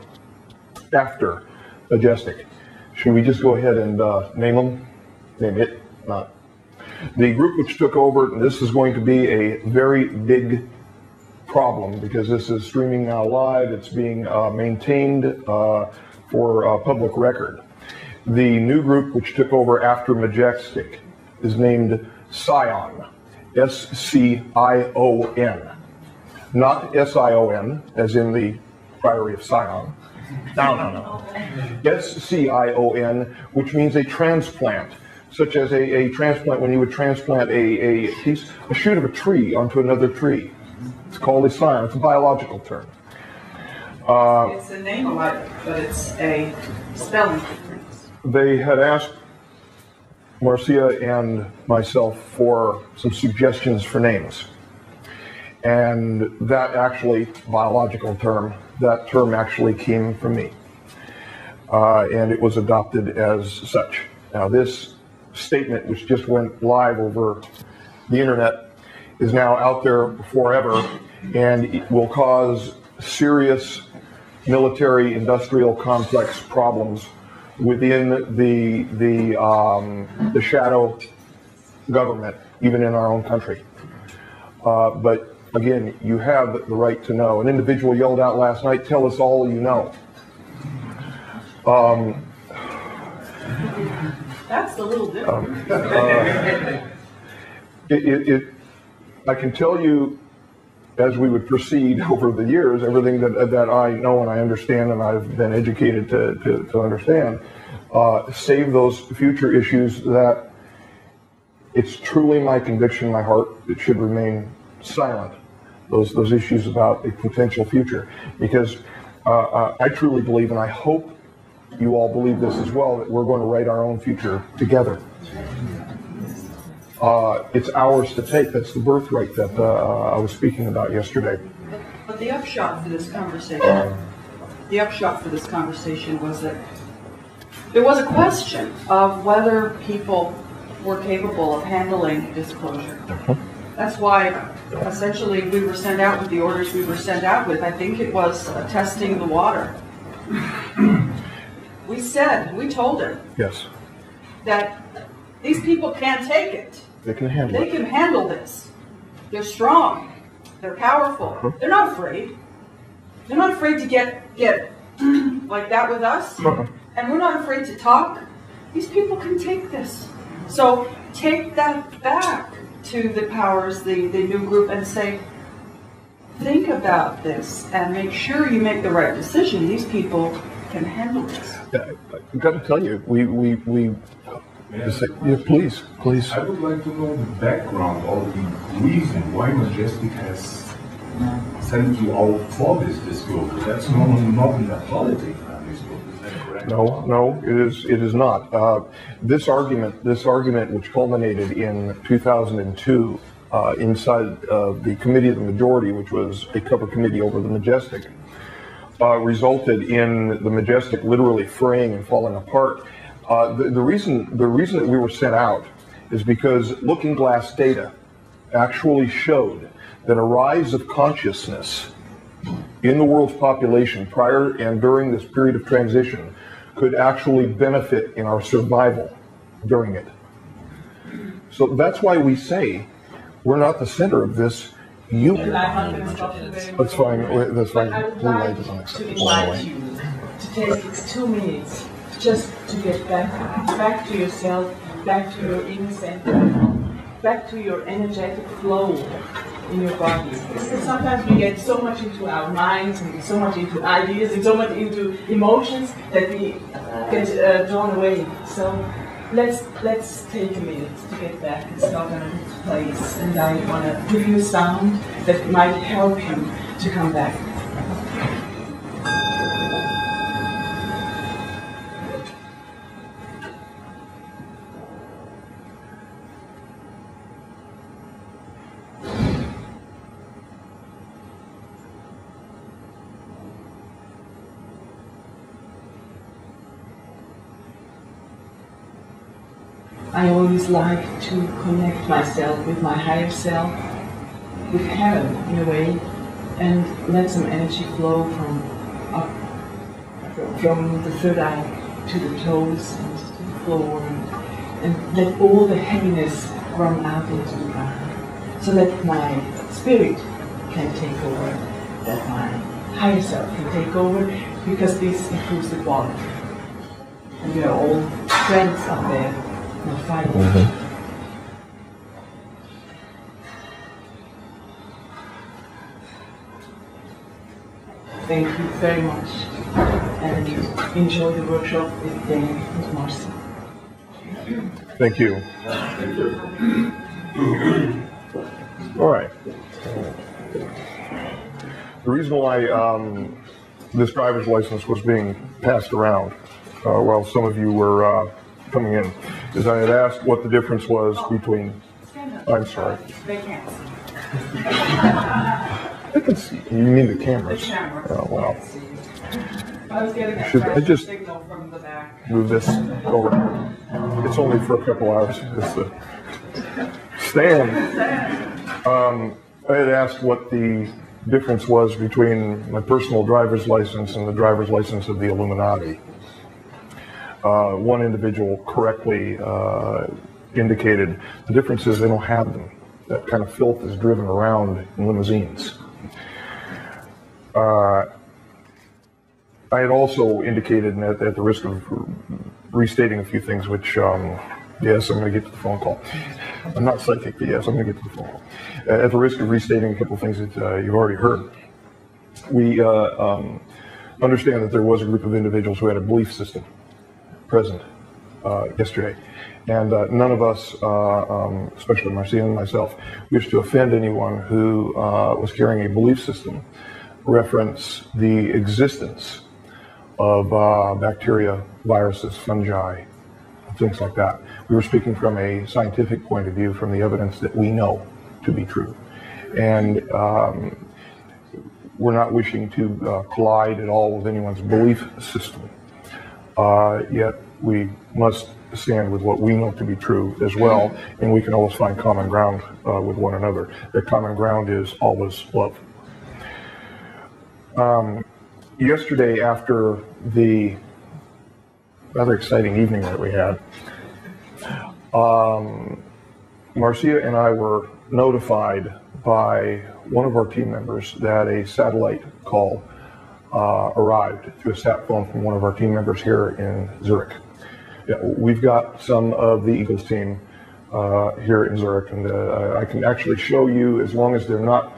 after Majestic. Should we just go ahead and name them? Name it? Not. The group which took over, and this is going to be a very big problem because this is streaming now live. It's being maintained for public record. The new group which took over after Majestic is named Scion. S-C-I-O-N. Not S-I-O-N, as in the Priory of Sion. No. S-C-I-O-N, which means a transplant, such as a transplant when you would transplant a shoot of a tree onto another tree. It's called a scion. It's a biological term. It's a name alike, but it's a spelling difference. They had asked Marcia and myself for some suggestions for names. And that actually, biological term, that term actually came from me. And it was adopted as such. Now this statement, which just went live over the internet, is now out there forever, and it will cause serious military industrial complex problems within the shadow government, even in our own country. But again, you have the right to know. An individual yelled out last night, "Tell us all you know." That's a little different. I can tell you, as we would proceed over the years, everything that I know and I understand and I've been educated to understand, save those future issues that it's truly my conviction, my heart, it should remain silent. Those issues about a potential future, because I truly believe, and I hope you all believe this as well, that we're going to write our own future together. It's ours to take. That's the birthright that I was speaking about yesterday. But the upshot for this conversation, was that there was a question of whether people were capable of handling disclosure. That's why, essentially, we were sent out with the orders we were sent out with. I think it was testing the water. We told him, yes, that these people can't take it. They can handle They can handle this. They're strong. They're powerful. They're not afraid. They're not afraid to get like that with us. And we're not afraid to talk. These people can take this. So take that back to the powers, the new group, and say, think about this and make sure you make the right decision. These people can handle this. I've got to tell you, please. I would like to know the background or the reason why Majestic has sent you out for this disclosure. That's normally not in the politics on this book. Is that correct? No, it is not. This argument, which culminated in 2002 inside the Committee of the Majority, which was a cover committee over the Majestic, resulted in the Majestic literally fraying and falling apart. The reason that we were sent out is because Looking Glass data actually showed that a rise of consciousness in the world's population prior and during this period of transition could actually benefit in our survival during it. So that's why we say we're not the center of this. That's fine. That's fine. I would like to invite you to take 2 minutes just to get back to yourself, back to your inner center, back to your energetic flow in your body. Because sometimes we get so much into our minds and so much into ideas and so much into emotions that we get drawn away. So let's take a minute to get back and start in a good place. And I want to give you a sound that might help you to come back. I always like to connect myself with my higher self, with heaven in a way, and let some energy flow from the third eye to the toes and to the floor, and let all the heaviness run out into the ground, so that my spirit can take over, that my higher self can take over, because this improves the quality. And we are all friends up there. Thank you very much, and enjoy the workshop with Dan and Marcia. Thank you. All right. The reason why this driver's license was being passed around while some of you were coming in is I had asked what the difference was between. I'm sorry. They can't see. I can see. You mean the cameras? The cameras. Oh, wow. I was getting a Should I just signal from the back. move this over? It's only for a couple hours. It's the stand. I had asked what the difference was between my personal driver's license and the driver's license of the Illuminati. One individual correctly indicated the difference is they don't have them. That kind of filth is driven around in limousines. I had also indicated, and at the risk of restating a few things, which, yes, I'm going to get to the phone call. I'm not psychic, but yes, I'm going to get to the phone call. At the risk of restating a couple of things that you've already heard, we understand that there was a group of individuals who had a belief system present yesterday. And none of us, especially Marcia and myself, wish to offend anyone who was carrying a belief system reference the existence of bacteria, viruses, fungi, things like that. We were speaking from a scientific point of view, from the evidence that we know to be true. And we're not wishing to collide at all with anyone's belief system. Yet we must stand with what we know to be true as well, and we can always find common ground with one another. That common ground is always love. Yesterday, after the rather exciting evening that we had, Marcia and I were notified by one of our team members that a satellite call arrived through a sat phone from one of our team members here in Zurich. Yeah, we've got some of the Eagles team here in Zurich, and I can actually show you, as long as they're not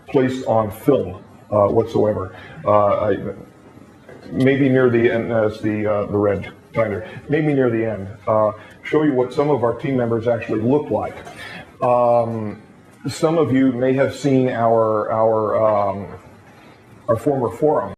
placed on film whatsoever. Maybe near the end, as the red binder, maybe near the end, show you what some of our team members actually look like. Some of you may have seen our former forum